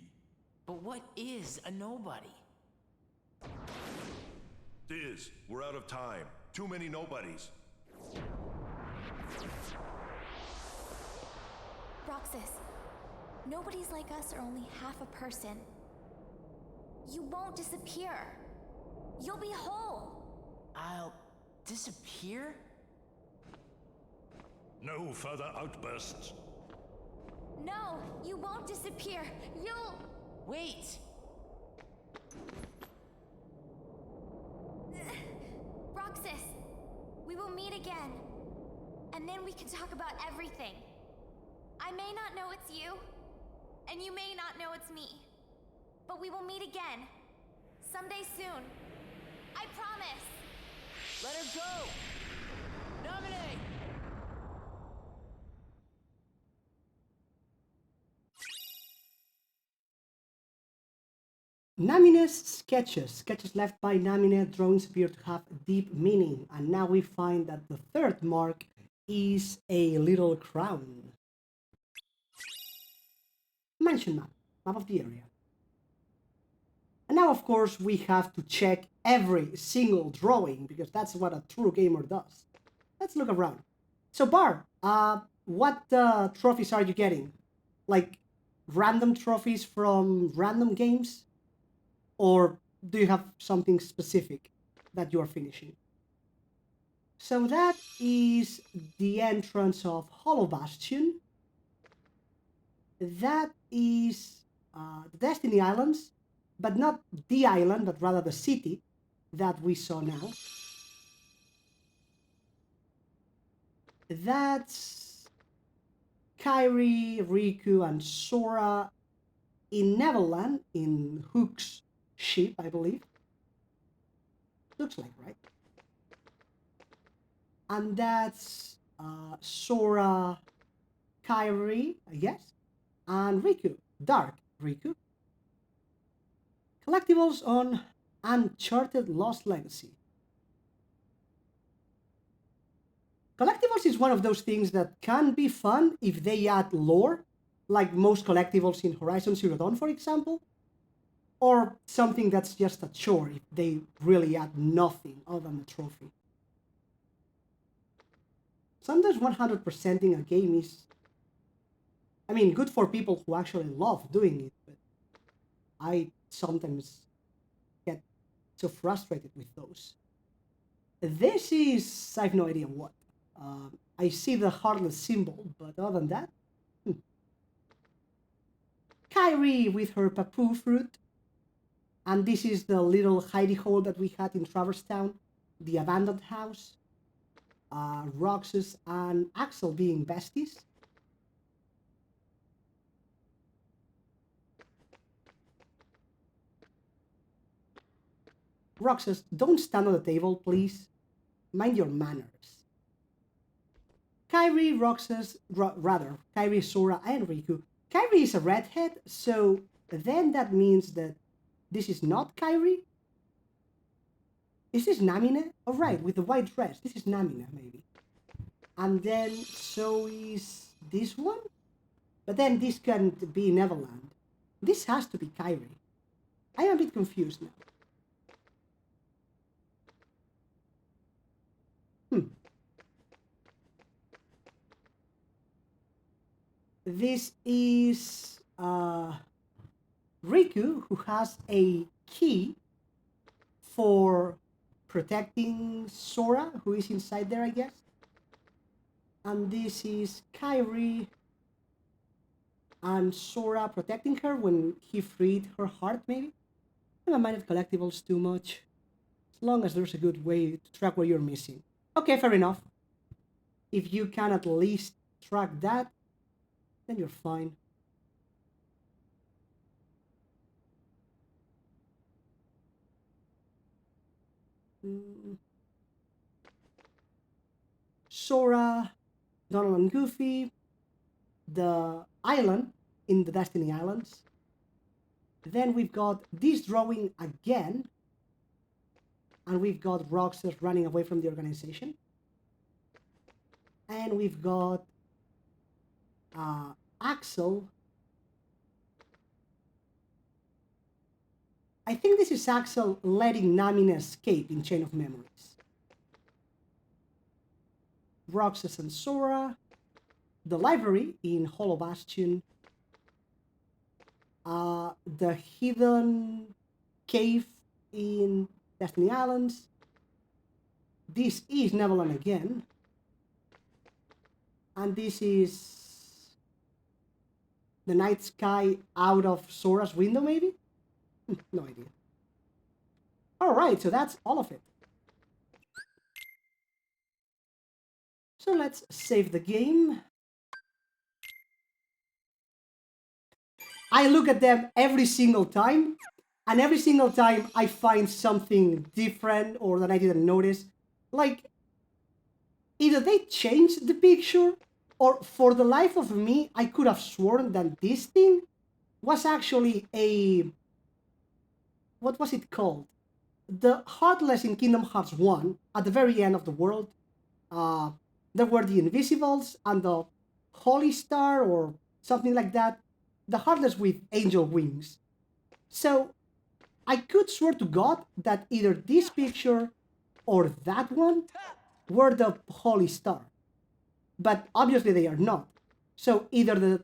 But what is a nobody? Diz, we're out of time. Too many nobodies. Roxas, nobodies like us are only half a person. You won't disappear. You'll be whole. I'll disappear? No further outbursts. No, you won't disappear. You'll... Wait! Roxas, we will meet again. And then we can talk about everything. I may not know it's you, and you may not know it's me. But we will meet again. Someday soon. I promise. Let her go! Nominate! Namine's sketches. Sketches left by Namine drawings appear to have deep meaning, and now we find that the third mark is a little crown. mansion map, map of the area. And now, of course, we have to check every single drawing, because that's what a true gamer does. Let's look around. So, Bar, what trophies are you getting? Like, random trophies from random games? Or do you have something specific that you are finishing? So that is the entrance of Hollow Bastion. That is the Destiny Islands, but not the island, but rather the city that we saw now. That's Kairi, Riku, and Sora in Neverland, in Hook's ship, I believe. Looks like, right? And that's Sora, Kairi, I guess, and Riku, Dark Riku. Collectibles on Uncharted Lost Legacy. Collectibles is one of those things that can be fun if they add lore, like most collectibles in Horizon Zero Dawn, for example, or something that's just a chore if they really add nothing other than the trophy. Sometimes 100%ing a game is, I mean, good for people who actually love doing it, but I sometimes get so frustrated with those. This is, I have no idea what. I see the heartless symbol, but other than that, Kairi with her papu fruit, and this is the little hidey hole that we had in Traverse Town, the abandoned house. Roxas and Axel being besties. Roxas, don't stand on the table, please. Mind your manners. Kairi, Roxas, Kairi, Sora, and Riku. Kairi is a redhead, so then that means that this is not Kairi? Is this Namine? Oh, right, with the white dress. This is Namine, maybe. And then, so is this one? But then this can't be Neverland. This has to be Kairi. I am a bit confused now. This is Riku, who has a key for protecting Sora, who is inside there, I guess. And this is Kairi and Sora protecting her when he freed her heart, maybe? I don't mind collectibles too much, as long as there's a good way to track what you're missing. Okay, fair enough. If you can at least track that, then you're fine. Sora, Donald and Goofy, the island in the Destiny Islands. Then we've got this drawing again, and we've got Roxas running away from the organization. And we've got Axel. I think this is Axel letting Namine escape in Chain of Memories. Roxas and Sora, the library in Hollow Bastion, the hidden cave in Destiny Islands. This is Neverland again. And this is the night sky out of Sora's window, maybe? No idea. Alright, so that's all of it. So let's save the game. I look at them every single time, and every single time I find something different or that I didn't notice. Like, either they changed the picture, or for the life of me, I could have sworn that this thing was actually a... What was it called? The Heartless in Kingdom Hearts 1, at the very end of the world. There were the Invisibles and the Holy Star or something like that. the Heartless with angel wings. So I could swear to God that either this picture or that one were the Holy Star. But obviously they are not. So either the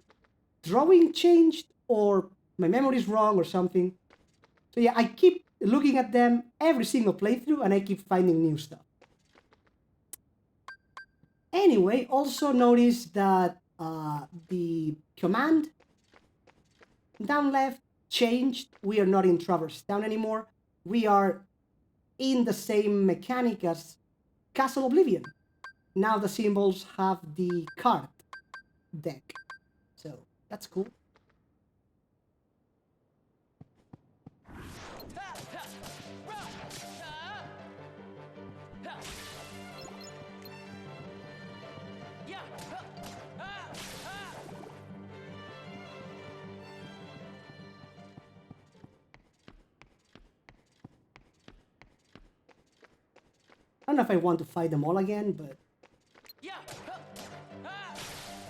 drawing changed or my memory is wrong or something. So yeah, I keep looking at them every single playthrough and I keep finding new stuff. Anyway, also notice that the command down left changed. We are not in Traverse Town anymore. We are in the same mechanic as Castle Oblivion. Now the symbols have the card deck. So that's cool. I don't know if I want to fight them all again, but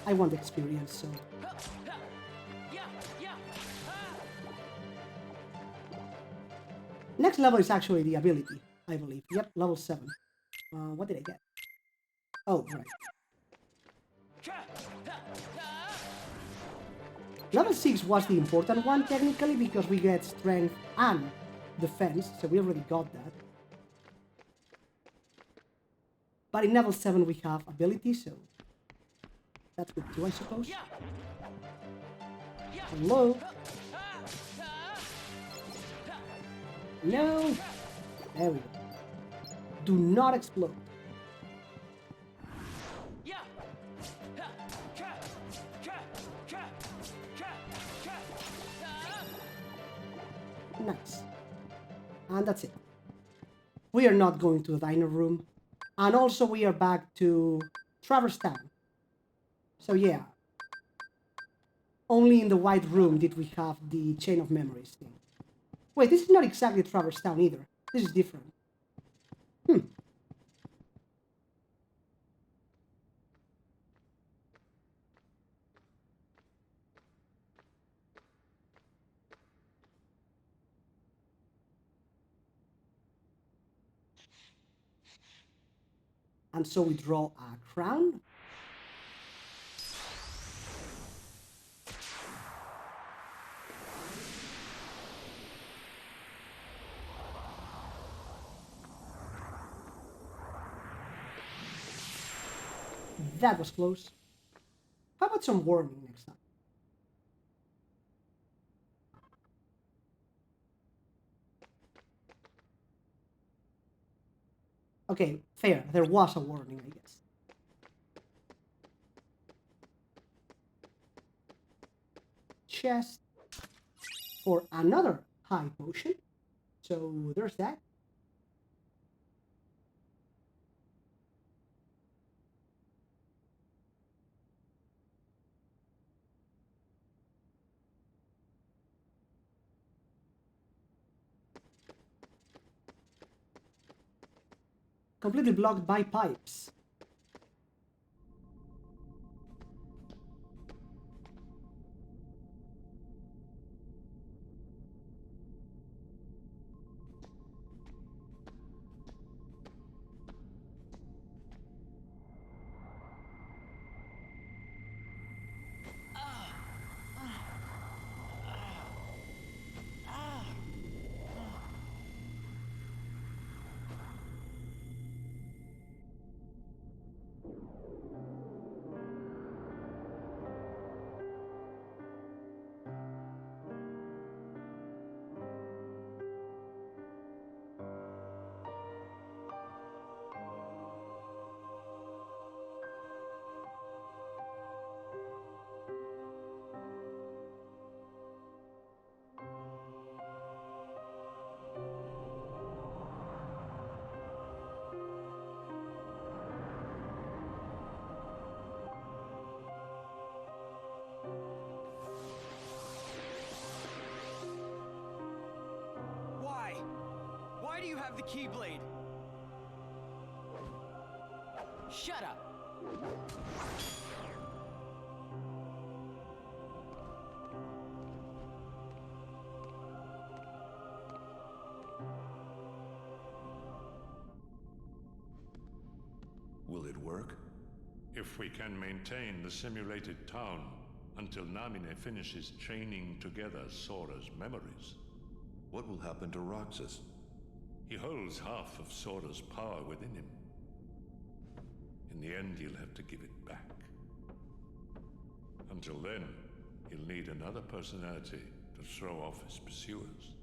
I want the experience, so. Next level is actually the ability, I believe. Yep, level 7. What did I get? Oh, right. Level 6 was the important one, technically, because we get strength and defense, so we already got that. But in level 7 we have ability, so that's good too, I suppose. Hello? No! There we go. Do not explode. Nice. And that's it. We are not going to the diner room. And also we are back to Traverse Town. So yeah. Only in the white room did we have the chain of memories thing. Wait, this is not exactly Traverse Town either. This is different. And so we draw a crown. That was close. How about some warning next time? Okay, fair. There was a warning, I guess. Chest for another high potion. So there's that. Completely blocked by pipes. Why do you have the Keyblade? Shut up! it work? If we can maintain the simulated town until Namine finishes chaining together Sora's memories. What will happen to Roxas? He holds half of Sora's power within him. In the end, he'll have to give it back. Until then, he'll need another personality to throw off his pursuers.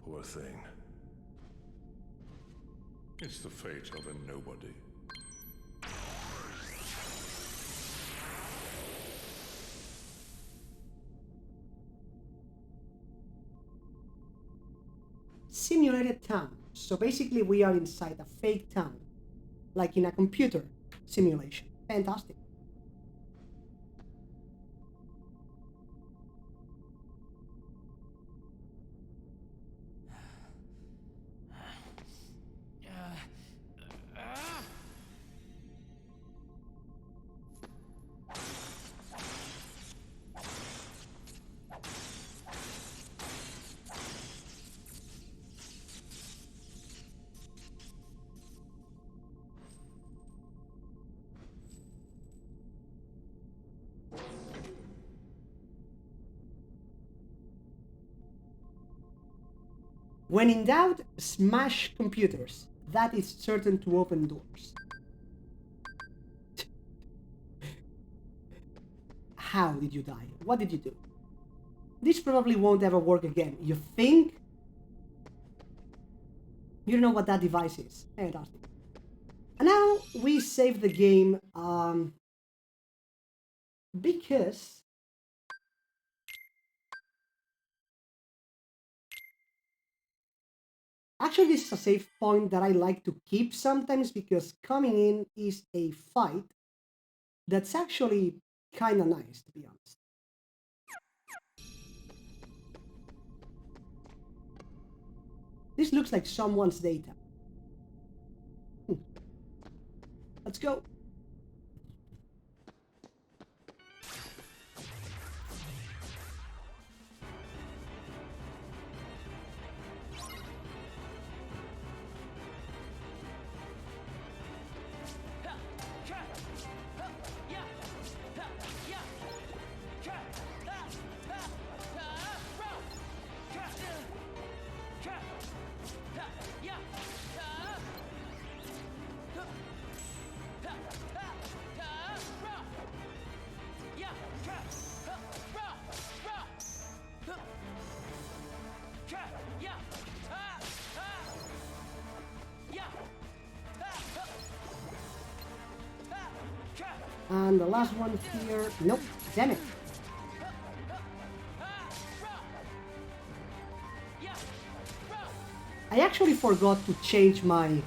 Poor thing. It's the fate of a nobody. Simulated town. So basically we are inside a fake town, like in a computer simulation. Fantastic. When in doubt, smash computers. That is certain to open doors. How did you die? What did you do? This probably won't ever work again. You think? You don't know what that device is. Fantastic. And now we save the game because actually, this is a save point that I like to keep sometimes because coming in is a fight that's actually kind of nice, to be honest. This looks like someone's data. Let's go. And the last one here, nope, damn it. I actually forgot to change my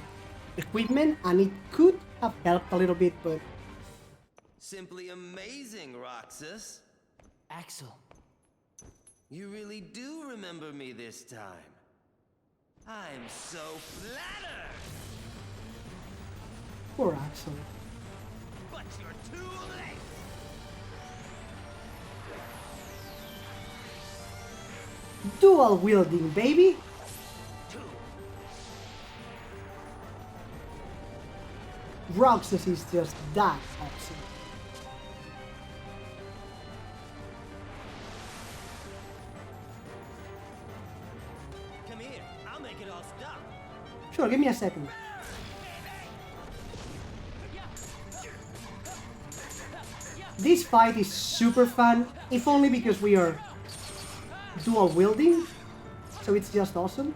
equipment and it could have helped a little bit, but... Simply amazing, Roxas. Axel. You really do remember me this time. I'm so flattered! Poor Axel. But you're too late! Dual wielding, baby! Roxas is just that awesome. Come here, I'll make it all stop. Sure, give me a second. This fight is super fun, if only because we are dual wielding, so it's just awesome.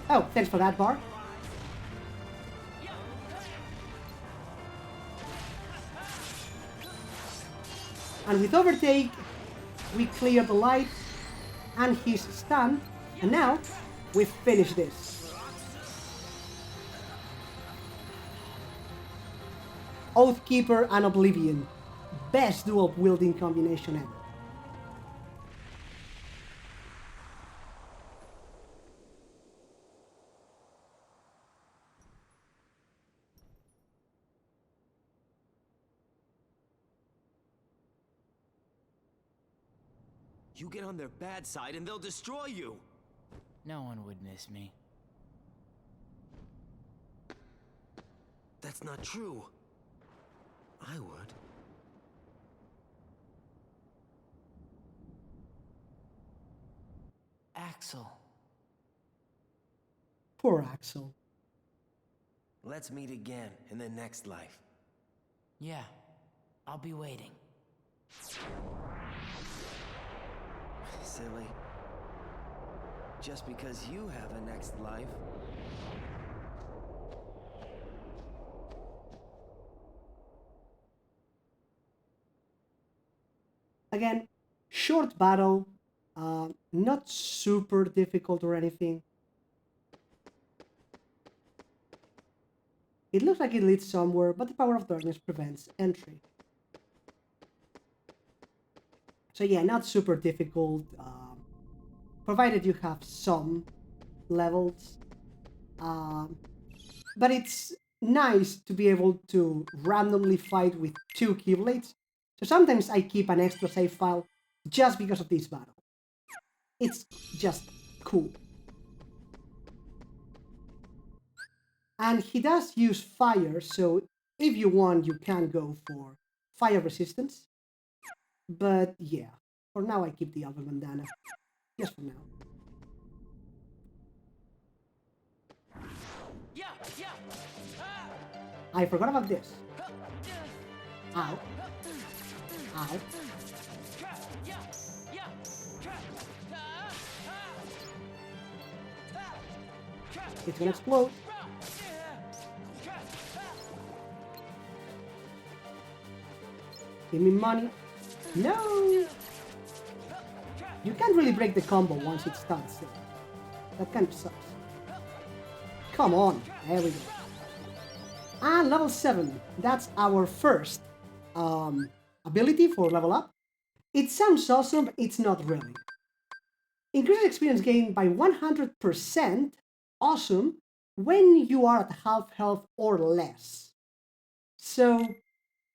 Oh, thanks for that, Bar. And with Overtake, we clear the light and he's stunned, and now we've finished this. Oathkeeper and Oblivion. Best dual wielding combination ever. You get on their bad side and they'll destroy you. No one would miss me. That's not true. I would. Axel. Poor Axel. Let's meet again in the next life. Yeah, I'll be waiting. Silly. Just because you have a next life. Again, short battle, not super difficult or anything. It looks like it leads somewhere, but the power of darkness prevents entry. So yeah, not super difficult, provided you have some levels. But it's nice to be able to randomly fight with 2 keyblades. So sometimes I keep an extra save file just because of this battle. It's just cool. And he does use fire, so if you want, you can go for fire resistance. But yeah, for now I keep the alpha bandana. Just for now. I forgot about this. Ow. Ow. It's gonna explode. Give me money. No! You can't really break the combo once it starts. So that kind of sucks. Come on. There we go. And level 7. That's our first ability for level up. It sounds awesome, but it's not really. Increases experience gain by 100%. Awesome. When you are at half health or less. So,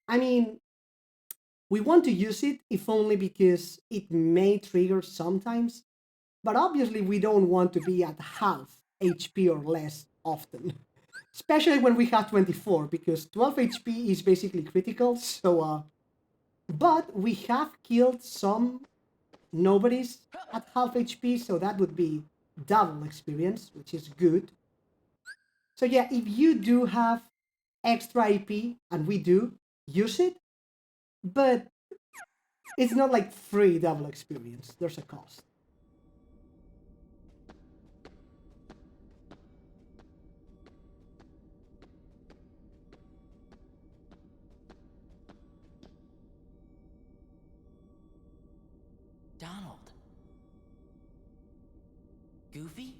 I mean, we want to use it, if only because it may trigger sometimes. But obviously we don't want to be at half HP or less often. Especially when we have 24, because 12 HP is basically critical, so but we have killed some nobodies at half HP, so that would be double experience, which is good. So yeah, if you do have extra IP, and we do, use it, but it's not like free double experience, there's a cost. Donald. Goofy?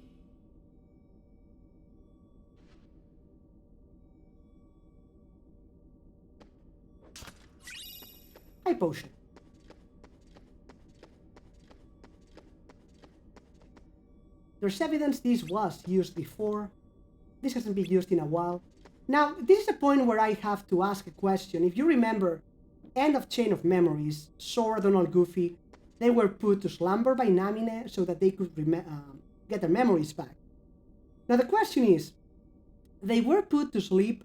High potion. There's evidence this was used before. This hasn't been used in a while. Now, this is a point where I have to ask a question. If you remember, end of Chain of Memories, Sora, Donald, Goofy, they were put to slumber by Namine so that they could get their memories back. Now the question is, they were put to sleep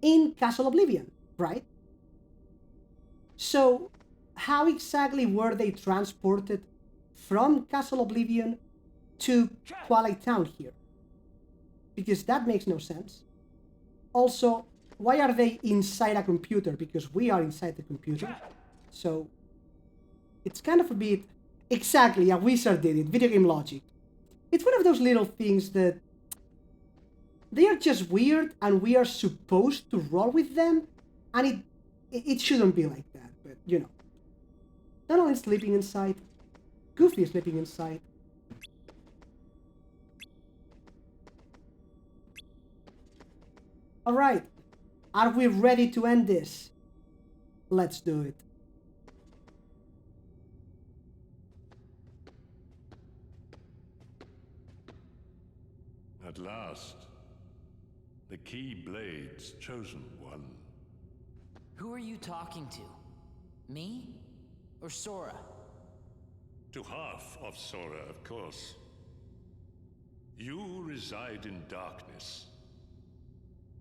in Castle Oblivion, right? So, how exactly were they transported from Castle Oblivion to Twilight Town here? Because that makes no sense. Also, why are they inside a computer? Because we are inside the computer. So, it's kind of a bit... Exactly, a wizard did it, video game logic. It's one of those little things that... They are just weird, and we are supposed to roll with them, and it shouldn't be like that, but, you know. Donald is sleeping inside. Goofy is sleeping inside. Alright, are we ready to end this? Let's do it. At last, the Keyblade's chosen one. Who are you talking to? Me? Or Sora? To half of Sora, of course. You reside in darkness.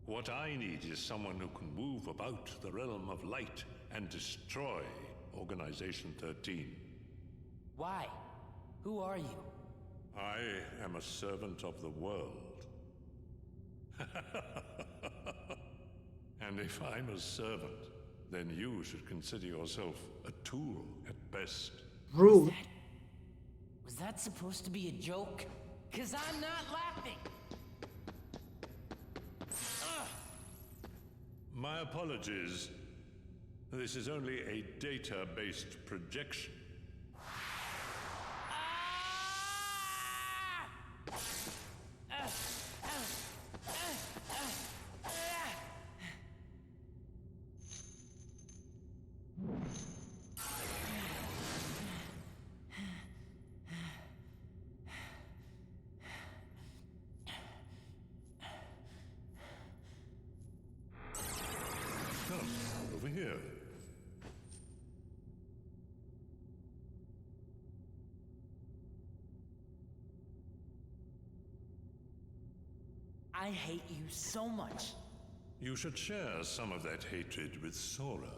What I need is someone who can move about the realm of light and destroy Organization 13. Why? Who are you? I am a servant of the world. And if I'm a servant, then you should consider yourself a tool at best. Rude. Was that supposed to be a joke? 'Cause I'm not laughing! My apologies. This is only a data-based projection. Come, over here. I hate you so much. You should share some of that hatred with Sora.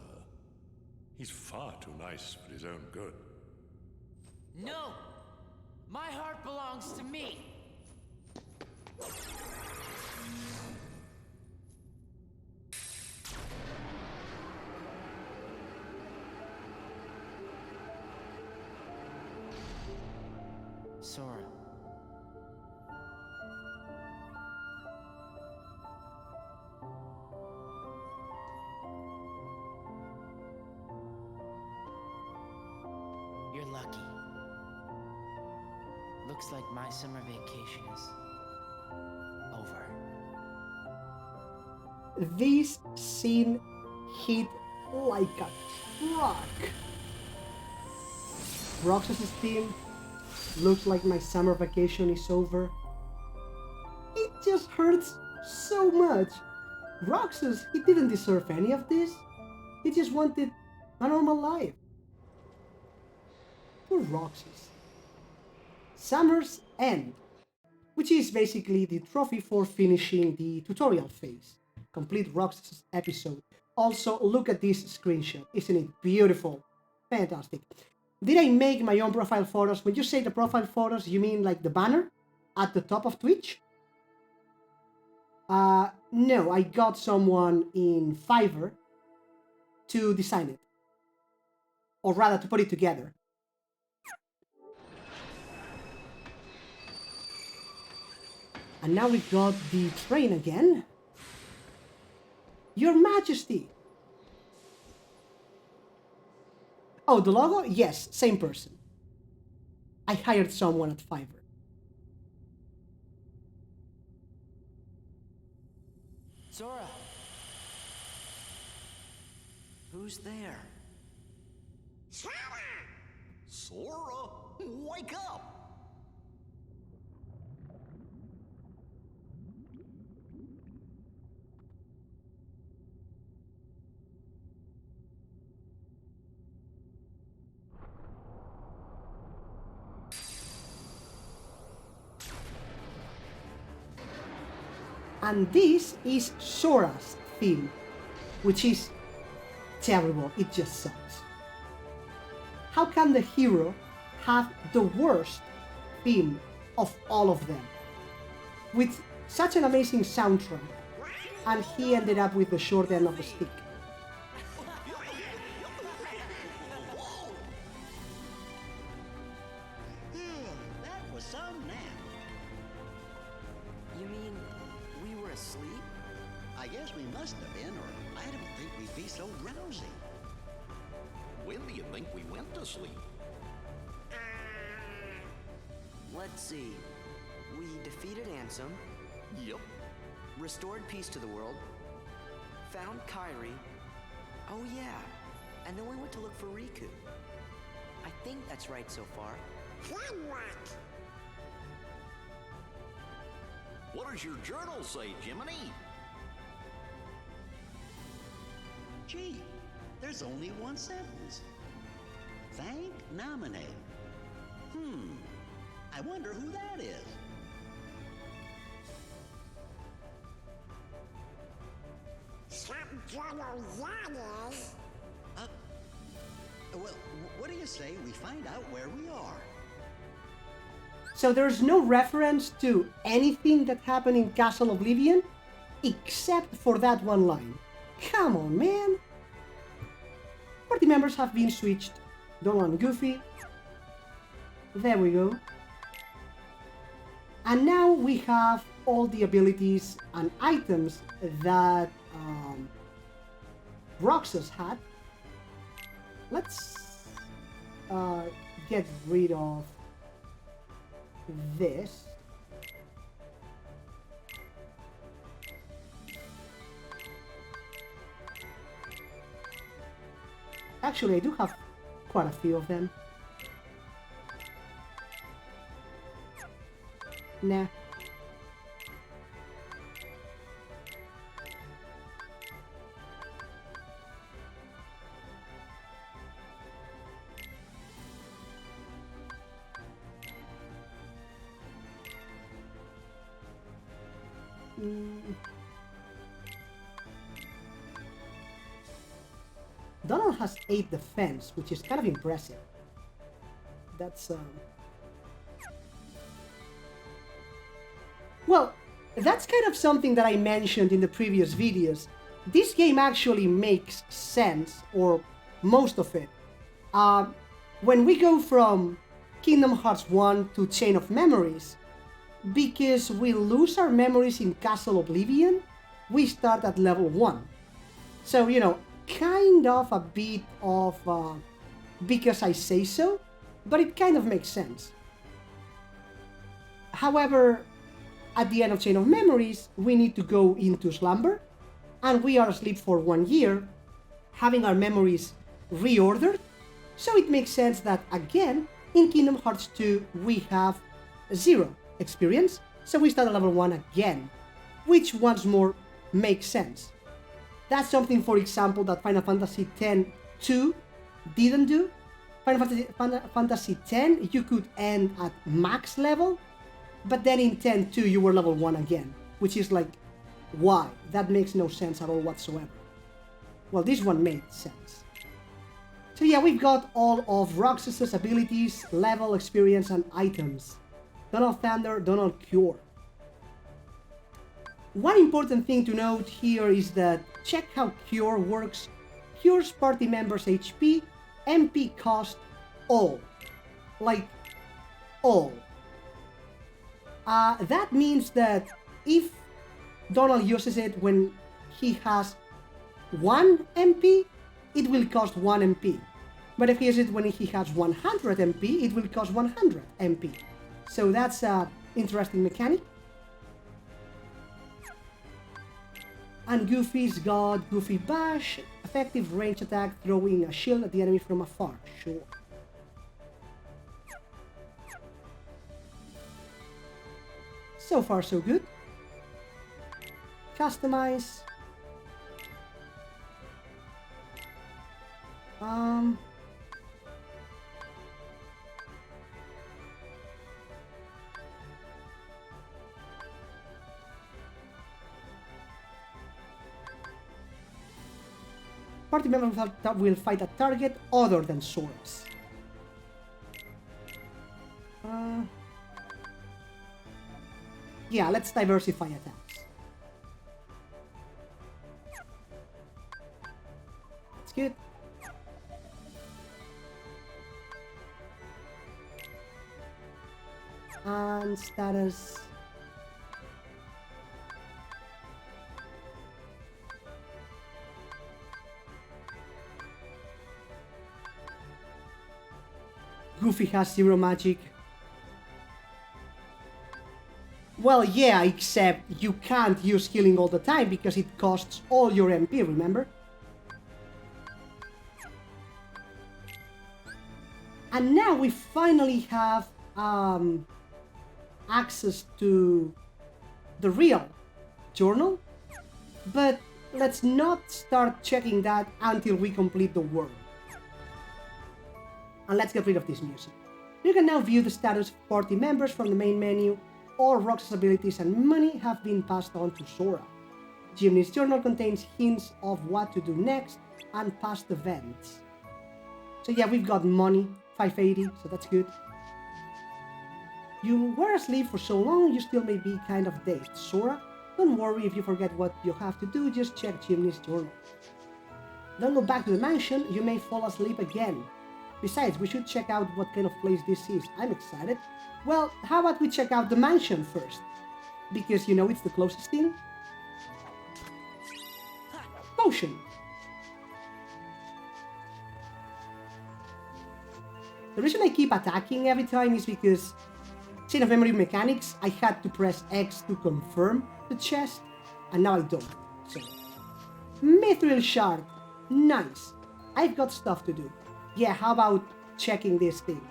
He's far too nice for his own good. No! My heart belongs to me! Sora. You're lucky. Looks like my summer vacation is over. This scene hit like a truck. Roxas' team looks like my summer vacation is over. It just hurts so much. Roxas, he didn't deserve any of this. He just wanted a normal life. Poor Roxas. Summer's End, which is basically the trophy for finishing the tutorial phase. Complete Roxas' episode. Also, look at this screenshot. Isn't it beautiful? Fantastic. Did I make my own profile photos? When you say the profile photos, you mean like the banner at the top of Twitch? No, I got someone in Fiverr to design it. Or rather, to put it together. And now we've got the train again. Your Majesty! Oh, the logo? Yes, same person. I hired someone at Fiverr. Sora! Who's there? Sora! Sora, wake up! And this is Sora's theme, which is terrible. It just sucks. How can the hero have the worst theme of all of them? With such an amazing soundtrack, and he ended up with the short end of the stick. That was some nap. You mean we were asleep? I guess we must have been, or I don't think we'd be so drowsy. When do you think we went to sleep? Let's see. We defeated Ansem. Yep. Restored peace to the world. Found Kyrie. Oh yeah. And then we went to look for Riku. I think that's right so far. What does your journal say, Jiminy? Gee, there's only one sentence. Thank nominate. I wonder who that is. Well, what do you say we find out where we are? So there's no reference to anything that happened in Castle Oblivion, except for that one line. Come on, man! Party members have been switched. Donald and Goofy. There we go. And now we have all the abilities and items that Roxas had. Let's get rid of this. Actually, I do have quite a few of them. Nah. Donald has 8 defense, which is kind of impressive. That's well, that's kind of something that I mentioned in the previous videos. This game actually makes sense, or most of it. When we go from Kingdom Hearts 1 to Chain of Memories, because we lose our memories in Castle Oblivion, we start at level 1. So, you know, kind of a bit of because I say so, but it kind of makes sense. However, at the end of Chain of Memories, we need to go into slumber, and we are asleep for 1 year, having our memories reordered, so it makes sense that, again, in Kingdom Hearts 2, we have 0 experience, so we start at level 1 again, which once more makes sense. That's something, for example, that Final Fantasy X-2 didn't do. Final Fantasy X, you could end at max level, but then in X-2 you were level 1 again, which is like, why? That makes no sense at all whatsoever. Well, this one made sense. So yeah, we've got all of Roxas' abilities, level, experience, and items. Donald Thunder, Donald Cure. One important thing to note here is that check how Cure works. Cure's party members' HP, MP cost, all. Like, all. That means that if Donald uses it when he has 1 MP, it will cost 1 MP. But if he uses it when he has 100 MP, it will cost 100 MP. So that's an interesting mechanic. And Goofy's got Goofy Bash, effective range attack, throwing a shield at the enemy from afar. Sure. So far, so good. Customize. Party members will fight a target other than Sora's. Yeah, let's diversify attacks. That's good. And status. Goofy has 0 magic. Well, yeah, except you can't use healing all the time because it costs all your MP, remember? And now we finally have access to the real journal, but let's not start checking that until we complete the world. And let's get rid of this music. You can now view the status of party members from the main menu. All Roxas abilities and money have been passed on to Sora. Jimny's journal contains hints of what to do next and past events. So yeah, we've got money, 580, so that's good. You were asleep for so long, you still may be kind of dazed. Sora, don't worry if you forget what you have to do, just check Jimny's journal. Don't go back to the mansion, you may fall asleep again. Besides, we should check out what kind of place this is. I'm excited. Well, how about we check out the mansion first? Because, you know, it's the closest thing. Potion. The reason I keep attacking every time is because chain of memory mechanics, I had to press X to confirm the chest, and now I don't. So, Mithril Shard. Nice. I've got stuff to do. Yeah, how about checking this thing?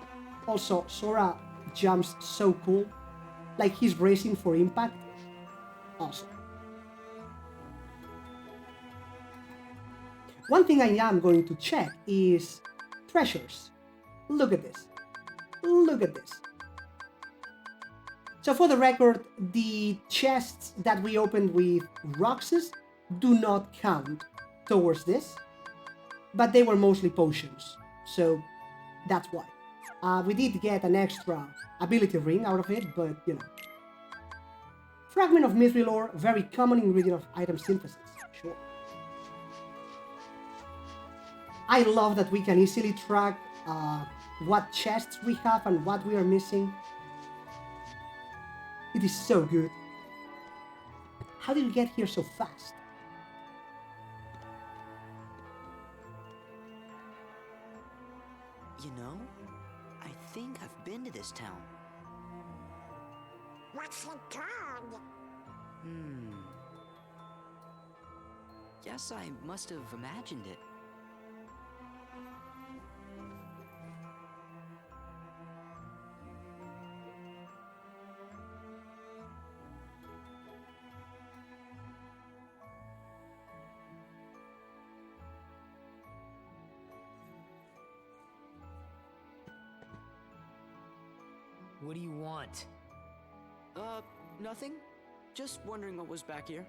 Also, Sora jumps so cool. Like he's bracing for impact. Awesome. One thing I am going to check is treasures. Look at this. Look at this. So for the record, the chests that we opened with Roxas do not count towards this, but they were mostly potions, so that's why. We did get an extra ability ring out of it, but you know. Fragment of Mithril ore, very common ingredient of item synthesis, sure. I love that we can easily track what chests we have and what we are missing. It is so good. How did we get here so fast? You know, I think I've been to this town. What's it called? Guess I must have imagined it. What do you want? Nothing. Just wondering what was back here.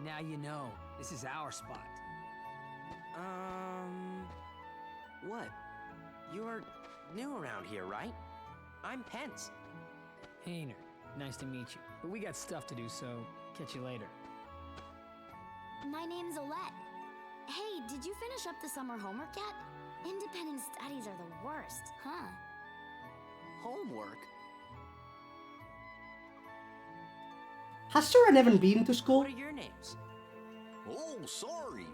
Now you know. This is our spot. What? You're new around here, right? I'm Pence. Hayner, nice to meet you. But we got stuff to do, so catch you later. My name's Olette. Hey, did you finish up the summer homework yet? Independent studies are the worst, huh? Homework? Has Sora never been to school? What are your names? Oh, sorry.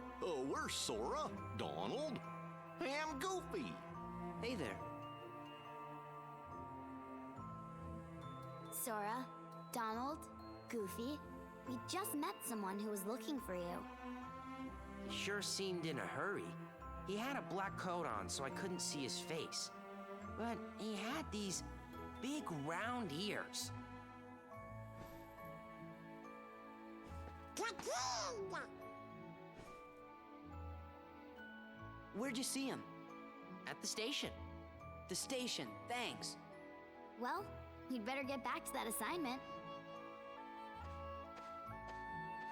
Where's Sora? Donald? Hey, I'm Goofy. Hey there. Sora, Donald, Goofy, we just met someone who was looking for you. He sure seemed in a hurry. He had a black coat on, so I couldn't see his face. But he had these big round ears. Where'd you see him? At the station. The station, thanks. Well, you'd better get back to that assignment.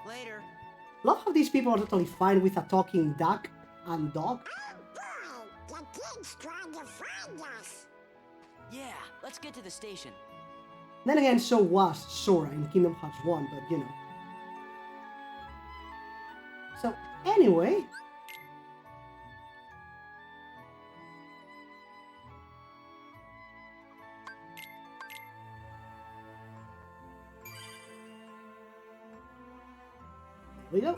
Later. Love how these people are totally fine with a talking duck and dog. Oh boy, the kid's trying to find us. Yeah, let's get to the station. Then again, so was Sora in Kingdom Hearts 1, but you know. So, anyway. There we go.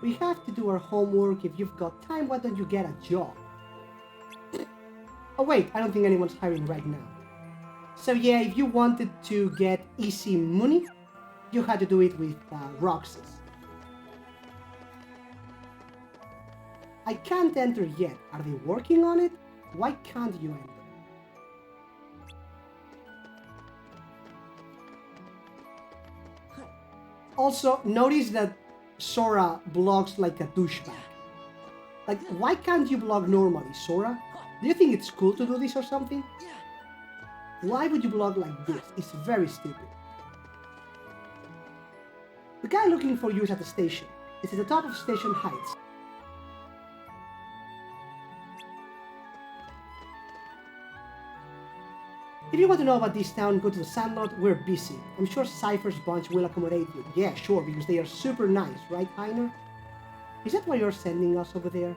We have to do our homework. If you've got time, why don't you get a job? Oh wait, I don't think anyone's hiring right now. So yeah, if you wanted to get easy money, you had to do it with Roxas. I can't enter yet. Are they working on it? Why can't you enter? Also, notice that Sora blogs like a douchebag. Like, why can't you blog normally, Sora? Do you think it's cool to do this or something? Why would you block like this? It's very stupid. The guy looking for you is at the station. It's at the top of Station Heights. If you want to know about this town, go to the Sandlot. We're busy. I'm sure Cypher's bunch will accommodate you. Yeah, sure, because they are super nice, right, Heiner? Is that why you're sending us over there?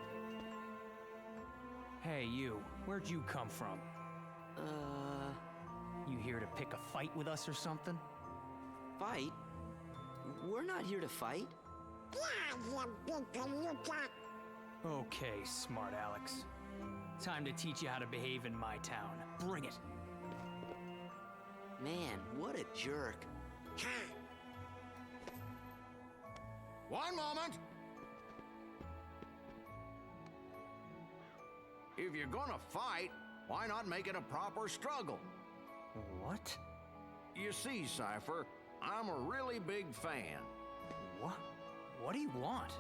Hey, you. Where'd you come from? You here to pick a fight with us or something? Fight? We're not here to fight. Yeah, you big palooka. Okay, smart Alex. Time to teach you how to behave in my town. Bring it. Man, what a jerk. One moment. If you're gonna fight, why not make it a proper struggle? What? You see, Cypher, I'm a really big fan. What? What do you want?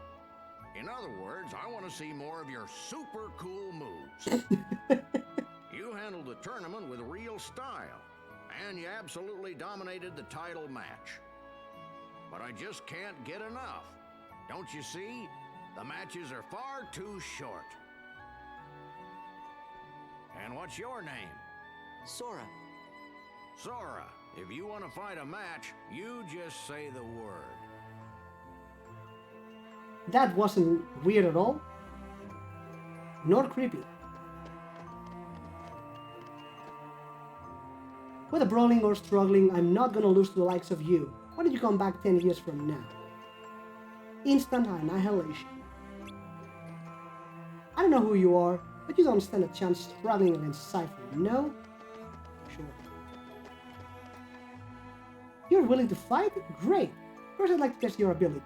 In other words, I want to see more of your super cool moves. You handled the tournament with real style, and you absolutely dominated the title match. But I just can't get enough. Don't you see? The matches are far too short. And what's your name? Sora. Sora, if you want to fight a match, you just say the word. That wasn't weird at all. Nor creepy. Whether brawling or struggling, I'm not gonna lose to the likes of you. Why don't you come back 10 years from now? Instant annihilation. I don't know who you are, but you don't stand a chance struggling against Cypher, no? Sure. You're willing to fight? Great! First I'd like to test your ability.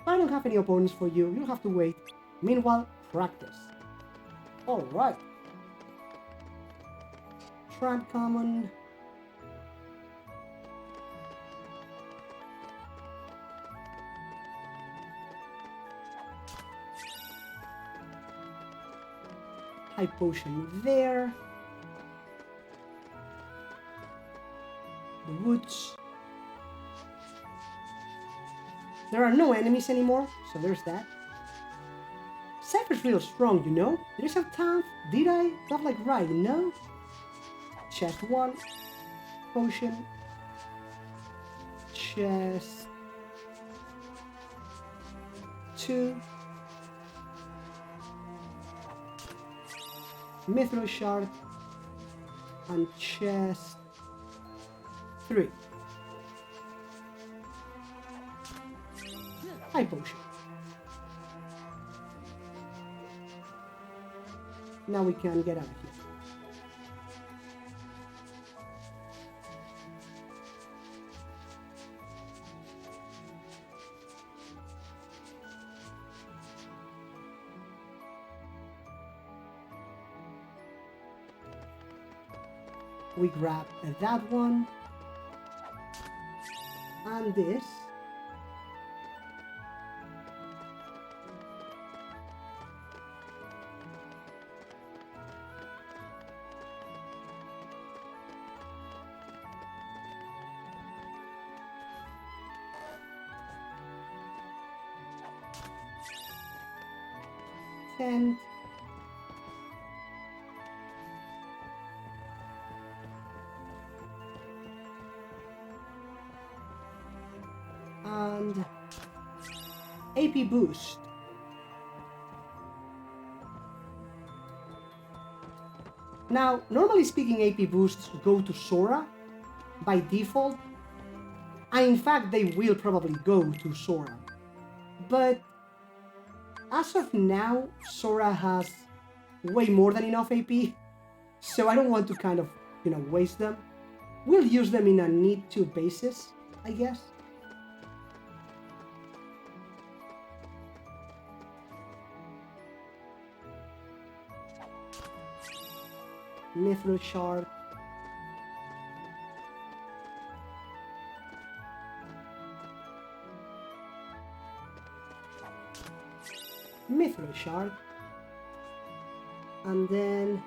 But I don't have any opponents for you, you'll have to wait. Meanwhile, practice. Alright. Trap common. High potion there. The woods. There are no enemies anymore, so there's that. Cypher's real strong, you know? Did I have time? Did I? Not like right, no? Chest 1. Potion. Chest 2. Mithril shard. And chest 3. High potion. Now we can get out of here. We grab that one and this. And AP boost. Now, normally speaking, AP boosts go to Sora by default, and in fact they will probably go to Sora. But as of now, Sora has way more than enough AP, so I don't want to kind of, waste them. We'll use them in a need-to basis, I guess. Mithril shard. Mithril shard. And then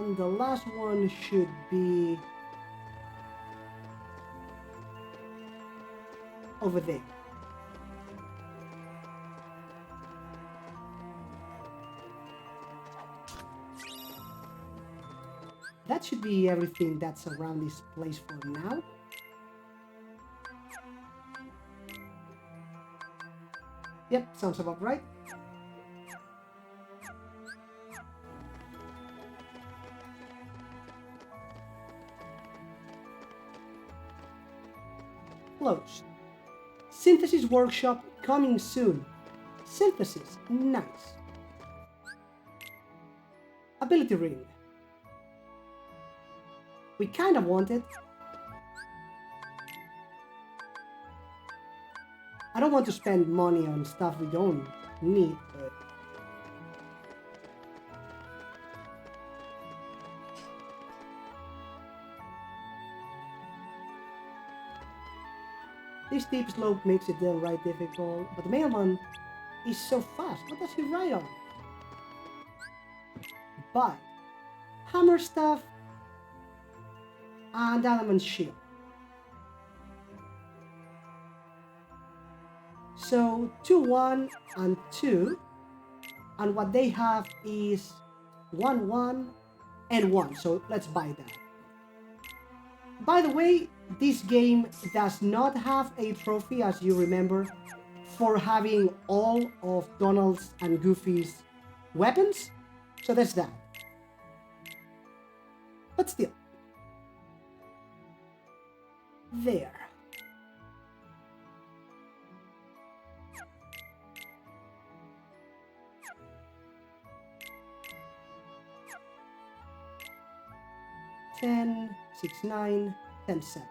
And the last one should be over there. That should be everything that's around this place for now. Yep, sounds about right. Closed. Synthesis workshop coming soon. Synthesis, nice. Ability ring. We kind of want it. I don't want to spend money on stuff we don't need, but... This steep slope makes it downright difficult, but the mailman is so fast. What does he ride on? Buy. Hammer staff and adamant shield. So 2, 1, and 2, and what they have is 1, 1, and 1. So let's buy that. By the way, this game does not have a trophy, as you remember, for having all of Donald's and Goofy's weapons. So that's that. But still. There. $10, $6, $9, $10, $7.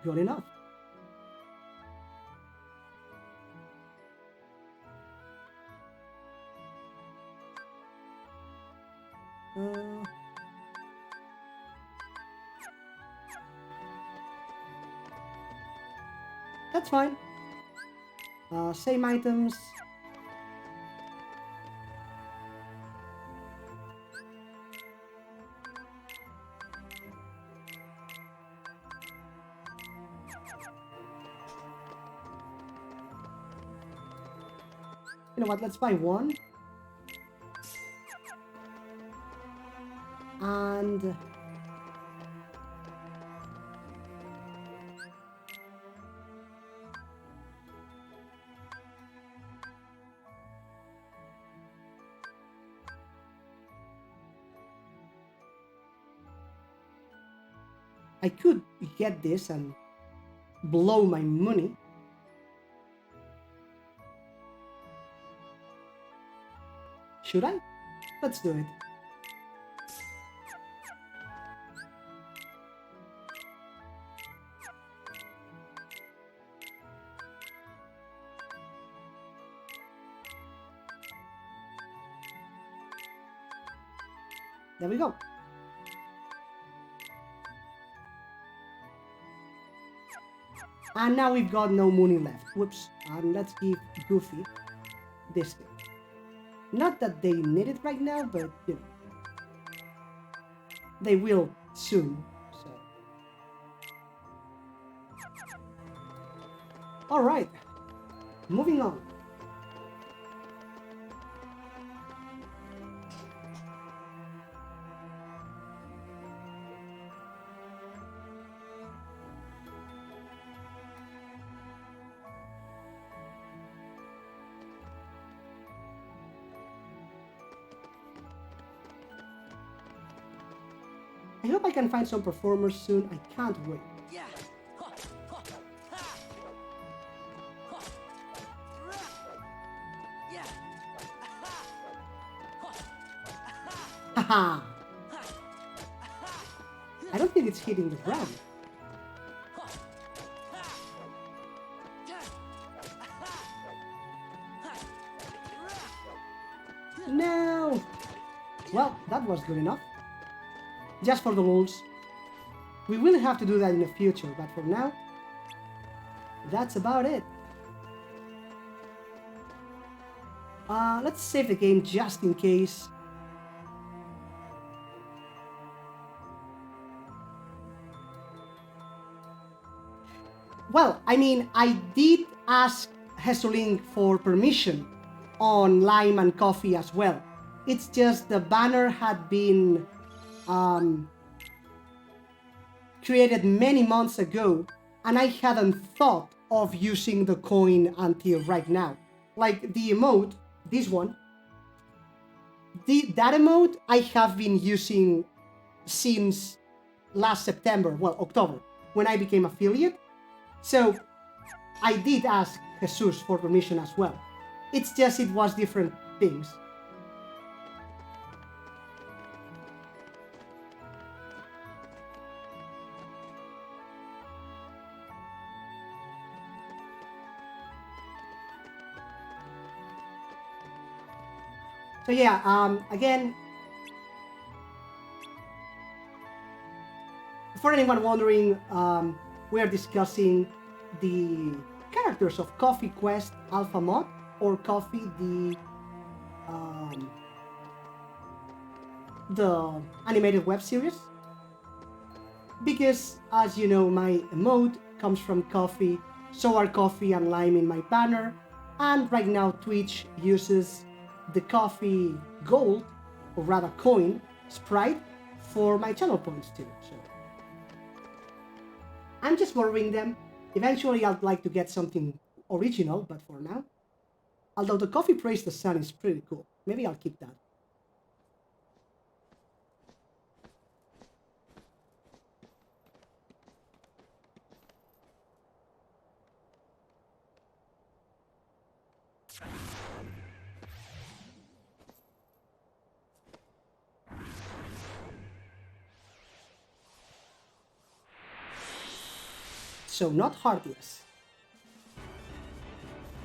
Good enough. That's fine. Same items. You know what, let's buy 1. And... I could get this and blow my money. Should I? Let's do it. There we go. And now we've got no money left. Whoops. And let's give Goofy this thing. Not that they need it right now, but, you know, they will soon, so. Alright, moving on. I hope I can find some performers soon. I can't wait. Yeah. Haha! I don't think it's hitting the ground. No! Well, that was good enough. Just for the rules. We will have to do that in the future, but for now, that's about it. Let's save the game just in case. Well, I mean, I did ask Hesulink for permission on Lime and Coffee as well. It's just the banner had been created many months ago, and I hadn't thought of using the coin until right now. Like the emote, this one, that emote I have been using since last September, well, October, when I became affiliate. So I did ask Jesus for permission as well. It's just it was different things. So yeah, again, for anyone wondering, we are discussing the characters of Coffee Quest Alpha Mod, or Coffee the animated web series. Because, as you know, my emote comes from Coffee, so are Coffee and Lime in my banner, and right now Twitch uses the Coffee Gold, or rather coin, sprite for my channel points too. So I'm just borrowing them. Eventually I'd like to get something original, but for now, although the Coffee Praise the Sun is pretty cool, maybe I'll keep that. So not heartless.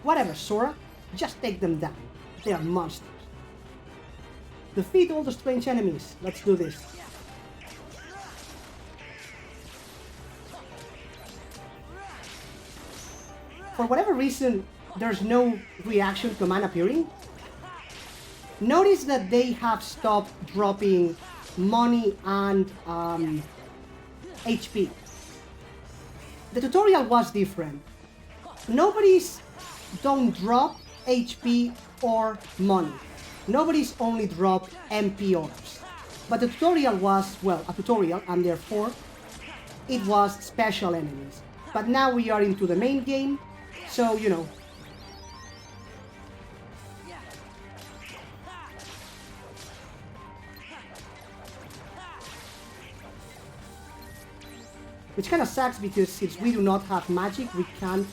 Whatever, Sora, just take them down. They are monsters. Defeat all the strange enemies. Let's do this. For whatever reason, there's no reaction command appearing. Notice that they have stopped dropping money and HP. The tutorial was different. Nobody's don't drop HP or money. Nobody's only dropped MP orbs. But the tutorial was, well, a tutorial, and therefore it was special enemies. But now we are into the main game, so you know. Which kind of sucks because since we do not have magic, we can't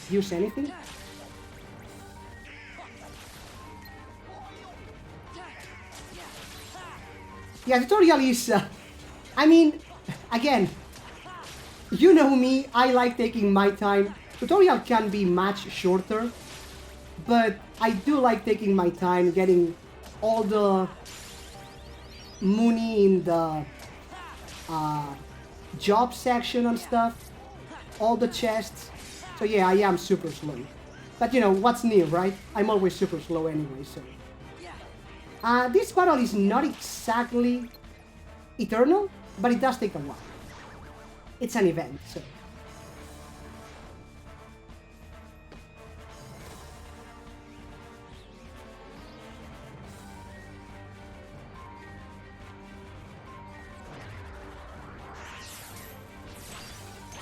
use anything. Yeah, tutorial is, I mean, again, you know me, I like taking my time. Tutorial can be much shorter, but I do like taking my time, getting all the money in the job section and stuff, all the chests. So yeah, I am super slow. But you know, what's new, right? I'm always super slow anyway, so. This battle is not exactly eternal, but it does take a while. It's an event, so.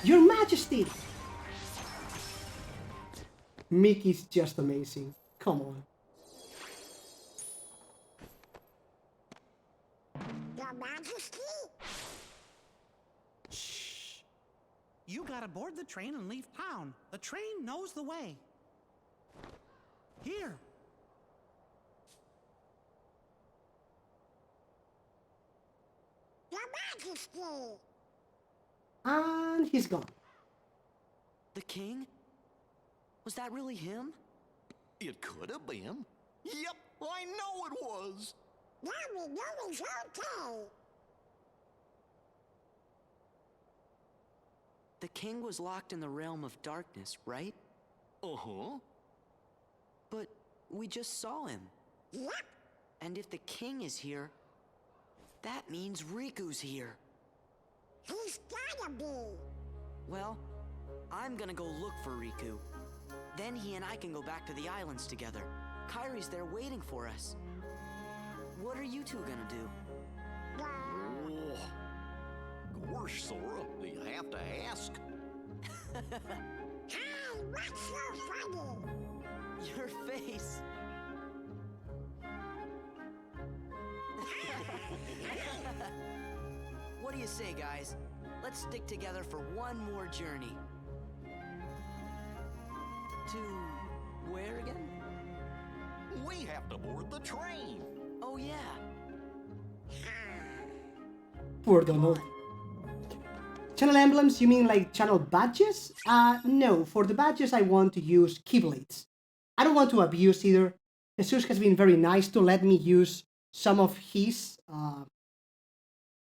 Your Majesty! Mickey's just amazing. Come on. Your Majesty? Shh. You gotta board the train and leave town. The train knows the way. Here. Your Majesty! And he's gone. The king? Was that really him? It could have been. Yep, I know it was. Now we know it's okay. The king was locked in the realm of darkness, right? Uh-huh. But we just saw him. Yep. And if the king is here, that means Riku's here. He's gotta be. Well, I'm gonna go look for Riku. Then he and I can go back to the islands together. Kairi's there waiting for us. What are you two gonna do? Oh, gosh, Sora, do you have to ask? Hey, what's so funny? Your face. What do you say, guys? Let's stick together for one more journey. To where again? We have to board the train. Oh, yeah. Poor Donald. Channel emblems, you mean like channel badges? No, for the badges I want to use keyblades. I don't want to abuse either. Jesus has been very nice to let me use some of his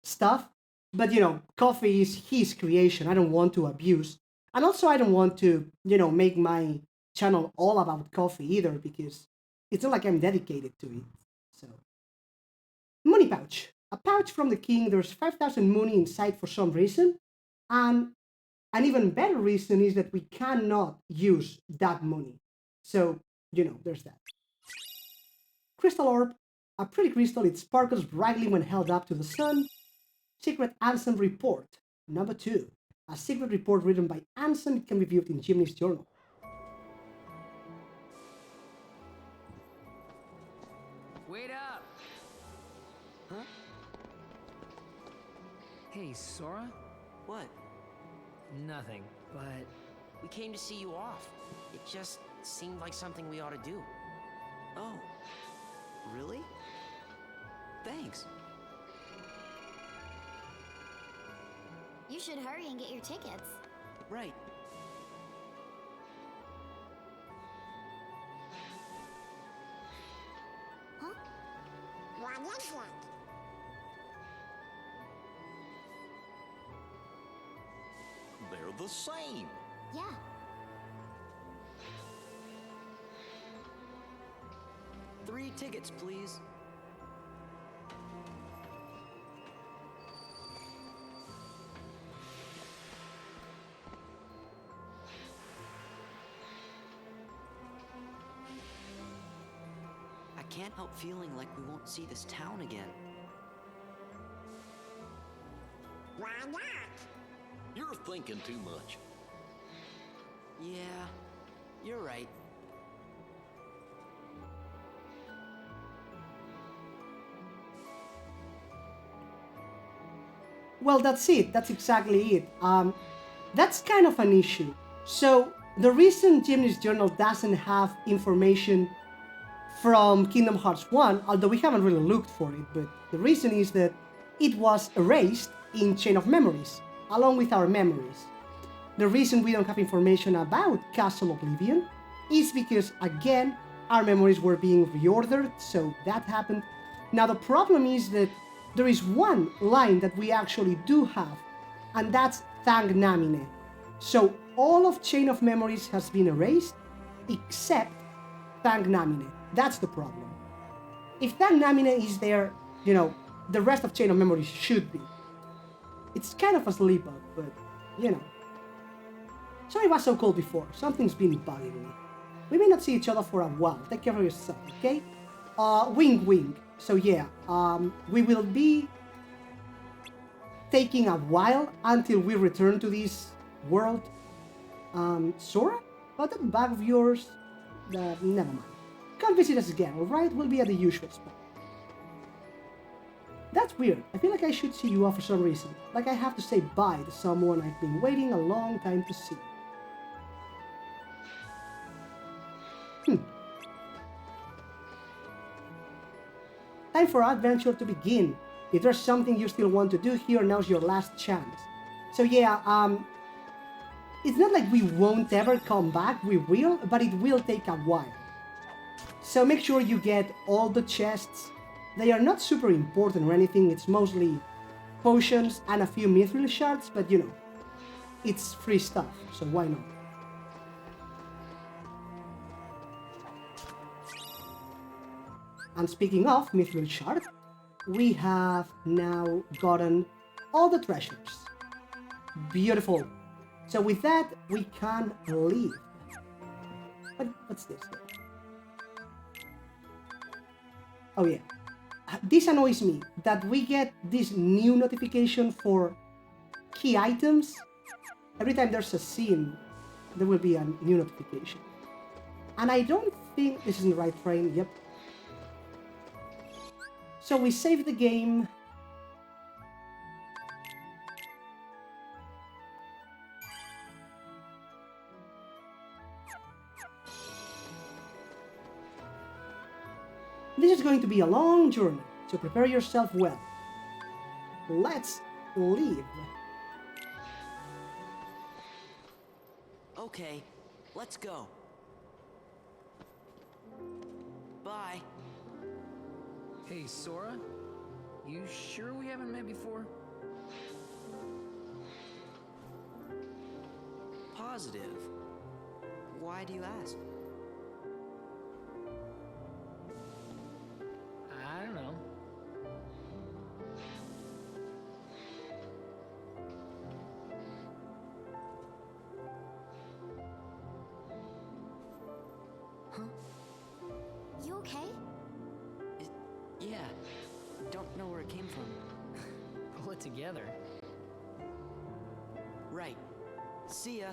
stuff. But, you know, coffee is his creation. I don't want to abuse. And also I don't want to, you know, make my channel all about coffee either, because it's not like I'm dedicated to it. So, money pouch. A pouch from the king. There's 5,000 money inside for some reason. And an even better reason is that we cannot use that money. So, you know, there's that. Crystal orb. A pretty crystal. It sparkles brightly when held up to the sun. Secret Ansem report. Number 2. A secret report written by Ansem. It can be viewed in Jimny's journal. Wait up! Huh? Hey, Sora? What? Nothing, but... We came to see you off. It just seemed like something we ought to do. Oh. Really? Thanks. You should hurry and get your tickets. Right. Huh? What is that? They're the same. Yeah. Three tickets, please. I can't help feeling like we won't see this town again. Why not? You're thinking too much. Yeah, you're right. Well, that's it. That's exactly it. That's kind of an issue. So, the reason Jimny's journal doesn't have information from Kingdom Hearts 1, although we haven't really looked for it, but the reason is that it was erased in Chain of Memories, along with our memories. The reason we don't have information about Castle Oblivion is because, again, our memories were being reordered, so that happened. Now, the problem is that there is one line that we actually do have, and that's Thank Namine. So all of Chain of Memories has been erased, except Thank Namine. That's the problem. If Thank Namine is there, you know, the rest of Chain of Memories should be. It's kind of a sleep up, but, you know. Sorry it was so cold before. Something's been bugging me. We may not see each other for a while. Take care of yourself, okay? Wink wink. So yeah, we will be taking a while until we return to this world. Sora? About that bag of yours? Never mind. Come visit us again, alright? We'll be at the usual spot. That's weird. I feel like I should see you off for some reason. Like I have to say bye to someone I've been waiting a long time to see. Time for our adventure to begin. If there's something you still want to do here, now's your last chance. So yeah, it's not like we won't ever come back, we will, but it will take a while. So make sure you get all the chests. They are not super important or anything, it's mostly potions and a few mithril shards, but you know, it's free stuff, so why not? And speaking of mithril shard, we have now gotten all the treasures. Beautiful. So with that, we can leave. What's this? Oh yeah. This annoys me, that we get this new notification for key items. Every time there's a scene, there will be a new notification. And I don't think this is in the right frame. Yep. So we save the game. This is going to be a long journey, so prepare yourself well. Let's leave. Okay, let's go. Bye. Hey, Sora? You sure we haven't met before? Positive. Why do you ask? I don't know. Huh? You okay? Yeah. Don't know where it came from. Pull it together. Right. See ya.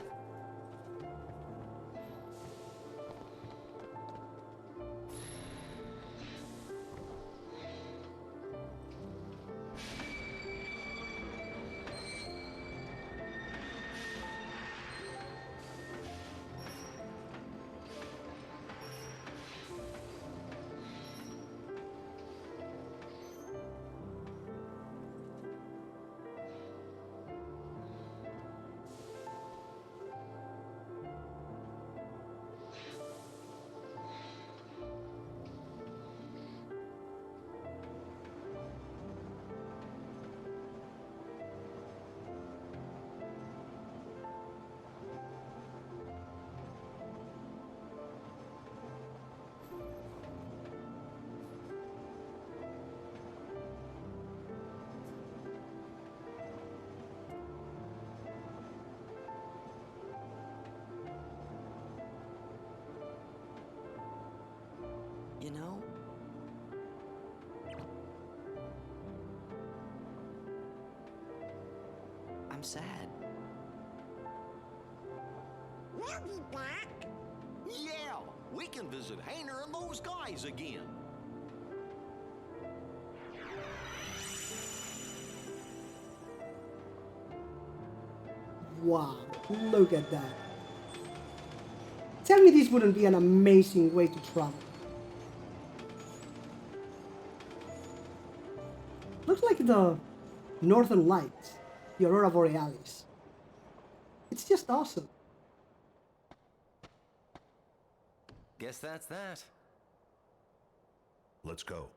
You know, I'm sad. We'll be back. Yeah, we can visit Hayner and those guys again. Wow, look at that. Tell me this wouldn't be an amazing way to travel. Looks like the Northern Lights, the Aurora Borealis. It's just awesome. Guess that's that. Let's go.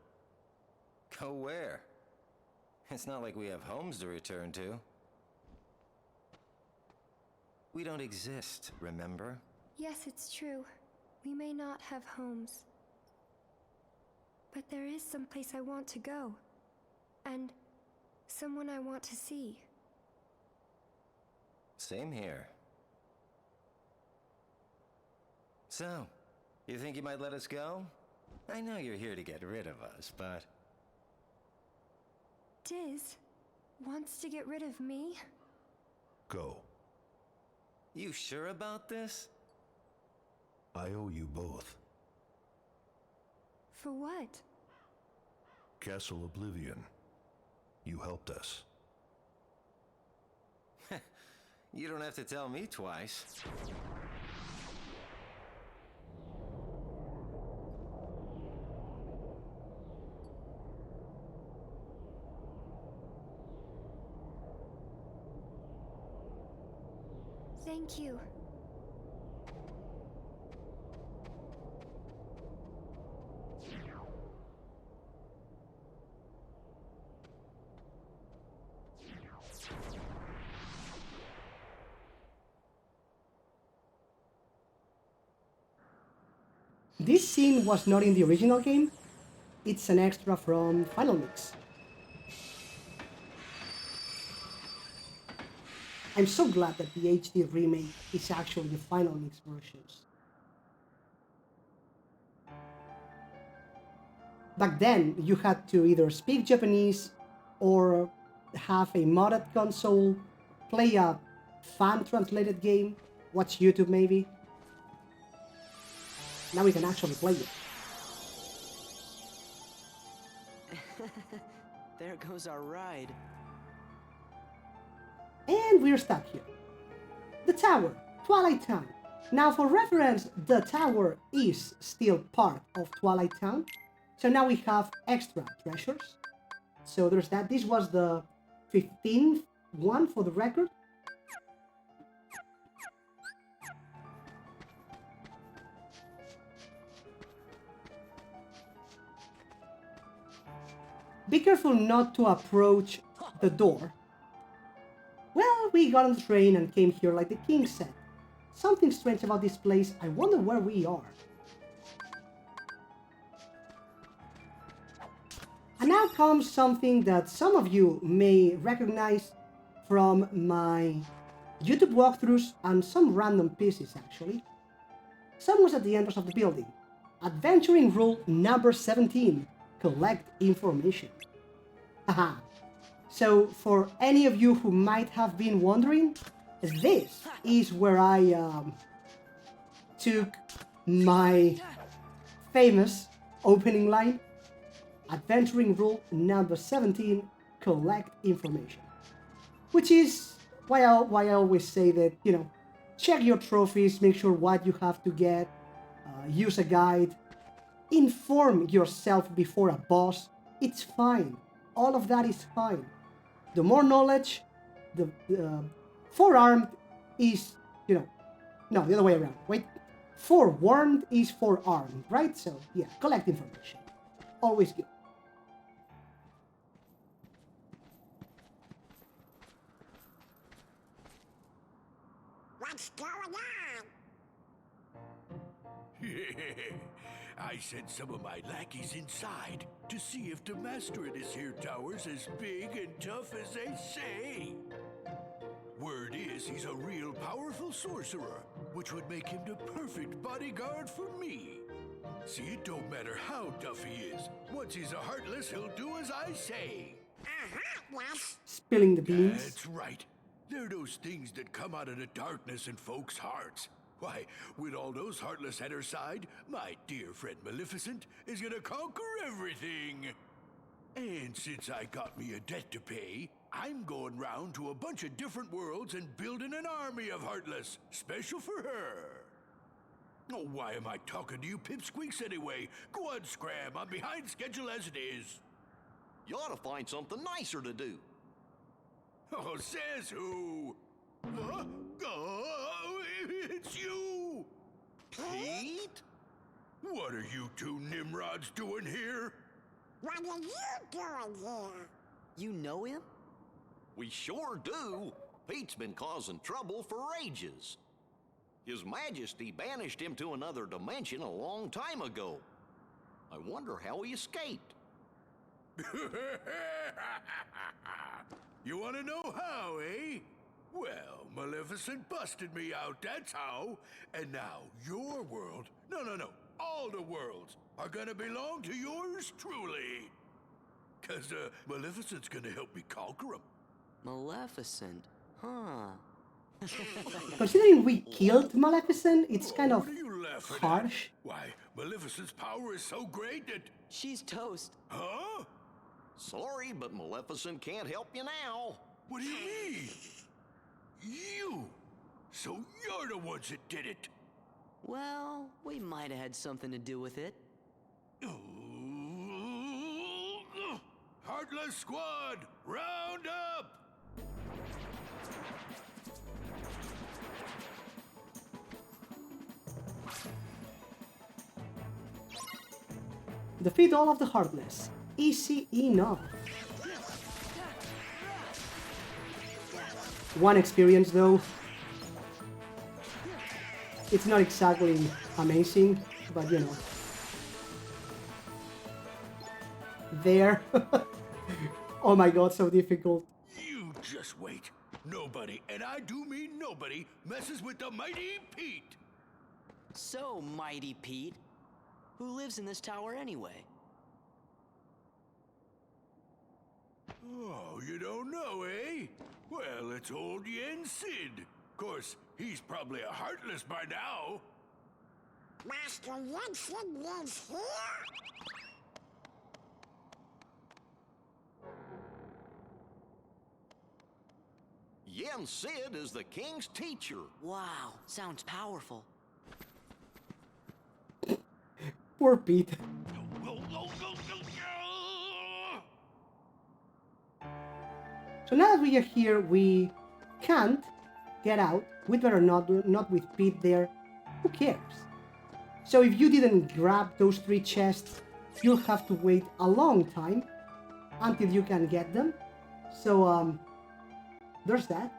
Go where? It's not like we have homes to return to. We don't exist, remember? Yes, it's true. We may not have homes. But there is some place I want to go. And someone I want to see. Same here. So, you think you might let us go? I know you're here to get rid of us, but... Diz wants to get rid of me? Go. You sure about this? I owe you both. For what? Castle Oblivion. You helped us. You don't have to tell me twice. Thank you. This scene was not in the original game. It's an extra from Final Mix. I'm so glad that the HD remake is actually the final mix versions. Back then, you had to either speak Japanese or have a modded console, play a fan-translated game, watch YouTube maybe. Now we can actually play it. There goes our ride. And we're stuck here. The tower, Twilight Town. Now for reference, the tower is still part of Twilight Town. So now we have extra treasures. So there's that. This was the 15th one for the record. Be careful not to approach the door. Well, we got on the train and came here like the king said. Something strange about this place. I wonder where we are. And now comes something that some of you may recognize from my YouTube walkthroughs and some random pieces actually. Some was at the entrance of the building. Adventuring rule number 17. Collect information. Haha. So for any of you who might have been wondering, this is where I took my famous opening line. Adventuring rule number 17, collect information. Which is why I always say that, you know, check your trophies, make sure what you have to get, use a guide, inform yourself before a boss. It's fine. All of that is fine. The more knowledge, the forearmed is, you know, no, the other way around. Wait, forewarned is forearmed, right? So yeah, collect information. Always good. What's going on? I sent some of my lackeys inside to see if the master in this here tower's as big and tough as they say. Word is he's a real powerful sorcerer, which would make him the perfect bodyguard for me. See, it don't matter how tough he is. Once he's a heartless, he'll do as I say. Yes. Spilling the beans. That's right. They're those things that come out of the darkness in folks' hearts. Why, with all those heartless at her side, my dear friend Maleficent is gonna conquer everything. And since I got me a debt to pay, I'm going round to a bunch of different worlds and building an army of heartless, special for her. Oh, why am I talking to you pipsqueaks anyway? Go on, Scram. I'm behind schedule as it is. You ought to find something nicer to do. Oh, says who? Huh? Oh, it's you! Pete? What are you two Nimrods doing here? What are you doing here? You know him? We sure do. Pete's been causing trouble for ages. His Majesty banished him to another dimension a long time ago. I wonder how he escaped. You want to know how, eh? Well, Maleficent busted me out, that's how. And now your world, no, all the worlds are gonna belong to yours truly. 'Cause Maleficent's gonna help me conquer them. Maleficent, huh? Considering we killed Maleficent, it's kind of harsh. Why, Maleficent's power is so great that... She's toast. Huh? Sorry, but Maleficent can't help you now. What do you mean? You! So you're the ones that did it! Well, we might have had something to do with it. Heartless Squad, round up! Defeat all of the Heartless. Easy enough. One experience though. It's not exactly amazing, but you know. There. Oh my god, so difficult. You just wait. Nobody, and I do mean nobody, messes with the mighty Pete. So, Mighty Pete, who lives in this tower anyway? Oh, you don't know, eh? Well, it's old Yen Sid. Of course, he's probably a heartless by now. Master Yen lives here? Yen Sid is the king's teacher. Wow, sounds powerful. Poor Pete. So now that we are here, we can't get out. We'd better not with Pete there. Who cares? So if you didn't grab those 3 chests, you'll have to wait a long time until you can get them. So there's that.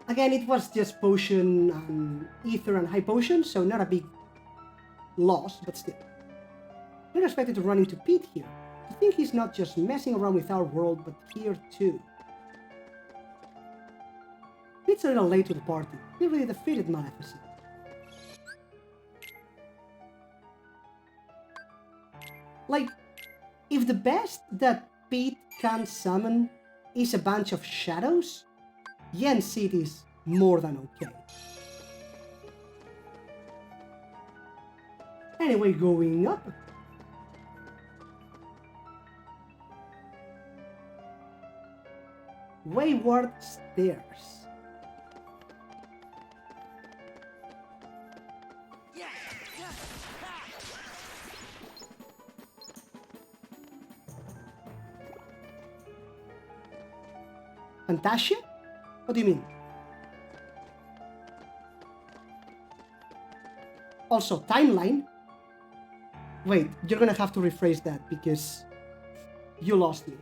Again, it was just potion and ether and high potion, so not a big loss, but still. We're expected to run into Pete here. I think he's not just messing around with our world, but here too. Pete's a little late to the party. He already defeated Maleficent. Like, if the best that Pete can summon is a bunch of shadows, Yen Sid is more than okay. Anyway, going up. Wayward Stairs. Fantasia? What do you mean? Also, timeline. Wait, you're gonna have to rephrase that because you lost me.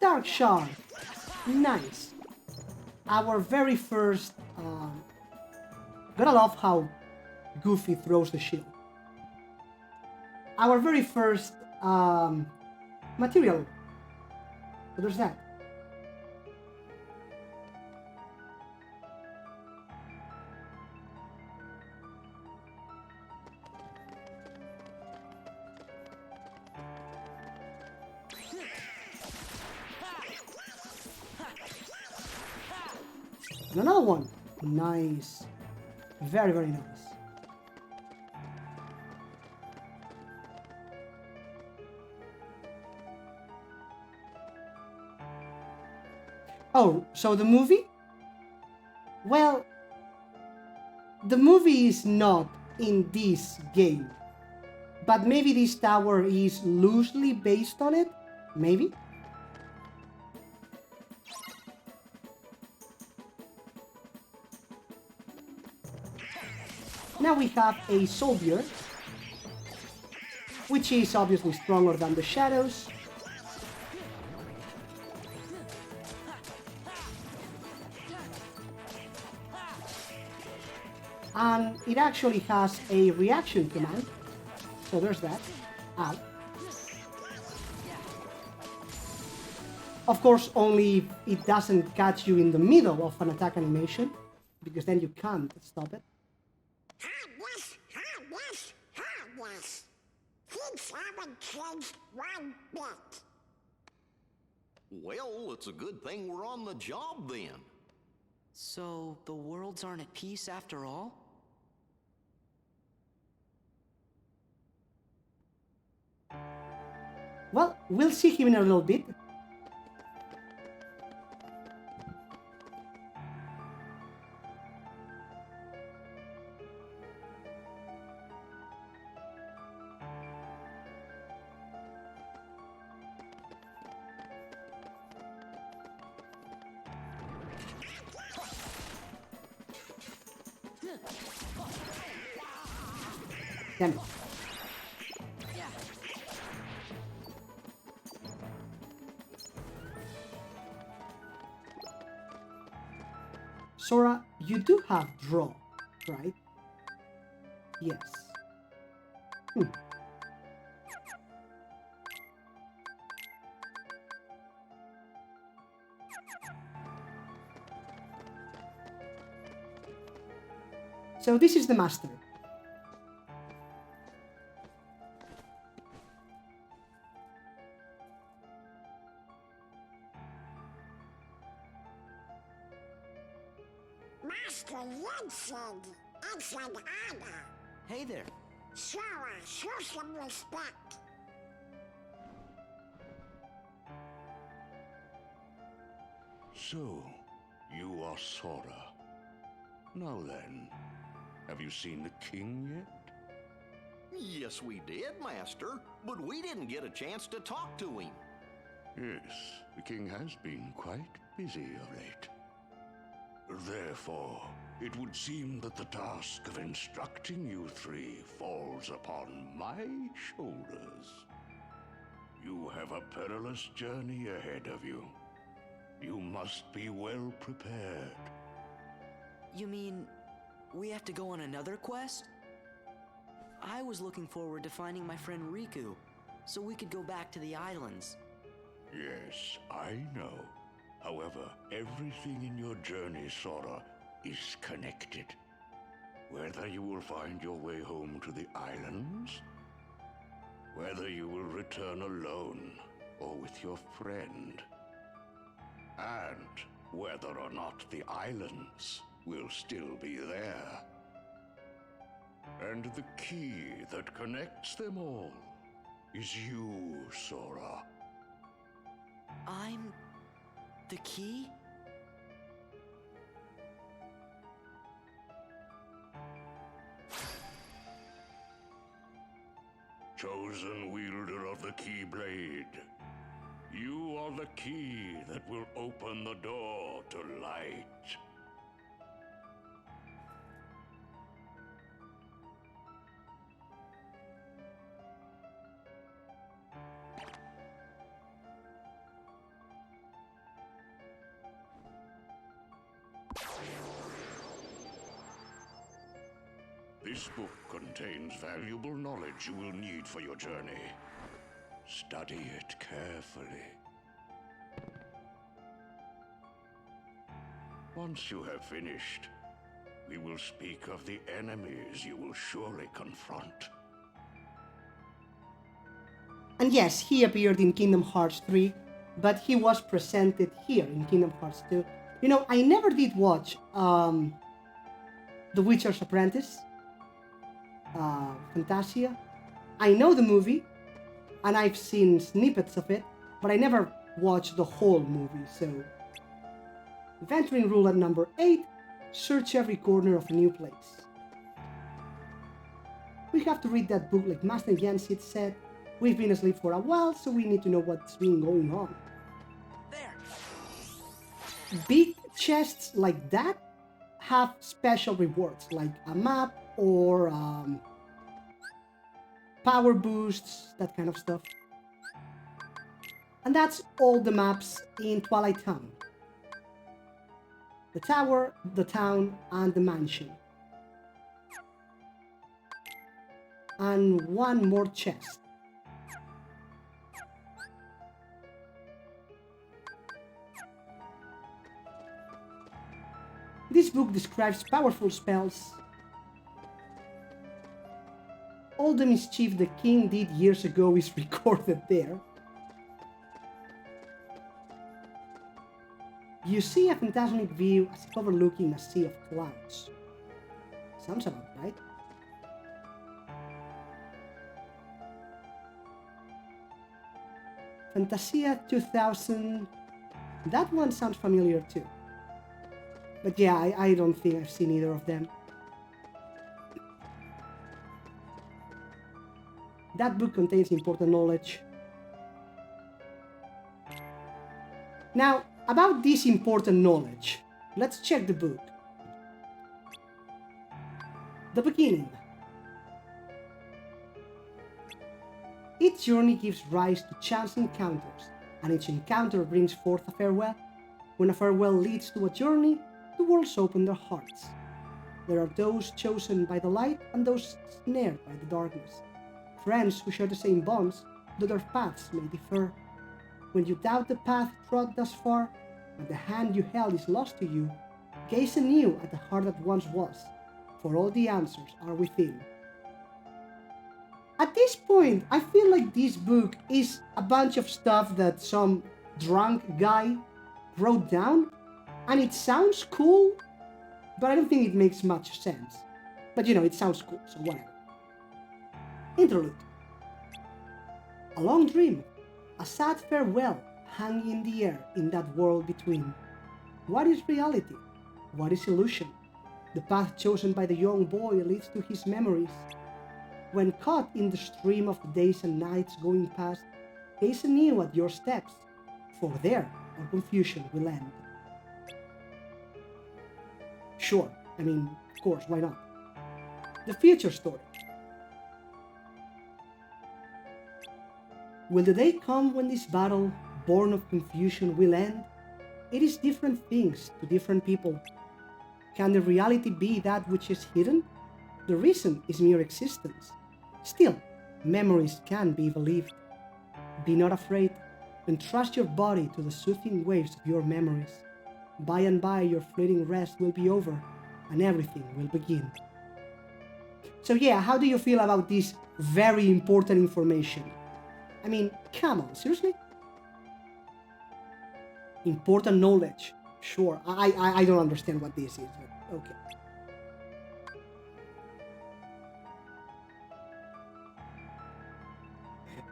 Dark Shard. Nice. Our very first... gotta love how Goofy throws the shield. Our very first material. What is that? And another one. Nice. Very, very nice. Oh, so the movie? Well, the movie is not in this game. But maybe this tower is loosely based on it? Maybe? Now we have a soldier, which is obviously stronger than the shadows. And it actually has a reaction command, so there's that. Ow. Of course, only if it doesn't catch you in the middle of an attack animation, because then you can't stop it. Things haven't changed one bit. Well, it's a good thing we're on the job then. So, the worlds aren't at peace after all? Well, we'll see him in a little bit. Damn it. Sora, you do have draw, right? Yes. So this is the master. Master Yinsid, excellent honor. Hey there. Sora, show some respect. So, you are Sora. Now then, have you seen the king yet? Yes, we did, Master, but we didn't get a chance to talk to him. Yes, the king has been quite busy of late. Therefore, it would seem that the task of instructing you three falls upon my shoulders. You have a perilous journey ahead of you. You must be well prepared. You mean, we have to go on another quest? I was looking forward to finding my friend Riku, so we could go back to the islands. Yes, I know. However, everything in your journey, Sora, is connected. Whether you will find your way home to the islands, whether you will return alone or with your friend, and whether or not the islands will still be there. And the key that connects them all is you, Sora. I'm the key? Chosen wielder of the Keyblade, you are the key that will open the door to light. This book contains valuable knowledge you will need for your journey. Study it carefully. Once you have finished, we will speak of the enemies you will surely confront. And yes, he appeared in Kingdom Hearts 3, but he was presented here in Kingdom Hearts 2. You know, I never did watch The Witcher's Apprentice, Fantasia. I know the movie, and I've seen snippets of it, but I never watched the whole movie, so... Adventuring rule at number 8, search every corner of a new place. We have to read that book like Master Yansid said. We've been asleep for a while, so we need to know what's been going on. There. Big chests like that have special rewards, like a map or power boosts, that kind of stuff. And that's all the maps in Twilight Town. The tower, the town, and the mansion. And one more chest. This book describes powerful spells. All the mischief the king did years ago is recorded there. You see a fantastic view as if overlooking a sea of clouds. Sounds about right. Fantasia 2000. That one sounds familiar too. But yeah, I don't think I've seen either of them. That book contains important knowledge. Now, about this important knowledge, let's check the book. The beginning. Each journey gives rise to chance encounters, and each encounter brings forth a farewell. When a farewell leads to a journey, the worlds open their hearts. There are those chosen by the light and those snared by the darkness. Friends who share the same bonds, though their paths may differ. When you doubt the path trod thus far, when the hand you held is lost to you, gaze anew at the heart that once was, for all the answers are within. At this point, I feel like this book is a bunch of stuff that some drunk guy wrote down, and it sounds cool, but I don't think it makes much sense. But you know, it sounds cool, so whatever. Interlude. A long dream, a sad farewell hanging in the air in that world between. What is reality? What is illusion? The path chosen by the young boy leads to his memories. When caught in the stream of the days and nights going past, gaze anew at your steps, for there our confusion will end. Sure, I mean, of course, why not? The future story. Will the day come when this battle, born of confusion, will end? It is different things to different people. Can the reality be that which is hidden? The reason is mere existence. Still, memories can be believed. Be not afraid, entrust your body to the soothing waves of your memories. By and by your fleeting rest will be over, and everything will begin. So yeah, how do you feel about this very important information? I mean, come on, seriously? Important knowledge. Sure, I don't understand what this is, but okay.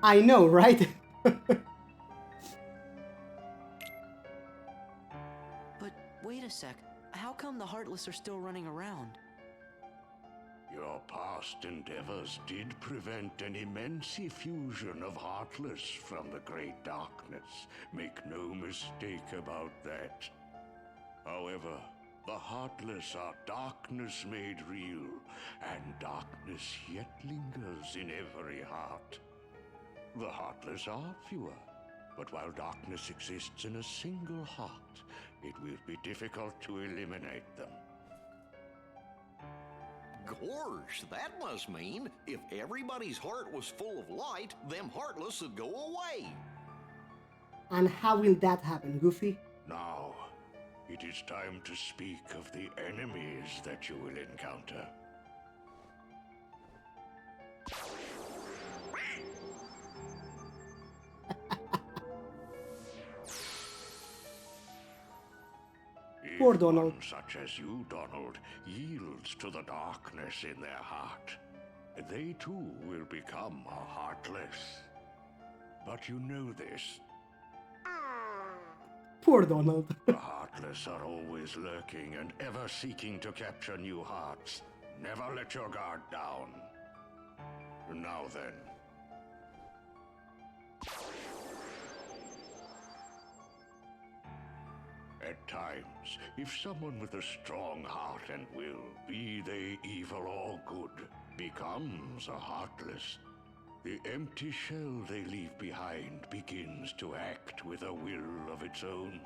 I know, right? But wait a sec. How come the Heartless are still running around? Your past endeavors did prevent an immense effusion of Heartless from the Great Darkness. Make no mistake about that. However, the Heartless are darkness made real, and darkness yet lingers in every heart. The Heartless are fewer, but while darkness exists in a single heart, it will be difficult to eliminate them. Gorge, that must mean if everybody's heart was full of light, them Heartless would go away. And how will that happen, Goofy? Now, it is time to speak of the enemies that you will encounter. Poor Donald. One such as you, Donald, yields to the darkness in their heart, they too will become a Heartless. But you know this. Poor Donald. The Heartless are always lurking and ever seeking to capture new hearts. Never let your guard down. Now then. At times, if someone with a strong heart and will, be they evil or good, becomes a Heartless, the empty shell they leave behind begins to act with a will of its own.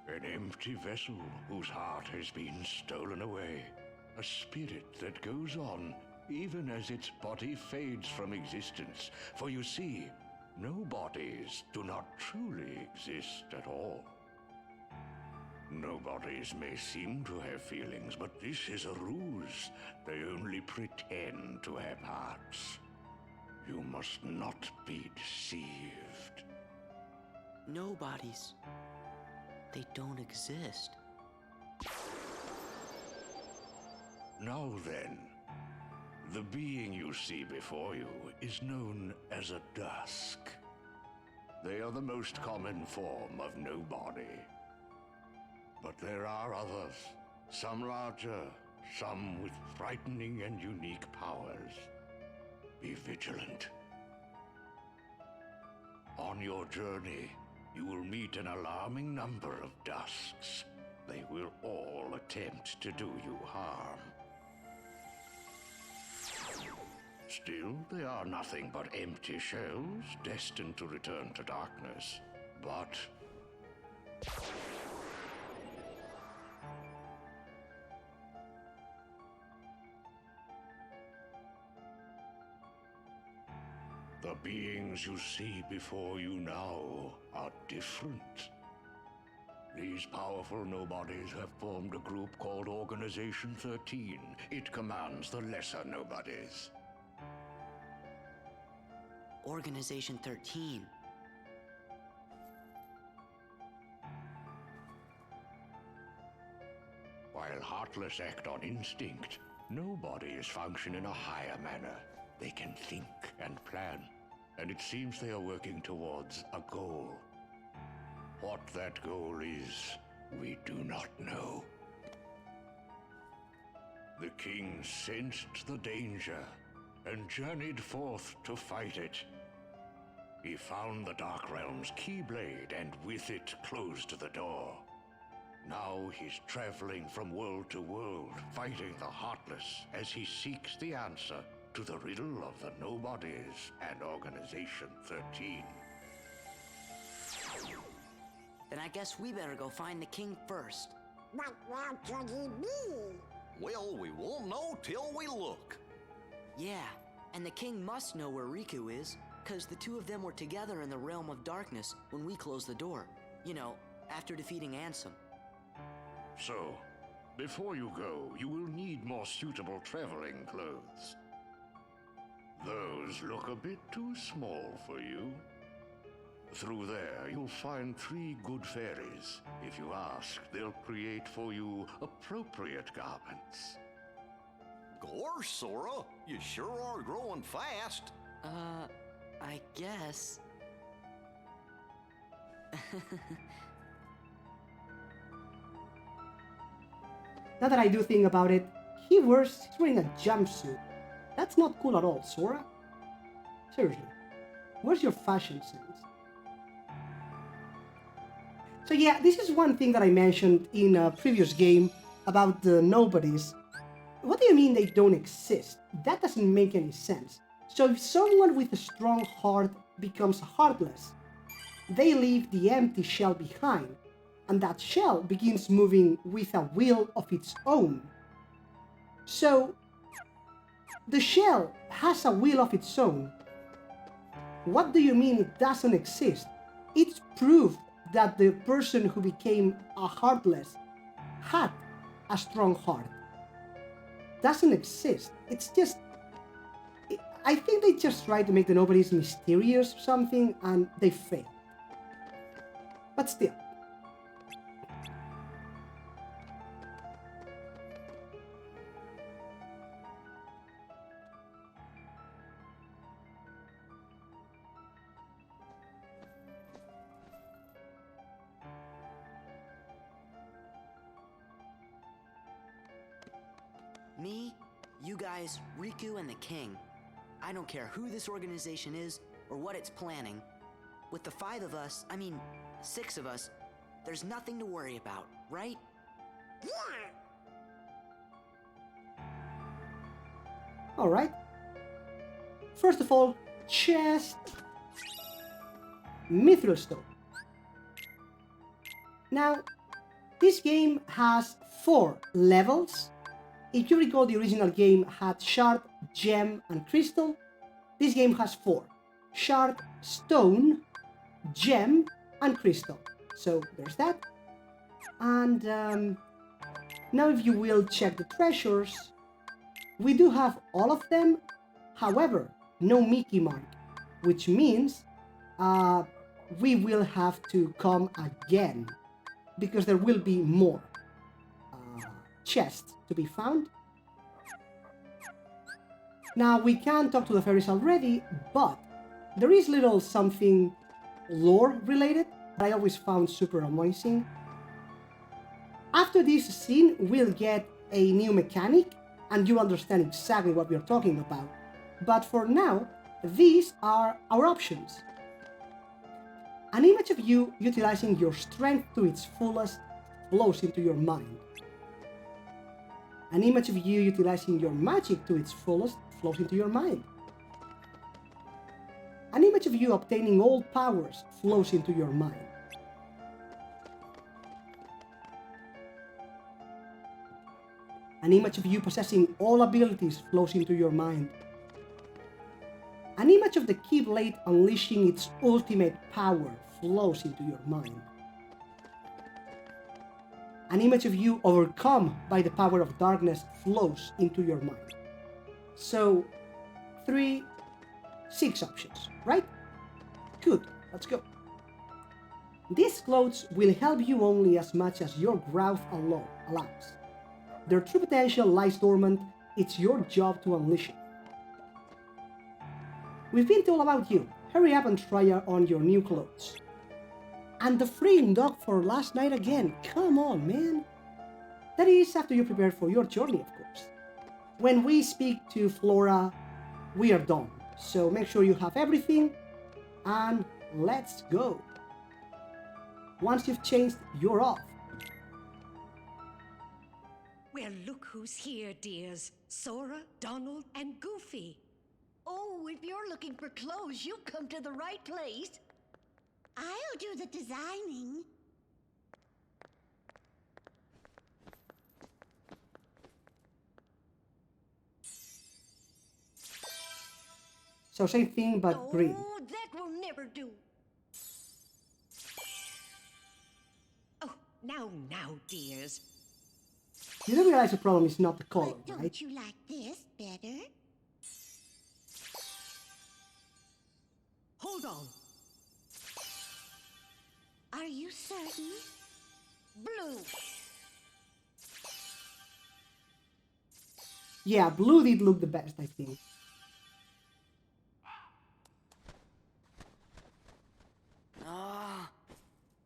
An empty vessel whose heart has been stolen away. A spirit that goes on even as its body fades from existence. For you see, no bodies do not truly exist at all. No bodies may seem to have feelings, but this is a ruse. They only pretend to have hearts. You must not be deceived. nobodies. They don't exist. Now then, the being you see before you is known as a dusk. They are the most common form of nobody. But there are others, some larger, some with frightening and unique powers. Be vigilant. On your journey, you will meet an alarming number of dusks. They will all attempt to do you harm. Still, they are nothing but empty shells destined to return to darkness. But the beings you see before you now are different. These powerful nobodies have formed a group called Organization 13. It commands the lesser nobodies. Organization 13. While Heartless act on instinct, nobodies function in a higher manner. They can think and plan, and it seems they are working towards a goal. What that goal is, we do not know. The king sensed the danger and journeyed forth to fight it. He found the Dark Realm's Keyblade and with it closed the door. Now he's traveling from world to world, fighting the Heartless as he seeks the answer to the riddle of the Nobodies and Organization 13. Then I guess we better go find the king first. But where could he be? Well, we won't know till we look. Yeah, and the king must know where Riku is, because the two of them were together in the Realm of Darkness when we closed the door. You know, after defeating Ansem. So, before you go, you will need more suitable traveling clothes. Those look a bit too small for you. Through there, you'll find 3 good fairies. If you ask, they'll create for you appropriate garments. Gorge, Sora, you sure are growing fast. I guess. Now that I do think about it, he's wearing a jumpsuit. That's not cool at all, Sora. Seriously, where's your fashion sense? So yeah, this is one thing that I mentioned in a previous game about the nobodies. What do you mean they don't exist? That doesn't make any sense. So if someone with a strong heart becomes heartless, they leave the empty shell behind, and that shell begins moving with a will of its own. So the shell has a will of its own. What do you mean it doesn't exist? It's proof that the person who became a heartless had a strong heart. Doesn't exist. It's just... I think they just tried to make the nobodies mysterious or something, and they failed. But still. Me, you guys, Riku, and the king. I don't care who this organization is or what it's planning. With the 5 of us, 6 of us, there's nothing to worry about, right? Yeah. Alright. First of all, chest. Mithril stone. Now, this game has 4 levels. If you recall, the original game had Shard, Gem, and Crystal. This game has 4. Shard, Stone, Gem, and Crystal. So there's that. And now if you will check the treasures, we do have all of them. However, no Mickey mark, which means we will have to come again, because there will be more chests to be found. Now, we can talk to the fairies already, but there is little something lore related that I always found super amazing. After this scene, we'll get a new mechanic, and you'll understand exactly what we're talking about. But for now, these are our options. An image of you utilizing your strength to its fullest flows into your mind. An image of you utilizing your magic to its fullest flows into your mind. An image of you obtaining all powers flows into your mind. An image of you possessing all abilities flows into your mind. An image of the Keyblade unleashing its ultimate power flows into your mind. An image of you overcome by the power of darkness flows into your mind. So, 6 options, right? Good, let's go. These clothes will help you only as much as your growth allows. Their true potential lies dormant, it's your job to unleash it. We've been told about you, hurry up and try on your new clothes. And the freeing dog for last night again, come on man. That is after you prepare for your journey, of course. When we speak to Flora, we are done, so make sure you have everything, and let's go. Once you've changed, you're off. Well, look who's here, dears. Sora, Donald, and Goofy. Oh, if you're looking for clothes, you've come to the right place. I'll do the designing. So same thing, but green. Oh, that will never do. Oh, now, dears. You do realize the problem is not the color, Don't right? you like this better? Hold on. Are you certain? Blue. Yeah, blue did look the best, I think.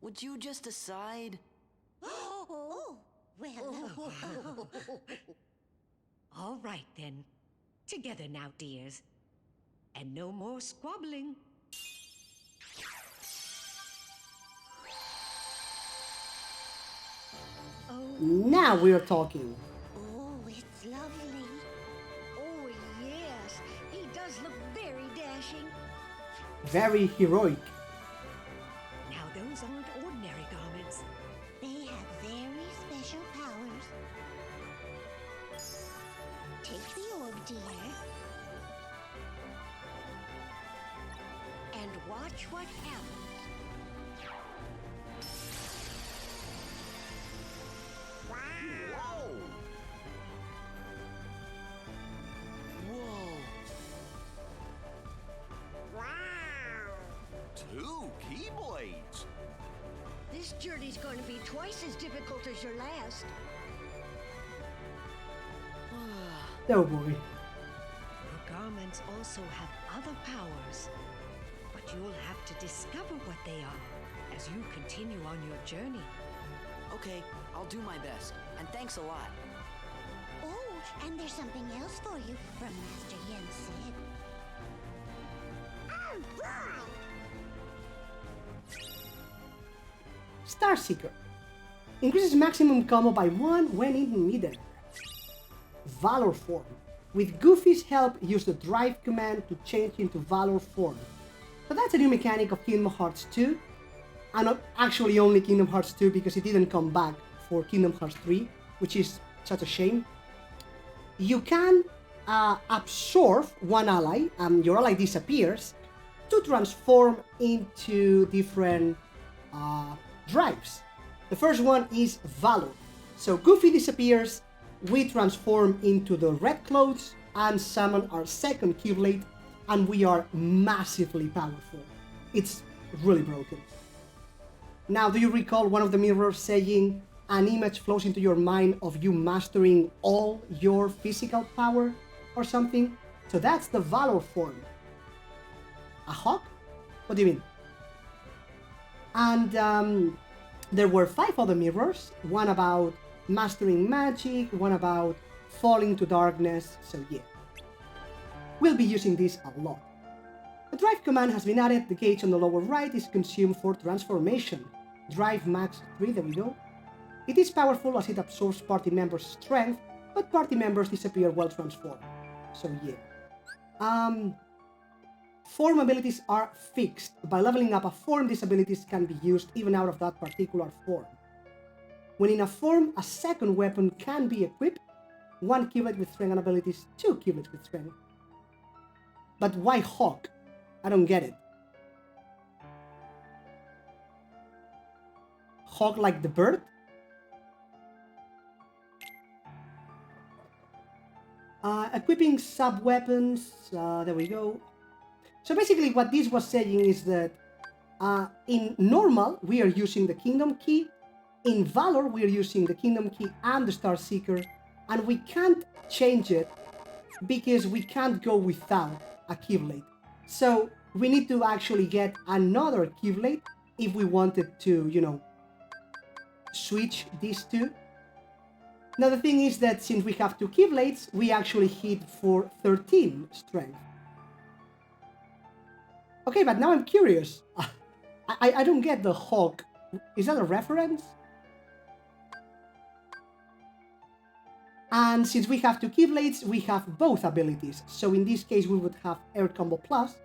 Would you just decide? Oh, well. All right, then. Together now, dears. And no more squabbling. Now we are talking. Oh, it's lovely. Oh, yes. He does look very dashing. Very heroic. Now, those aren't ordinary garments. They have very special powers. Take the orb, dear. And watch what happens. Whoa! Whoa! 2 keyblades! This journey's going to be twice as difficult as your last. Oh boy. Your garments also have other powers. But you'll have to discover what they are as you continue on your journey. Okay, I'll do my best. And thanks a lot. Oh, and there's something else for you from Master Yen Sid. Oh, boy! Starseeker. Increases maximum combo by 1 when in midair. Valor form. With Goofy's help, use the drive command to change into Valor form. So that's a new mechanic of Kingdom Hearts 2. And not actually only Kingdom Hearts 2 because it didn't come back for Kingdom Hearts 3, which is such a shame. You can absorb one ally, and your ally disappears, to transform into different drives. The first one is Valor. So Goofy disappears, we transform into the red clothes and summon our second Keyblade, and we are massively powerful. It's really broken. Now, do you recall one of the mirrors saying an image flows into your mind of you mastering all your physical power or something? So that's the Valor form. A hawk? What do you mean? And there were 5 other mirrors, one about mastering magic, one about falling to darkness, so yeah. We'll be using this a lot. The drive command has been added, the gauge on the lower right is consumed for transformation. Drive max 3, there we go. It is powerful as it absorbs party members' strength, but party members disappear while transformed. So yeah. Form abilities are fixed. By leveling up a form, these abilities can be used even out of that particular form. When in a form, a second weapon can be equipped. 1 Keyblade with strength and abilities, 2 Keyblades with strength. But why Hawk? I don't get it. Hawk like the bird? Equipping sub-weapons, there we go. So basically what this was saying is that in normal, we are using the Kingdom Key. In Valor, we are using the Kingdom Key and the Star Seeker, and we can't change it because we can't go without a Keyblade. So we need to actually get another Keyblade if we wanted to, you know, switch these two. Now the thing is that since we have 2 Keyblades, we actually hit for 13 strength. Okay, but now I'm curious. I don't get the Hawk. Is that a reference? And since we have 2 Keyblades, we have both abilities. So in this case, we would have Air Combo Plus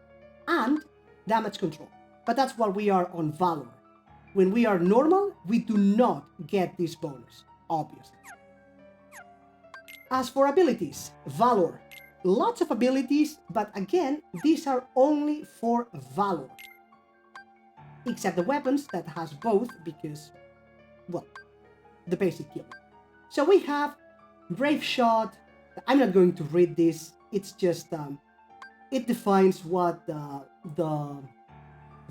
and Damage Control. But that's while we are on Valor. When we are normal, we do not get this bonus, obviously. As for abilities, Valor. Lots of abilities, but again, these are only for Valor. Except the weapons that has both because, well, the basic kill. So we have Brave Shot. I'm not going to read this. It's just, it defines what the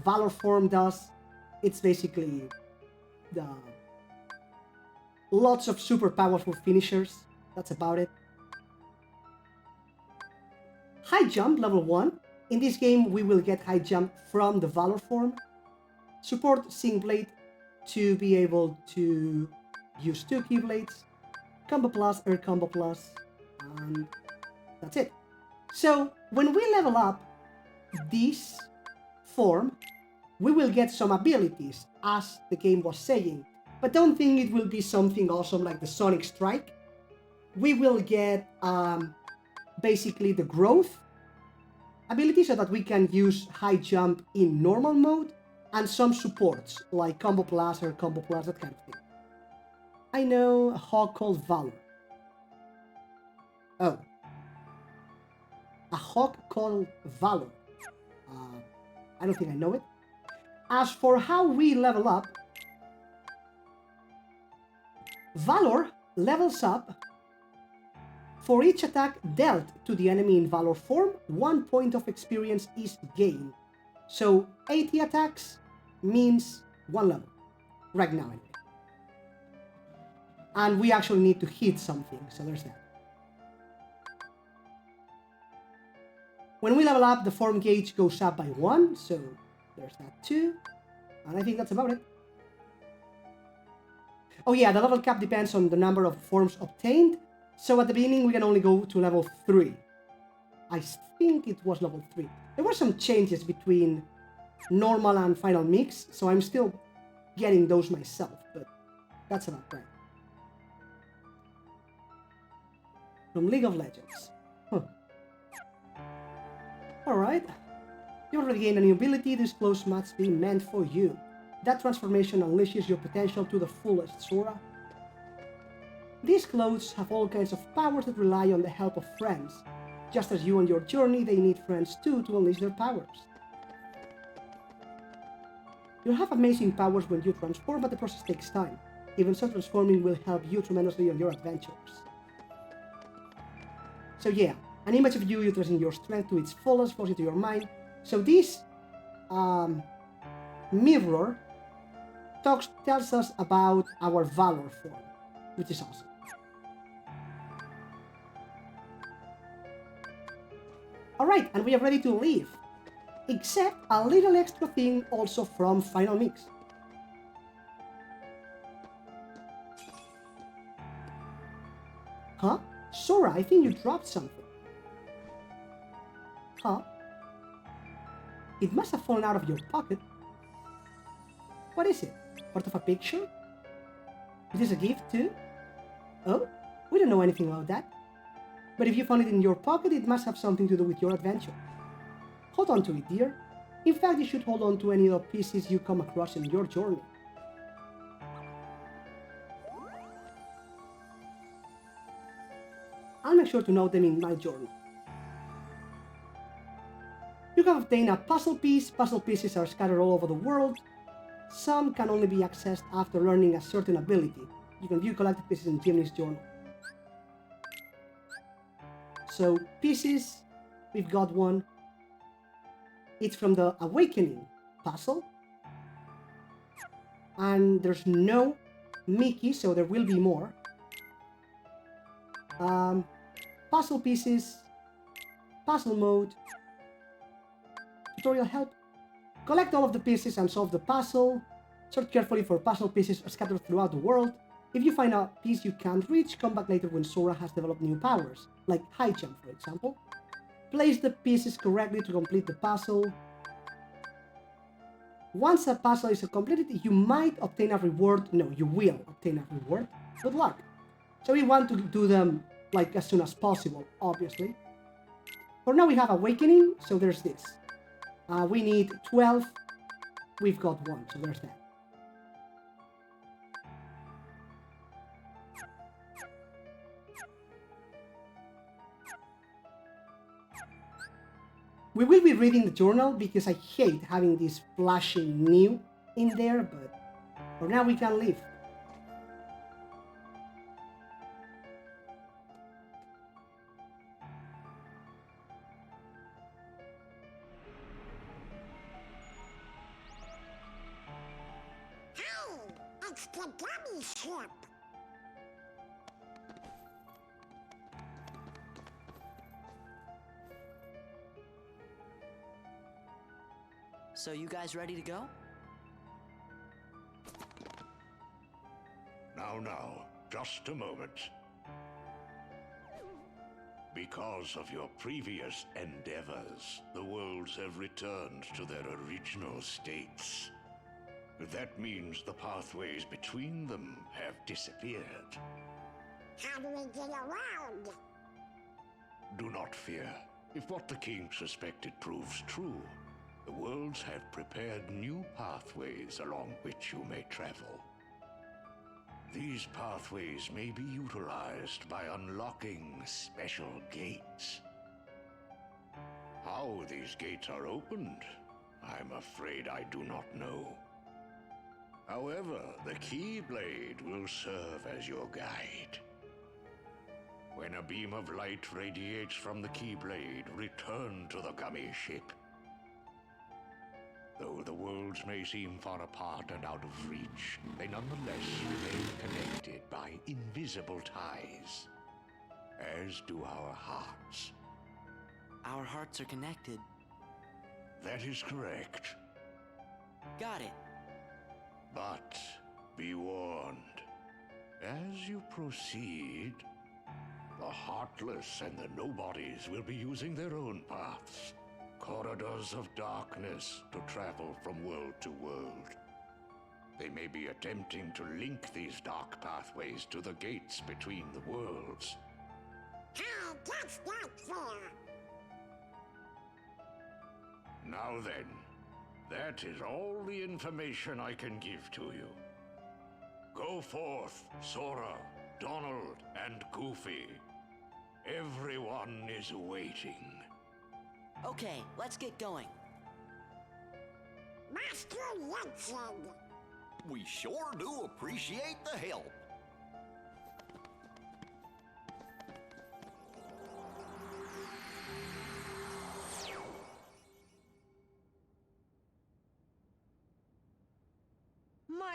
Valor form does. It's basically lots of super powerful finishers. That's about it. High Jump, level 1. In this game, we will get High Jump from the Valor form. Support Sing Blade to be able to use 2 Keyblades. Combo Plus, Air Combo Plus, and that's it. So, when we level up this form, we will get some abilities, as the game was saying. But don't think it will be something awesome like the Sonic Strike. We will get basically the growth ability so that we can use High Jump in normal mode, and some supports like Combo Plus or Combo Plus, that kind of thing. I know a hawk called Valor. Oh. A hawk called Valor. I don't think I know it. As for how we level up, Valor levels up. For each attack dealt to the enemy in Valor form, 1 point of experience is gained. So 80 attacks means 1 level. Right now, anyway. And we actually need to hit something, so there's that. When we level up, the form gauge goes up by 1, so there's that too. And I think that's about it. Oh yeah, the level cap depends on the number of forms obtained. So at the beginning, we can only go to level 3. I think it was level 3. There were some changes between normal and final mix, so I'm still getting those myself, but that's about right. From League of Legends. Huh. Alright. You already gained a new ability. This clothes must be meant for you. That transformation unleashes your potential to the fullest, Sora. These clothes have all kinds of powers that rely on the help of friends. Just as you on your journey, they need friends too to unleash their powers. You'll have amazing powers when you transform, but the process takes time. Even so, transforming will help you tremendously on your adventures. So yeah, an image of you utilizing your strength to its fullest flows into your mind. So this mirror tells us about our valor form, which is awesome. Alright, and we are ready to leave. Except a little extra thing also from Final Mix. Huh? Sora, I think you dropped something. Huh? It must have fallen out of your pocket. What is it? Part of a picture? Is this a gift too? Oh, we don't know anything about that. But if you found it in your pocket, it must have something to do with your adventure. Hold on to it, dear. In fact, you should hold on to any of the pieces you come across in your journey. I'll make sure to note them in my journal. You have obtained a puzzle piece. Puzzle pieces are scattered all over the world. Some can only be accessed after learning a certain ability. You can view collected pieces in Jimny's journal. So, pieces, we've got one. It's from the Awakening puzzle. And there's no Mickey, so there will be more. Puzzle pieces, puzzle mode, tutorial help. Collect all of the pieces and solve the puzzle. Search carefully for puzzle pieces scattered throughout the world. If you find a piece you can't reach, come back later when Sora has developed new powers, like high jump for example. Place the pieces correctly to complete the puzzle. Once a puzzle is completed, you might obtain a reward. No, you will obtain a reward. Good luck. So we want to do them like as soon as possible, obviously. For now we have Awakening, so there's this. We need 12. We've got 1, so there's that. We will be reading the journal because I hate having this flashing new in there, but for now we can leave. Hi, it's the gummy ship. So you guys ready to go? Now, just a moment. Because of your previous endeavors, the worlds have returned to their original states. That means the pathways between them have disappeared. How do we get around? Do not fear. If what the king suspected proves true, the worlds have prepared new pathways along which you may travel. These pathways may be utilized by unlocking special gates. How these gates are opened, I'm afraid I do not know. However, the Keyblade will serve as your guide. When a beam of light radiates from the Keyblade, return to the gummy ship. Though the worlds may seem far apart and out of reach, they nonetheless remain connected by invisible ties, as do our hearts. Our hearts are connected. That is correct. Got it. But be warned, as you proceed, the Heartless and the Nobodies will be using their own paths. Corridors of darkness to travel from world to world. They may be attempting to link these dark pathways to the gates between the worlds. That's not fair. Now then, that is all the information I can give to you. Go forth, Sora, Donald, and Goofy. Everyone is waiting. Okay, let's get going. Master Jensen. We sure do appreciate the help.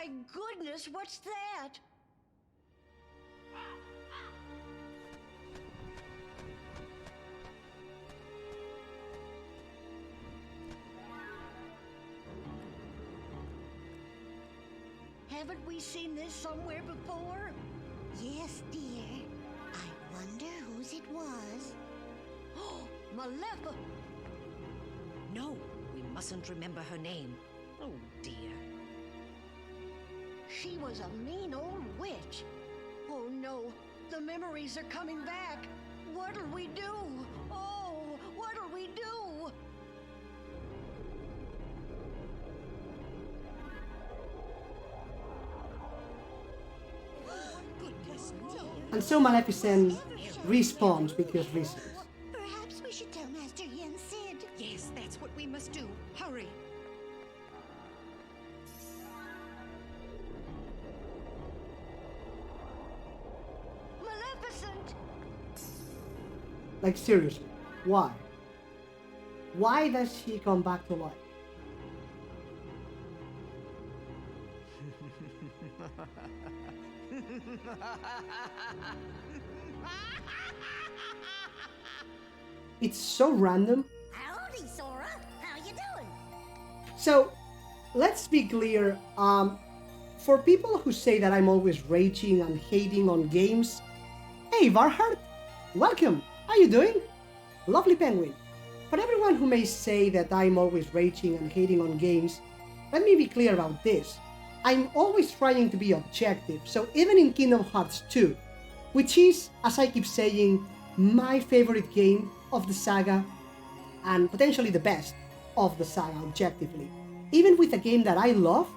My goodness, what's that? Haven't we seen this somewhere before? Yes, dear. I wonder whose it was. Oh, Malefa! No, we mustn't remember her name. Oh, dear. She was a mean old witch. Oh no, the memories are coming back. What'll we do? Oh, what'll we do? And so Maleficent respawns because reasons. Perhaps we should tell Master Yen Sid. Yes, that's what we must do. Hurry. Maleficent! Like seriously, why? Why does she come back to life? It's so random. Howdy, Sora. How you doing? So, let's be clear. For people who say that I'm always raging and hating on games, hey, Varhart, welcome. How you doing? Lovely penguin. For everyone who may say that I'm always raging and hating on games, let me be clear about this. I'm always trying to be objective, so even in Kingdom Hearts 2, which is, as I keep saying, my favorite game of the saga, and potentially the best of the saga objectively, even with a game that I love,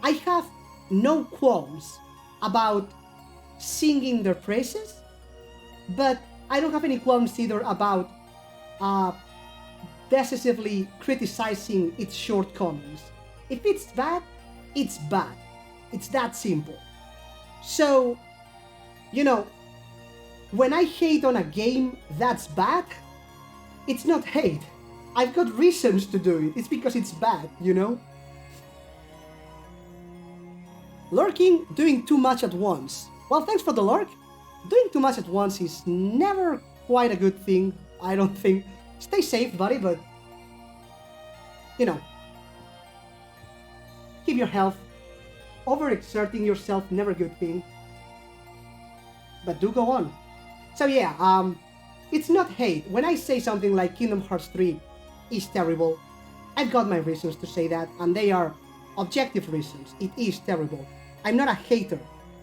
I have no qualms about singing their praises, but I don't have any qualms either about decisively criticizing its shortcomings. If it's bad, it's bad. It's that simple. So, you know, when I hate on a game that's bad, it's not hate. I've got reasons to do it. It's because it's bad, you know? Lurking, doing too much at once. Well, thanks for the lurk. Doing too much at once is never quite a good thing, I don't think. Stay safe, buddy, but, you know, keep your health. Overexerting yourself, never a good thing. But do go on. So yeah, it's not hate. When I say something like Kingdom Hearts 3 is terrible, I've got my reasons to say that, and they are objective reasons. It is terrible. I'm not a hater.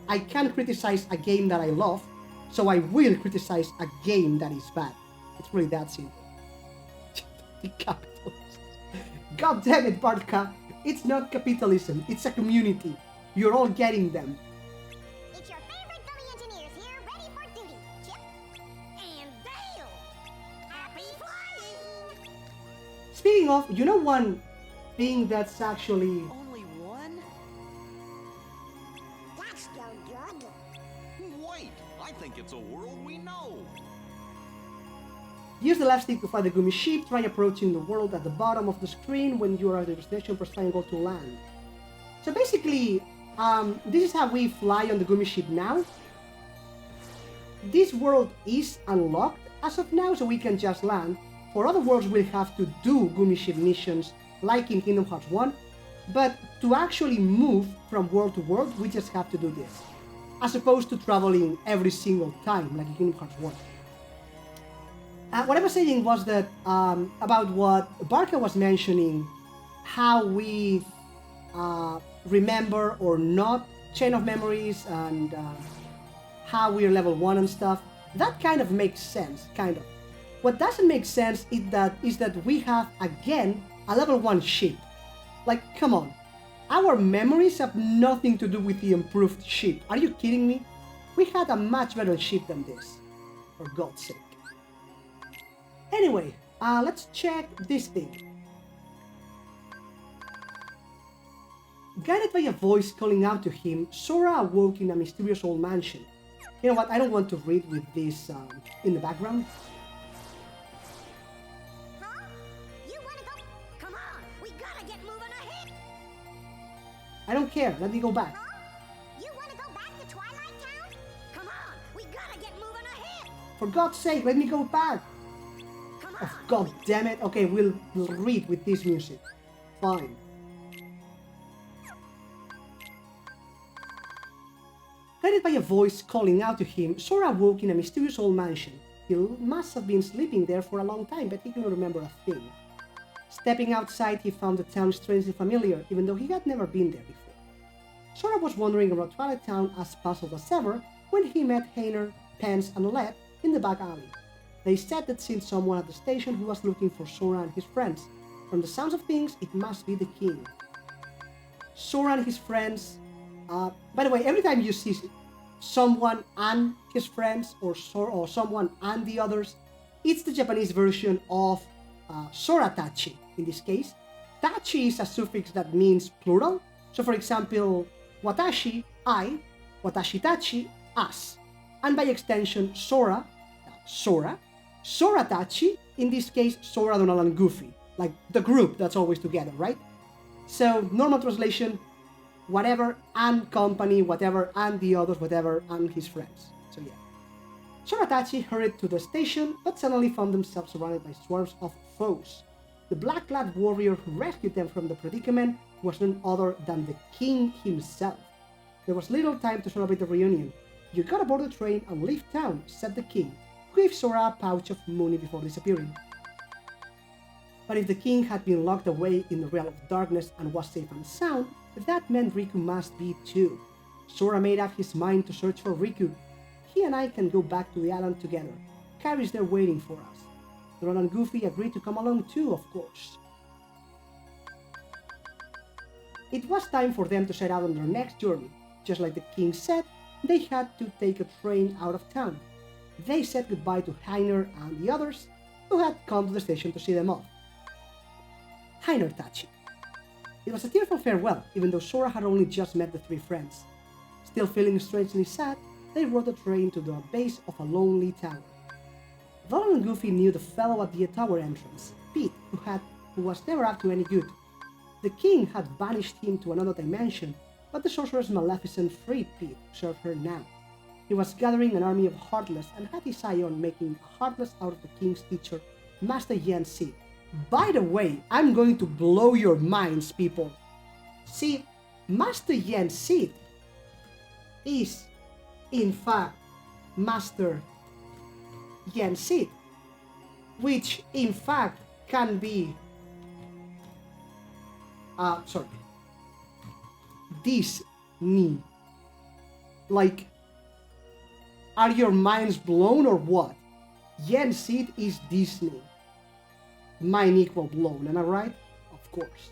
I can't criticize a game that I love, so I will criticize a game that is bad. It's really that simple. The capitalists. God damn it, Bartka. It's not capitalism, it's a community. You're all getting them. It's your favorite dummy engineers here, ready for duty. Chip and Dale. Happy flying! Speaking of, you know one thing that's actually... Only one? That's no good. Wait, I think it's a world we know. Use the left stick to fly the Gumi ship. Try approaching the world at the bottom of the screen. When you are at the destination, press triangle to land. So basically, this is how we fly on the Gumi ship now. This world is unlocked as of now, so we can just land. For other worlds, we'll have to do Gumi ship missions, like in Kingdom Hearts 1. But to actually move from world to world, we just have to do this, as opposed to traveling every single time, like in Kingdom Hearts 1. What I was saying was that about what Barca was mentioning, how we remember or not chain of memories, and how we're level 1 and stuff. That kind of makes sense, kind of. What doesn't make sense is that we have, again, a level 1 ship. Like, come on. Our memories have nothing to do with the improved ship. Are you kidding me? We had a much better ship than this, for God's sake. Anyway, let's check this thing. Guided by a voice calling out to him, Sora awoke in a mysterious old mansion. You know what, I don't want to read with this in the background. Huh? You wanna go? Come on, we gotta get moving ahead. I don't care, let me go back. You want to go back to Twilight Town? Come on, we gotta get moving ahead. For God's sake, let me go back. Oh, God damn it. Okay, we'll read with this music. Fine. Guided by a voice calling out to him, Sora awoke in a mysterious old mansion. He must have been sleeping there for a long time, but he couldn't remember a thing. Stepping outside, he found the town strangely familiar, even though he had never been there before. Sora was wandering around Twilight Town as puzzled as ever when he met Hainer, Pence, and Olette in the back alley. They said they'd seen someone at the station who was looking for Sora and his friends. From the sounds of things, it must be the king. Sora and his friends... by the way, every time you see someone and his friends, or someone and the others, it's the Japanese version of Sora Tachi, in this case. Tachi is a suffix that means plural. So for example, watashi, I, watashi tachi, us. And by extension, Sora, Sora, Sora Tachi, in this case, Sora, Donald, and Goofy. Like the group that's always together, right? So, normal translation, whatever and company, whatever and the others, whatever and his friends. So yeah. Sora Tachi hurried to the station, but suddenly found themselves surrounded by swarms of foes. The black-clad warrior who rescued them from the predicament was none other than the king himself. There was little time to celebrate the reunion. You gotta board the train and leave town, said the king, who gave Sora a pouch of money before disappearing. But if the king had been locked away in the realm of darkness and was safe and sound, that meant Riku must be too. Sora made up his mind to search for Riku. He and I can go back to the island together. Kairi's there waiting for us. Donald and Goofy agreed to come along too, of course. It was time for them to set out on their next journey. Just like the king said, they had to take a train out of town. They said goodbye to Hainer and the others, who had come to the station to see them off. Hainer Tachi. It was a tearful farewell, even though Sora had only just met the three friends. Still feeling strangely sad, they rode the train to the base of a lonely tower. Donald and Goofy knew the fellow at the tower entrance, Pete, who was never up to any good. The king had banished him to another dimension, but the sorceress Maleficent freed Pete to serve her now. He was gathering an army of Heartless and had his eye on making a Heartless out of the king's teacher, Master Yen Sid. By the way, I'm going to blow your minds, people. See, Master Yen Sid is, in fact, Master Yen Sid, which, in fact, can be... Disney. Like, are your minds blown or what? Yen Sid is Disney. Mind equal blown, am I right? Of course.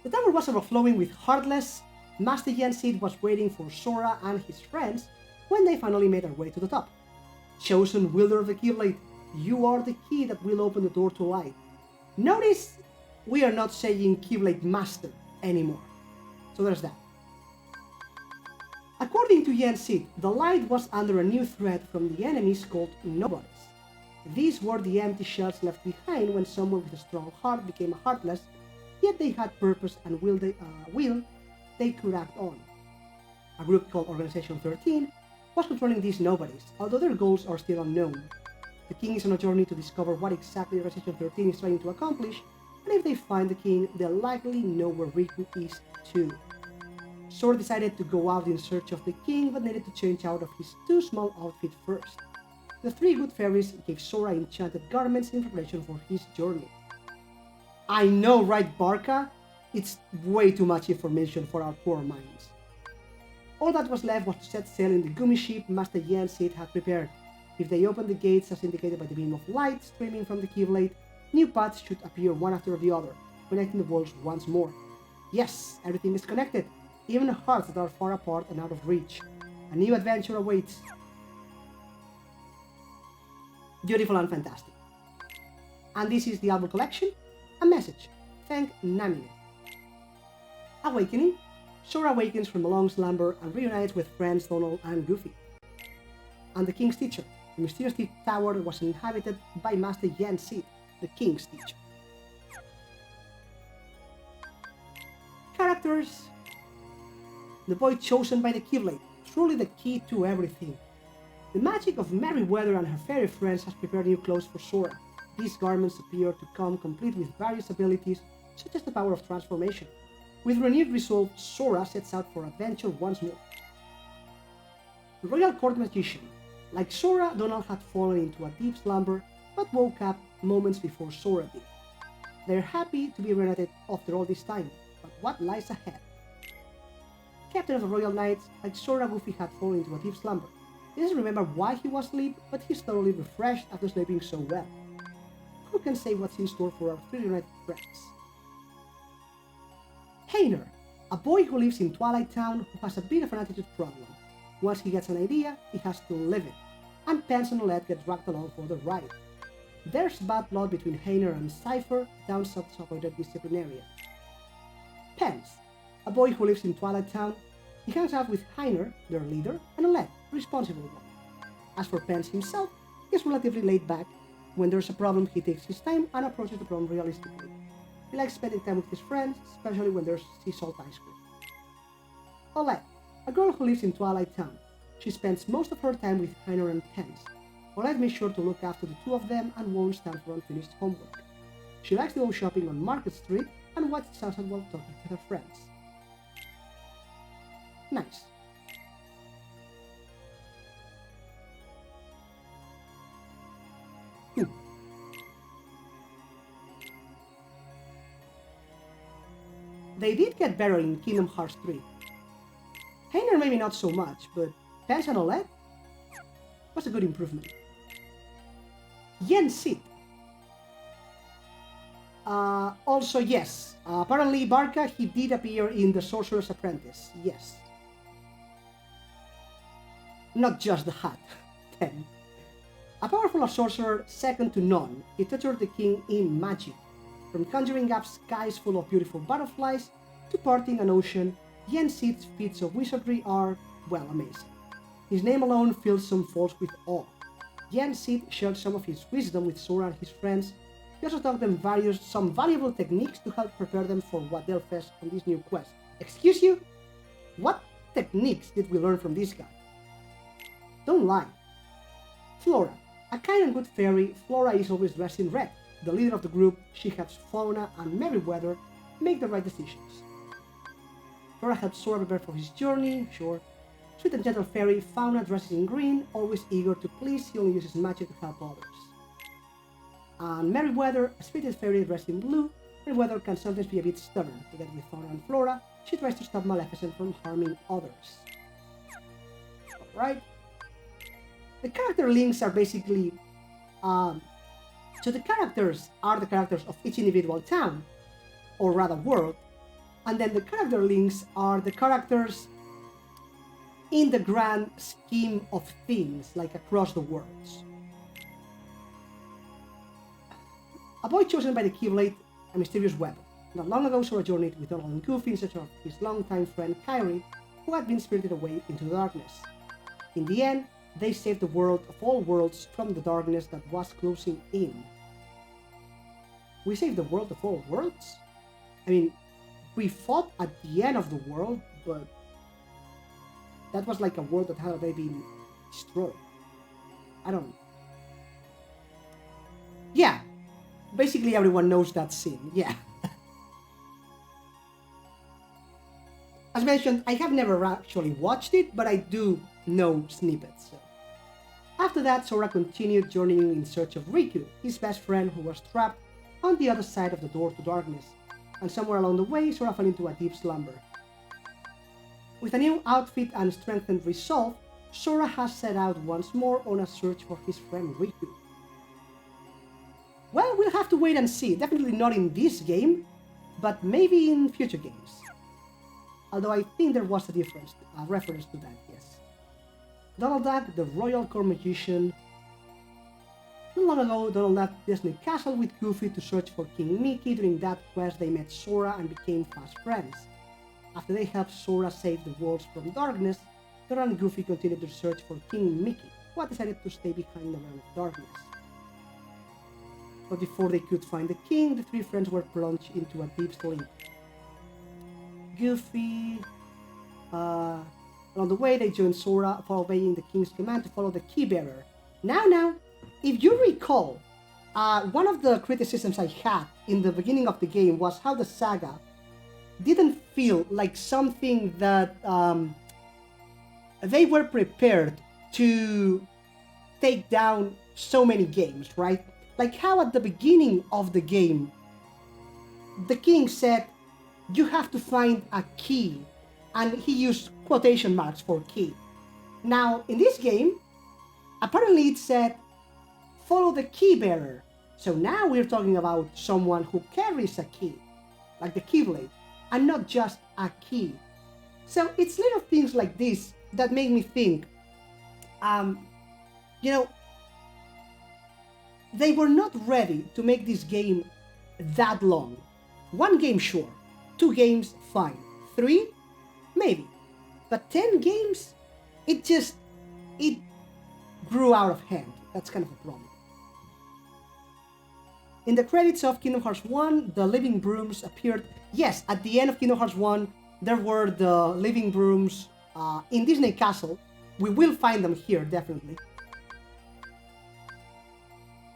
The tower was overflowing with Heartless. Master Yen Sid was waiting for Sora and his friends when they finally made their way to the top. Chosen wielder of the Keyblade, you are the key that will open the door to light. Notice we are not saying Keyblade Master anymore. So there's that. According to Yen Sid, the light was under a new threat from the enemies called Nobodies. These were the empty shells left behind when someone with a strong heart became heartless, yet they had purpose and will they could act on. A group called Organization 13 was controlling these Nobodies, although their goals are still unknown. The king is on a journey to discover what exactly Organization 13 is trying to accomplish, and if they find the king, they'll likely know where Riku is too. Sora decided to go out in search of the king, but needed to change out of his too small outfit first. The three good fairies gave Sora enchanted garments in preparation for his journey. I know, right, Barca? It's way too much information for our poor minds. All that was left was to set sail in the gummy ship Master Yen Sid had prepared. If they opened the gates as indicated by the beam of light streaming from the Keyblade, new paths should appear one after the other, connecting the worlds once more. Yes, everything is connected, even hearts that are far apart and out of reach. A new adventure awaits. Beautiful and fantastic. And this is the album collection. A message. Thank Namine. Awakening. Sora awakens from a long slumber and reunites with friends Donald and Goofy. And the King's Teacher. The mysterious tower was inhabited by Master Yen Sid, the King's Teacher. characters? The boy chosen by the Keyblade, truly the key to everything. The magic of Merryweather and her fairy friends has prepared new clothes for Sora. These garments appear to come complete with various abilities, such as the power of transformation. With renewed resolve, Sora sets out for adventure once more. The Royal Court Magician. Like Sora, Donald had fallen into a deep slumber, but woke up moments before Sora did. They're happy to be reunited after all this time, but what lies ahead? Captain of the Royal Knights, like Sora, Goofy had fallen into a deep slumber. He doesn't remember why he was asleep, but he's thoroughly refreshed after sleeping so well. Who can say what's in store for our three reunited friends? Heiner, a boy who lives in Twilight Town who has a bit of an attitude problem. Once he gets an idea, he has to live it, and Pence and Olette get dragged along for the ride. There's bad blood between Heiner and Cypher, down subsided disciplinarian. Pence, a boy who lives in Twilight Town, he hangs out with Heiner, their leader, and Olette, the responsible one. As for Pence himself, he's relatively laid back. When there's a problem, he takes his time and approaches the problem realistically. He likes spending time with his friends, especially when there's sea salt ice cream. Olette, a girl who lives in Twilight Town. She spends most of her time with Heiner and Pence. Olette makes sure to look after the two of them and won't stand for unfinished homework. She likes to go shopping on Market Street and watch the sunset while talking to her friends. Nice. They did get better in Kingdom Hearts 3. Heiner maybe not so much, but Pence and Olette was a good improvement. Yen Sid. Also, yes. Apparently, Barca, he did appear in The Sorcerer's Apprentice. Yes. Not just the hat. 10. A powerful sorcerer second to none, he tutored the king in magic. From conjuring up skies full of beautiful butterflies to parting an ocean, Yen Sid's feats of wizardry are, well, amazing. His name alone fills some folks with awe. Yen Sid shared some of his wisdom with Sora and his friends. He also taught them some valuable techniques to help prepare them for what they'll face on this new quest. Excuse you? What techniques did we learn from this guy? Don't lie. Flora. A kind and good fairy, Flora is always dressed in red. The leader of the group, she helps Fauna and Merryweather make the right decisions. Flora helps Sora prepare for his journey, sure. Sweet and gentle fairy, Fauna dresses in green, always eager to please, he only uses magic to help others. And Merryweather, a spirited fairy dressed in blue, Merryweather can sometimes be a bit stubborn. Together with Fauna and Flora, she tries to stop Maleficent from harming others. Alright. The character links are basically so the characters are the characters of each individual town, or rather world, and then the character links are the characters in the grand scheme of things, like across the worlds. A boy chosen by the Keyblade, a mysterious weapon. Not long ago, Sora journeyed with Donald and Goofy in search of his longtime friend Khiii, who had been spirited away into the darkness. In the end, they saved the world of all worlds from the darkness that was closing in. We saved the world of all worlds? I mean, we fought at the end of the world, but that was like a world that had already been destroyed. I don't know. Yeah, basically everyone knows that scene, yeah. As mentioned, I have never actually watched it, but I do know snippets. So. After that, Sora continued journeying in search of Riku, his best friend who was trapped on the other side of the door to darkness, and somewhere along the way, Sora fell into a deep slumber. With a new outfit and strengthened resolve, Sora has set out once more on a search for his friend Riku. Well, we'll have to wait and see, definitely not in this game, but maybe in future games. Although I think there was a reference to that, yes. Donald Duck, the Royal Court Magician. Not long ago, Donald Duck Disney Castle with Goofy to search for King Mickey. During that quest, they met Sora and became fast friends. After they helped Sora save the worlds from darkness, Donald and Goofy continued their search for King Mickey, who had decided to stay behind the realm of darkness. But before they could find the king, the three friends were plunged into a deep sleep. Goofy. Along the way, they join Sora, obeying the king's command to follow the key bearer. Now, if you recall, one of the criticisms I had in the beginning of the game was how the saga didn't feel like something that they were prepared to take down so many games, right? Like how at the beginning of the game, the king said, you have to find a key, and he used quotation marks for key. Now, in this game, apparently it said, follow the key bearer. So now we're talking about someone who carries a key, like the Keyblade, and not just a key. So it's little things like this that make me think, you know, they were not ready to make this game that long. 1 game, sure. 2 games, fine. 3, maybe. But 10 games, it grew out of hand. That's kind of a problem. In the credits of Kingdom Hearts 1, the living brooms appeared. Yes, at the end of Kingdom Hearts 1, there were the living brooms in Disney Castle. We will find them here, definitely.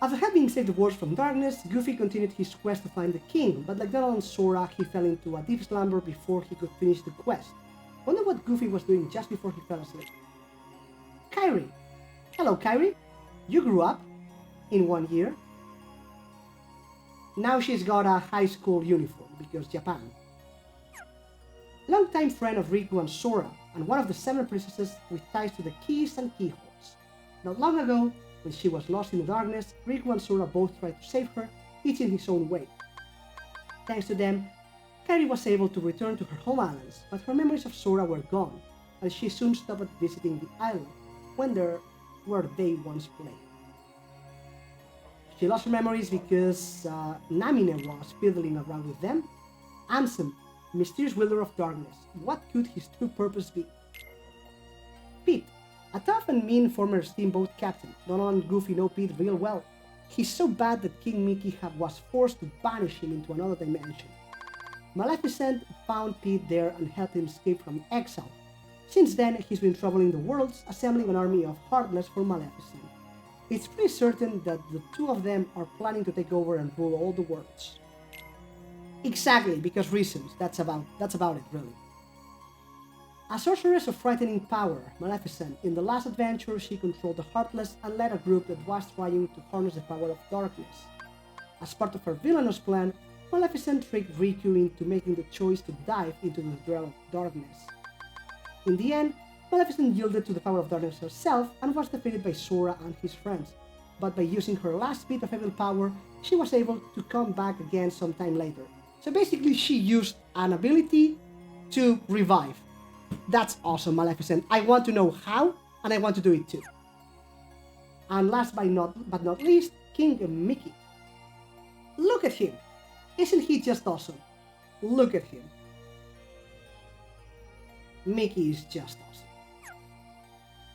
After having saved the world from darkness, Goofy continued his quest to find the king, but like Donald and Sora, he fell into a deep slumber before he could finish the quest. Wonder what Goofy was doing just before he fell asleep. Kairi. Hello, Kairi. You grew up in 1 year. Now she's got a high school uniform, because Japan. Longtime friend of Riku and Sora, and one of the 7 princesses with ties to the keys and keyholes. Not long ago, when she was lost in the darkness, Riku and Sora both tried to save her, each in his own way. Thanks to them, Kairi was able to return to her home islands, but her memories of Sora were gone, and she soon stopped visiting the island where they once played. She lost her memories because Namine was fiddling around with them. Ansem, mysterious wielder of darkness. What could his true purpose be? Pete, a tough and mean former steamboat captain. Donald and Goofy know Pete real well. He's so bad that King Mickey was forced to banish him into another dimension. Maleficent found Pete there and helped him escape from exile. Since then, he's been traveling the worlds, assembling an army of Heartless for Maleficent. It's pretty certain that the 2 of them are planning to take over and rule all the worlds. Exactly, because reasons. That's about it, really. A sorceress of frightening power, Maleficent, in the last adventure she controlled the Heartless and led a group that was trying to harness the power of darkness. As part of her villainous plan, Maleficent tricked Riku into making the choice to dive into the realm of darkness. In the end, Maleficent yielded to the power of darkness herself and was defeated by Sora and his friends, but by using her last bit of evil power, she was able to come back again sometime later. So basically she used an ability to revive. That's awesome, Maleficent. I want to know how, and I want to do it too. And last but not least, King Mickey. Look at him. Isn't he just awesome? Look at him. Mickey is just awesome.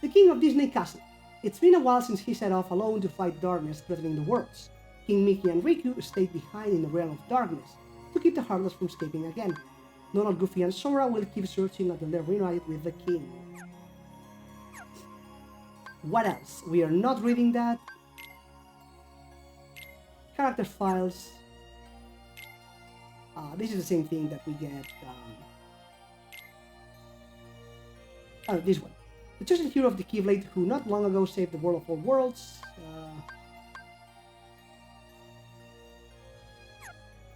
The King of Disney Castle. It's been a while since he set off alone to fight darkness threatening the worlds. King Mickey and Riku stayed behind in the realm of darkness to keep the Heartless from escaping again. Donald, Goofy, and Sora will keep searching until they're reunited with the King. What else? We are not reading that. Character files. This is the same thing that we get. This one. The chosen hero of the Keyblade who not long ago saved the world of all worlds.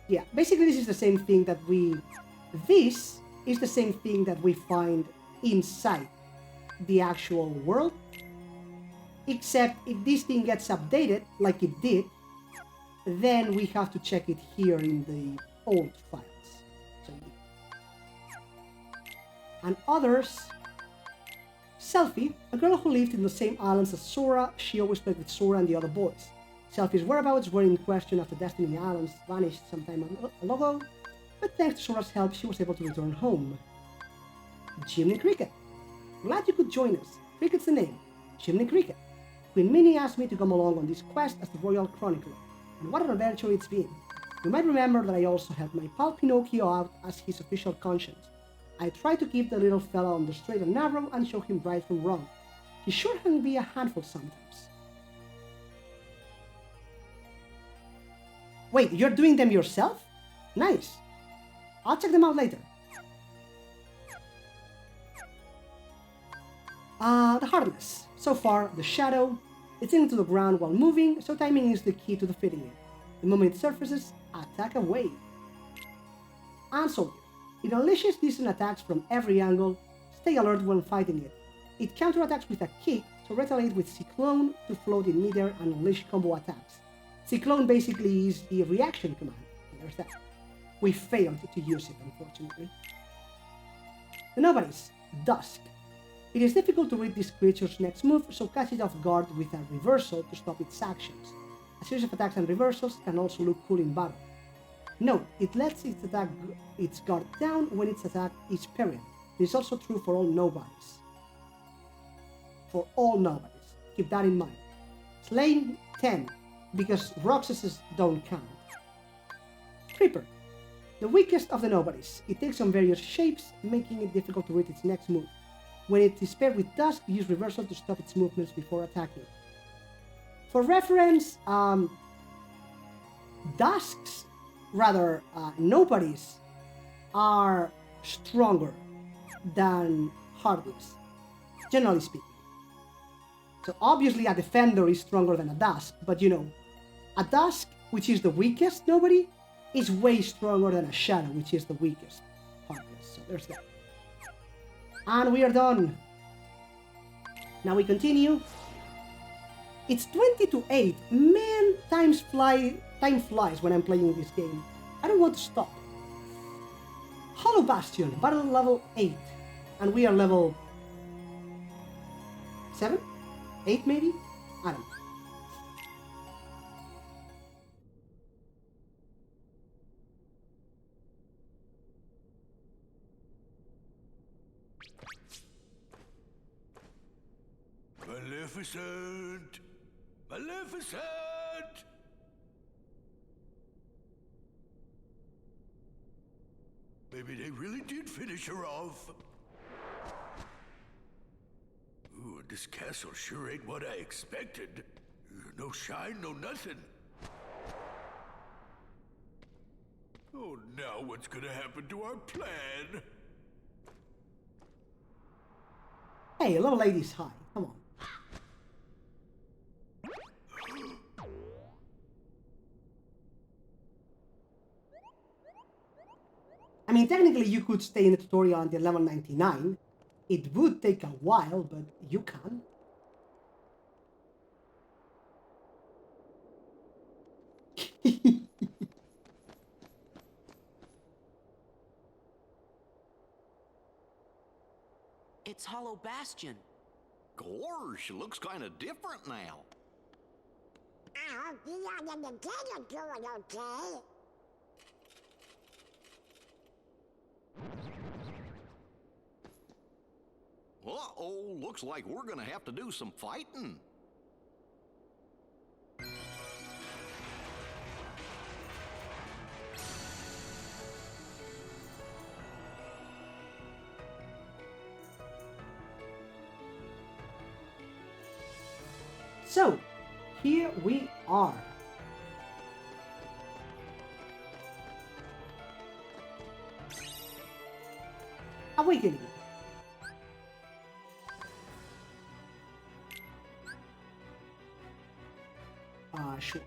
Yeah, basically this is the same thing that This is the same thing that we find inside the actual world. Except if this thing gets updated, like it did, then we have to check it here in the old files. So, and others... Selphie, a girl who lived in the same islands as Sora, she always played with Sora and the other boys. Selphie's whereabouts were in question after Destiny Islands vanished some time ago, but thanks to Sora's help she was able to return home. Jiminy Cricket. Glad you could join us. Cricket's the name. Jiminy Cricket. Queen Minnie asked me to come along on this quest as the Royal Chronicler, and what an adventure it's been. You might remember that I also helped my pal Pinocchio out as his official conscience, I try to keep the little fella on the straight and narrow and show him right from wrong. He sure can be a handful sometimes. Wait, you're doing them yourself? Nice. I'll check them out later. The Heartless. So far, the Shadow. It's into the ground while moving, so timing is the key to defeating it. The moment it surfaces, attack away. And Soldier. It unleashes decent attacks from every angle. Stay alert when fighting it. It counterattacks with a kick to retaliate with Cyclone to float in midair and unleash combo attacks. Cyclone basically is the reaction command. There's that. We failed to use it, unfortunately. The Nobodies. Dusk. It is difficult to read this creature's next move, so catch it off guard with a reversal to stop its actions. A series of attacks and reversals can also look cool in battle. Note, it lets its guard down when its attack is parried. This is also true for all Nobodies. For all Nobodies. Keep that in mind. Slain 10, because Roxases don't count. Creeper. The weakest of the Nobodies. It takes on various shapes, making it difficult to read its next move. When it is paired with Dusk, use reversal to stop its movements before attacking. For reference, Nobodies are stronger than Heartless, generally speaking. So obviously a Defender is stronger than a Dusk, but you know, a Dusk, which is the weakest Nobody, is way stronger than a Shadow, which is the weakest Heartless. So there's that. And we are done. Now we continue. It's 20 to 8. Man, time flies when I'm playing this game. I don't want to stop. Hollow Bastion, battle level 8. And we are level 7? 8 maybe? I don't know. Maleficent! Maleficent! Maybe they really did finish her off. Ooh, this castle sure ain't what I expected. No shine, no nothing. Oh, now what's gonna happen to our plan? Hey, level 8 is high. Come on. I mean, technically you could stay in the tutorial until level 99. It would take a while, but you can. It's Hollow Bastion. Gosh, looks kind of different now. I hope you and the Nintendo doing okay. Uh-oh, looks like we're gonna have to do some fighting. So, here we are. Awakening. Sure.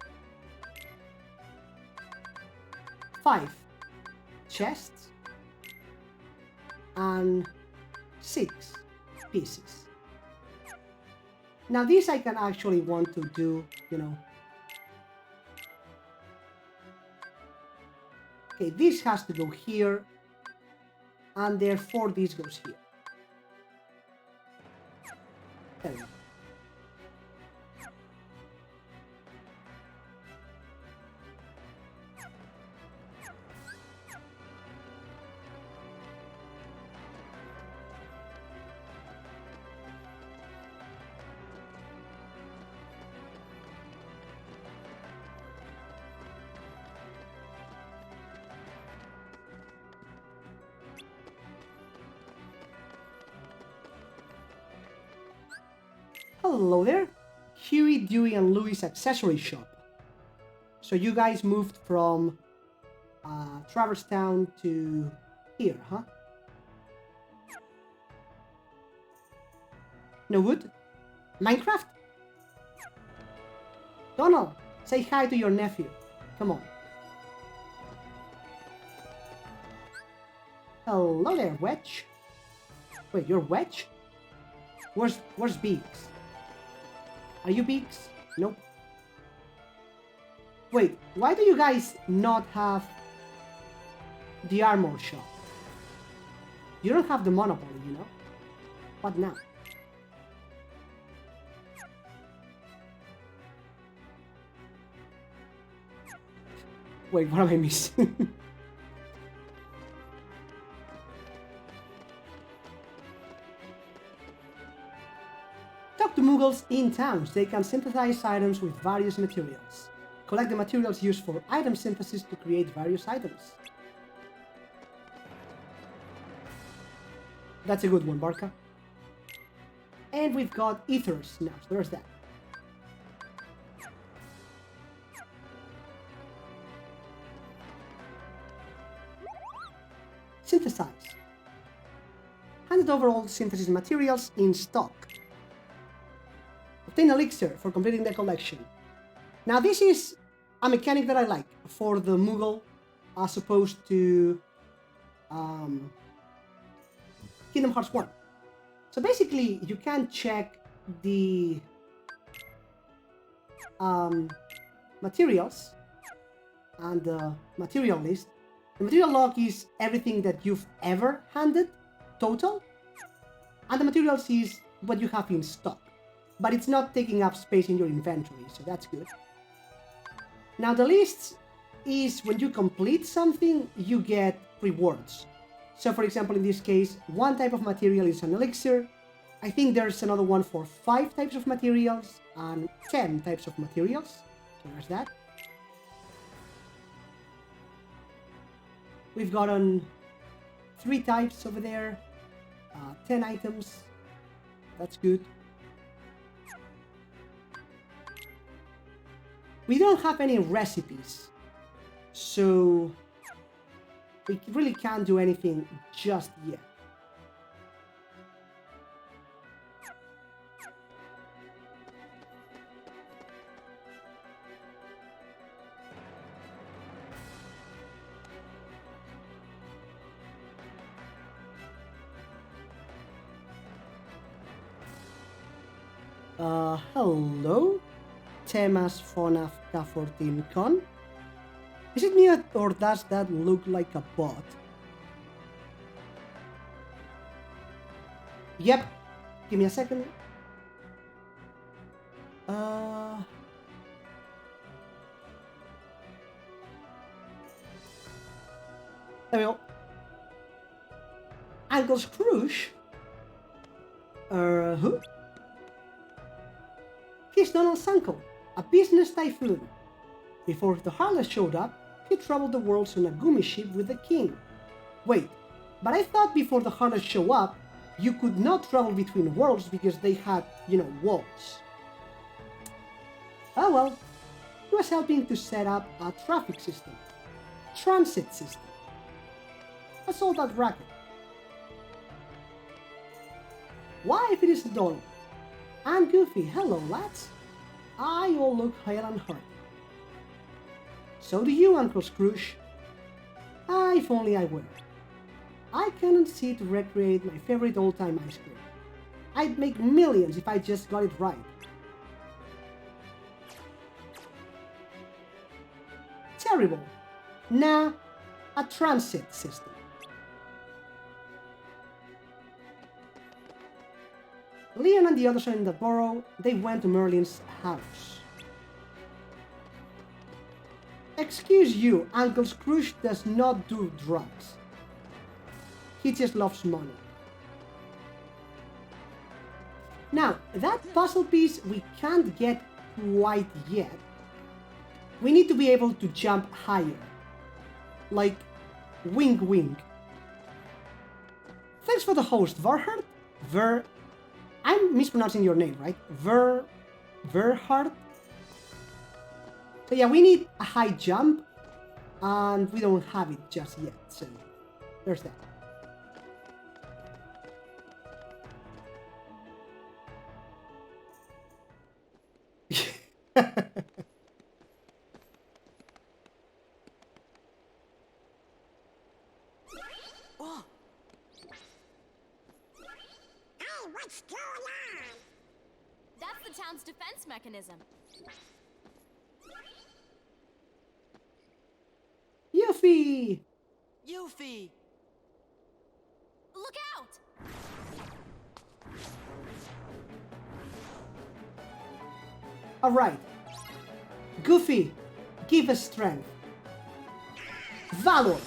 5 chests and 6 pieces. Now this I can actually want to do, you know. Okay, this has to go here, and therefore this goes here. There we go. Hello there. Huey, Dewey, and Louie's accessory shop. So you guys moved from Traverse Town to here, huh? No wood? Minecraft? Donald, say hi to your nephew. Come on. Hello there, Wedge. Wait, you're Wedge? Where's Beaks? Are you Beaks? Nope. Wait, why do you guys not have the armor shop? You don't have the monopoly, you know? What now? Wait, what am I missing? Talk to Muggles in towns. They can synthesize items with various materials. Collect the materials used for item synthesis to create various items. That's a good one, Barca. And we've got ethers now, so there's that. Synthesize. Handed over all synthesis materials in stock. Obtain elixir for completing the collection. Now this is a mechanic that I like for the Moogle as opposed to Kingdom Hearts 1. So basically you can check the materials and the material list. The material log is everything that you've ever handed, total, and the materials is what you have in stock. But it's not taking up space in your inventory, so that's good. Now the list is when you complete something, you get rewards. So for example, in this case, one type of material is an elixir. I think there's another one for 5 types of materials and 10 types of materials. So there's that. We've gotten 3 types over there, 10 items. That's good. We don't have any recipes, so we really can't do anything just yet. Hello? Temas Fonaf K14 Con? Is it me or does that look like a bot? Yep. Give me a second. There we go. Uncle Scrooge? Who? He's Donald's uncle, a business typhoon. Before the Harless showed up, he traveled the worlds on a gummy ship with the king. Wait, but I thought before the Harless show up, you could not travel between worlds because they had, you know, walls. Oh well, he was helping to set up a traffic system. Transit system. What's all that racket? Why if it is Donald? And Goofy, hello lads. I all look hale and hearty. So do you, Uncle Scrooge. If only I were. I cannot see to recreate my favorite old-time ice cream. I'd make millions if I just got it right. Terrible. Nah, a transit system. Leon and the others are in the burrow. They went to Merlin's house. Excuse you, Uncle Scrooge does not do drugs. He just loves money. Now, that puzzle piece we can't get quite yet. We need to be able to jump higher. Like, wink wink. Thanks for the host, Varhard. I'm mispronouncing your name, right? Verhard? So yeah, we need a high jump, and we don't have it just yet, so there's that. Hey, what's going on? That's the town's defense mechanism. Yuffie! Yuffie! Look out! Alright. Goofy, give us strength. Valor!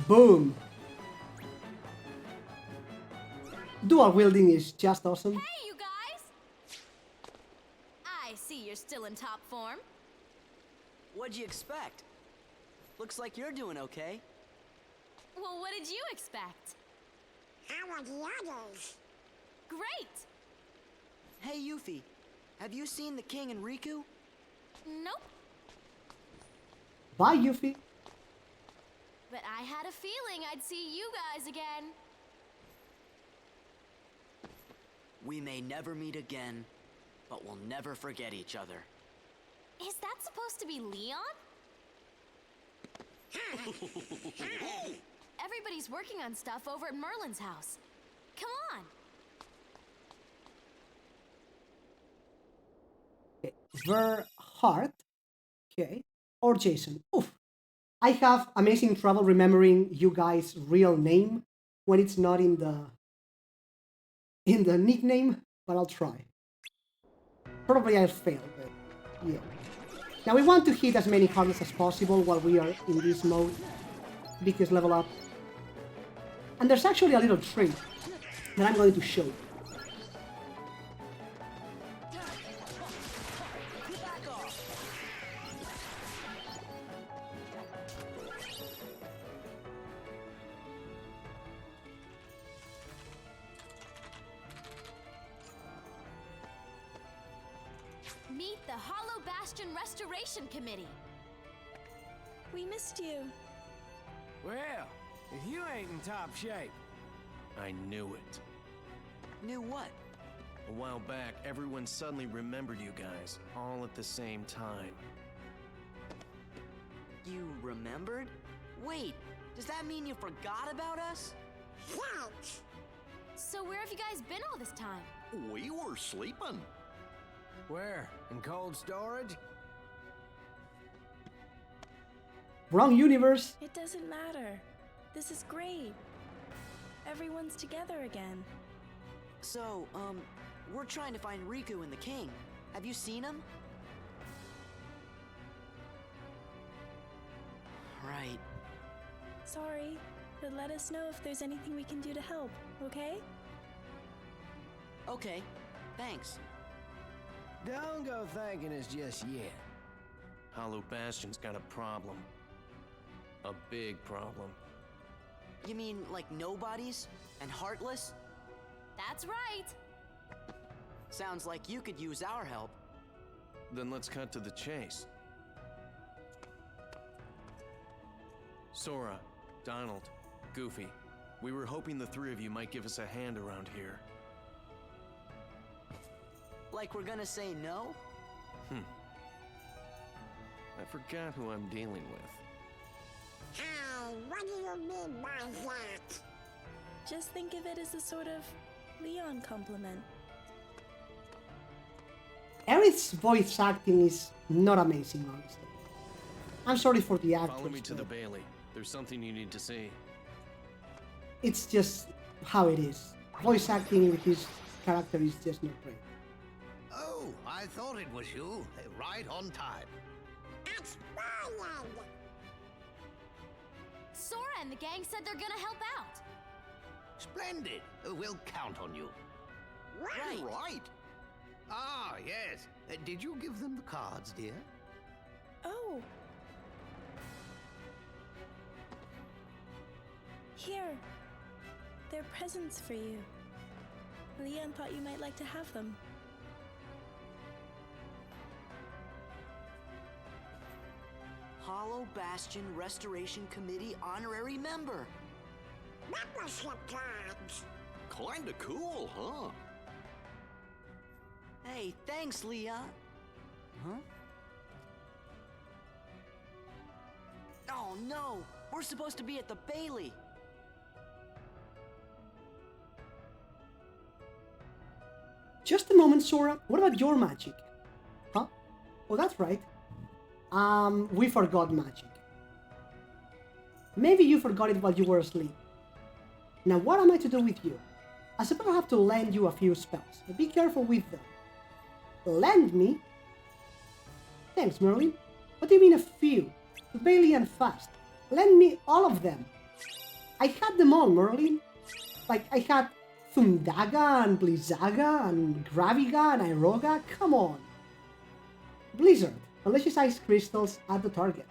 Boom! Dual wielding is just awesome. Hey, you guys! I see you're still in top form. What'd you expect? Looks like you're doing okay. Well, what did you expect? How are the others? Great! Hey, Yuffie, have you seen the king and Riku? Nope. Bye, Yuffie. But I had a feeling I'd see you guys again. We may never meet again, but we'll never forget each other. Is that supposed to be Leon? Everybody's working on stuff over at Merlin's house. Come on. Okay. Verhart. Okay. Or Jason. Oof. I have amazing trouble remembering you guys' real name when it's not in the nickname, but I'll try. Probably I'll fail, but yeah. Now we want to hit as many heartless as possible while we are in this mode, because level up. And there's actually a little trick that I'm going to show. Meet the Hollow Bastion Restoration Committee. We missed you. Well, if you ain't in top shape. I knew it. Knew what? A while back, everyone suddenly remembered you guys, all at the same time. You remembered? Wait, does that mean you forgot about us? Thanks. So where have you guys been all this time? We were sleeping. Where? In cold storage? Wrong universe. It doesn't matter. This is great. Everyone's together again. So, we're trying to find Riku and the king. Have you seen him? Right. Sorry, but let us know if there's anything we can do to help, okay? Okay, thanks. Don't go thanking us just yet. Hollow Bastion's got a problem. A big problem. You mean like nobodies and heartless? That's right. Sounds like you could use our help. Then let's cut to the chase. Sora, Donald, Goofy, we were hoping the three of you might give us a hand around here. Like we're gonna say no? I forgot who I'm dealing with. Hey, what do you mean by that? Just think of it as a sort of Leon compliment. Aerith's voice acting is not amazing, honestly. I'm sorry for the actors. Follow me to the Bailey. There's something you need to see. It's just how it is. Voice acting with his character is just not great. Oh, I thought it was you. Right on time. It's Brian! Sora and the gang said they're gonna help out. Splendid. We'll count on you. Right. Right. Ah, yes. Did you give them the cards, dear? Oh. Here. They're presents for you. Leon thought you might like to have them. Hollow Bastion Restoration Committee honorary member. Membership cards. Kinda cool, huh? Hey, thanks, Leon. Huh? Oh no! We're supposed to be at the Bailey. Just a moment, Sora. What about your magic? Huh? Oh, that's right. We forgot magic. Maybe you forgot it while you were asleep. Now, what am I to do with you? I suppose I have to lend you a few spells, but be careful with them. Lend me? Thanks, Merlin. What do you mean a few? Bailey and fast. Lend me all of them. I had them all, Merlin. Like, I had Thundaga and Blizzaga and Graviga and Iroga. Come on. Blizzard. Malicious ice crystals at the target.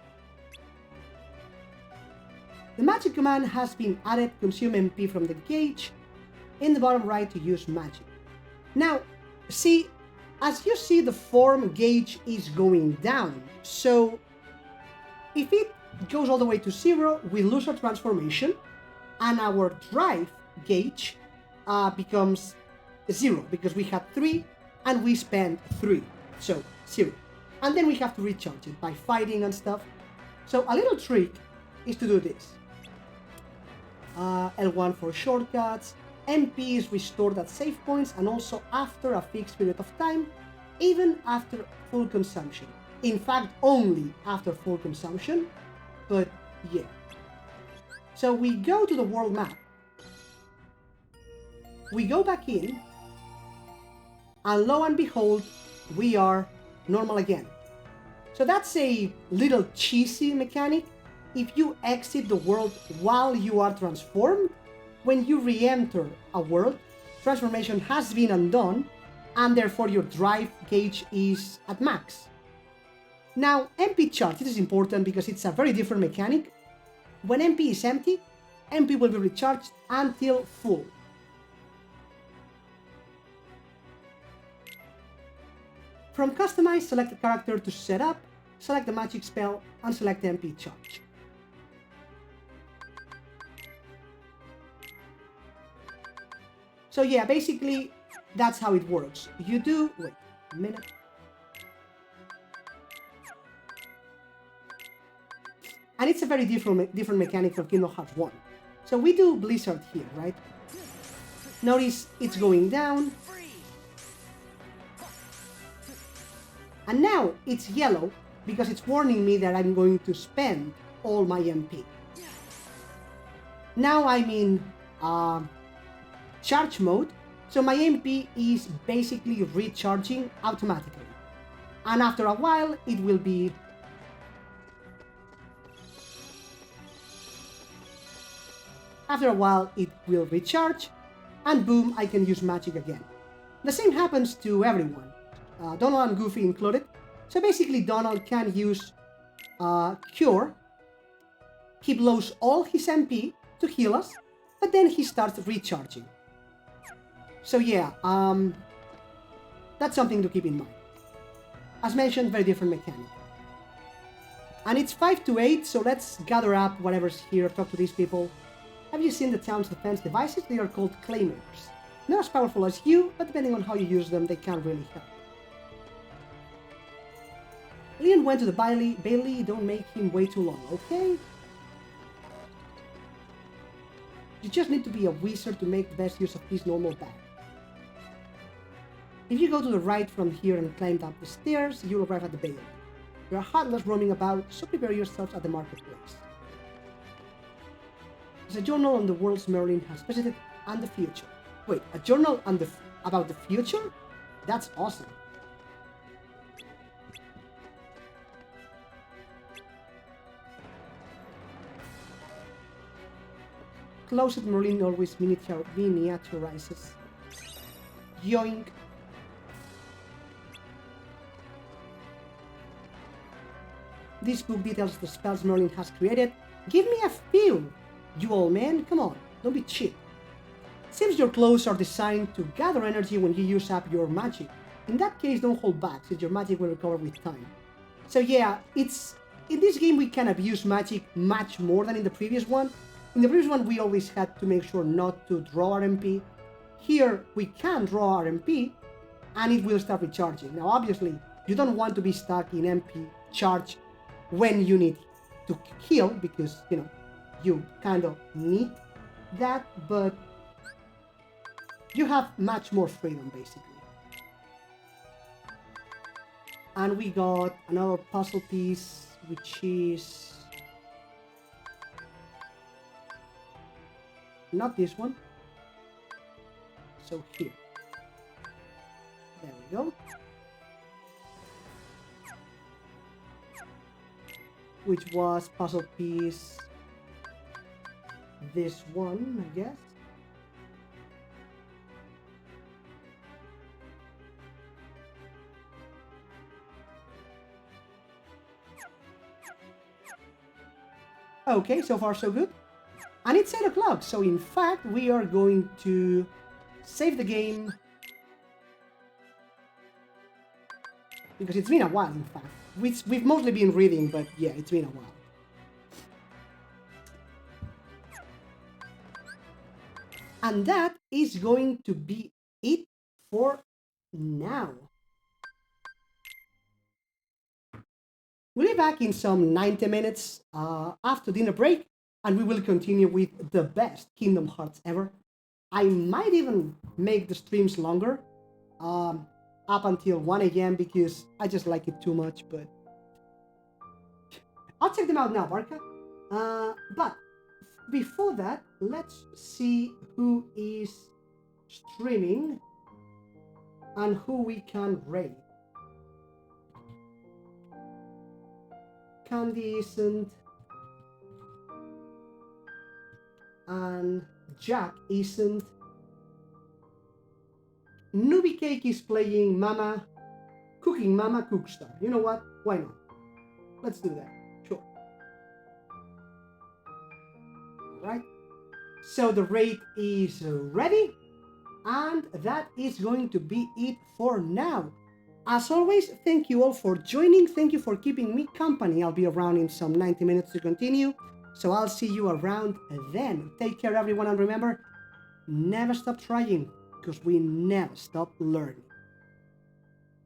The magic command has been added. Consume MP from the gauge in the bottom right to use magic. Now, see, as you see, the form gauge is going down. So, if it goes all the way to 0, we lose our transformation, and our drive gauge becomes 0 because we had 3 and we spent 3. So, 0. And then we have to recharge it by fighting and stuff. So a little trick is to do this. L1 for shortcuts. MP is restored at save points and also after a fixed period of time, even after full consumption. In fact, only after full consumption, but yeah. So we go to the world map. We go back in, and lo and behold, we are normal again. So that's a little cheesy mechanic. If you exit the world while you are transformed, when you re-enter a world, transformation has been undone, and therefore your drive gauge is at max. Now, MP charge, this is important because it's a very different mechanic. When MP is empty, MP will be recharged until full. From Customize, select the character to set up, select the magic spell, and select MP charge. So yeah, basically, that's how it works. You do... wait a minute. And it's a very different mechanic from Kingdom Hearts 1. So we do Blizzard here, right? Notice it's going down. And now it's yellow because it's warning me that I'm going to spend all my MP. Now I'm in charge mode, so my MP is basically recharging automatically. And after a while, it will be... after a while, it will recharge, and boom, I can use magic again. The same happens to everyone. Donald and Goofy included. So basically Donald can use Cure. He blows all his MP to heal us, but then he starts recharging. So yeah, that's something to keep in mind. As mentioned, very different mechanic. And it's 5 to 8, so let's gather up whatever's here, talk to these people. Have you seen the town's defense devices? They are called claymores. Not as powerful as you, but depending on how you use them, they can really help. Leon went to the Bailey, don't make him wait too long, okay? You just need to be a wizard to make the best use of this normal bag. If you go to the right from here and climb up the stairs, you'll arrive at the Bailey. There are heartless roaming about, so prepare yourselves at the marketplace. There's a journal on the worlds Merlin has visited and the future. Wait, a journal on about the future? That's awesome. Closet Merlin always miniaturizes. Yoink. This book details the spells Merlin has created. Give me a few, you old man. Come on, don't be cheap. Seems your clothes are designed to gather energy when you use up your magic. In that case, don't hold back, since your magic will recover with time. So yeah, in this game we can abuse magic much more than in the previous one. In the previous one we always had to make sure not to draw our MP. Here we can draw our MP and it will start recharging. Now obviously you don't want to be stuck in MP charge when you need to heal, because you know you kind of need that, but you have much more freedom basically. And we got another puzzle piece, which is not this one. So here. There we go. Which was puzzle piece this one, I guess. Okay, so far so good. And it's 8 o'clock, so in fact we are going to save the game. Because it's been a while, in fact. We've mostly been reading, but yeah, it's been a while. And that is going to be it for now. We'll be back in some 90 minutes after dinner break, and we will continue with the best Kingdom Hearts ever. I might even make the streams longer, up until 1 AM, because I just like it too much, but I'll check them out now, Barca. But before that, let's see who is streaming and who we can raid. Candy isn't, and Jack isn't. Newbie Cake is playing Mama, Cooking Mama Cookstar. You know what? Why not? Let's do that. Sure. Alright. So the raid is ready, and that is going to be it for now. As always, thank you all for joining. Thank you for keeping me company. I'll be around in some 90 minutes to continue. So I'll see you around then. Take care, everyone, and remember, never stop trying, because we never stop learning.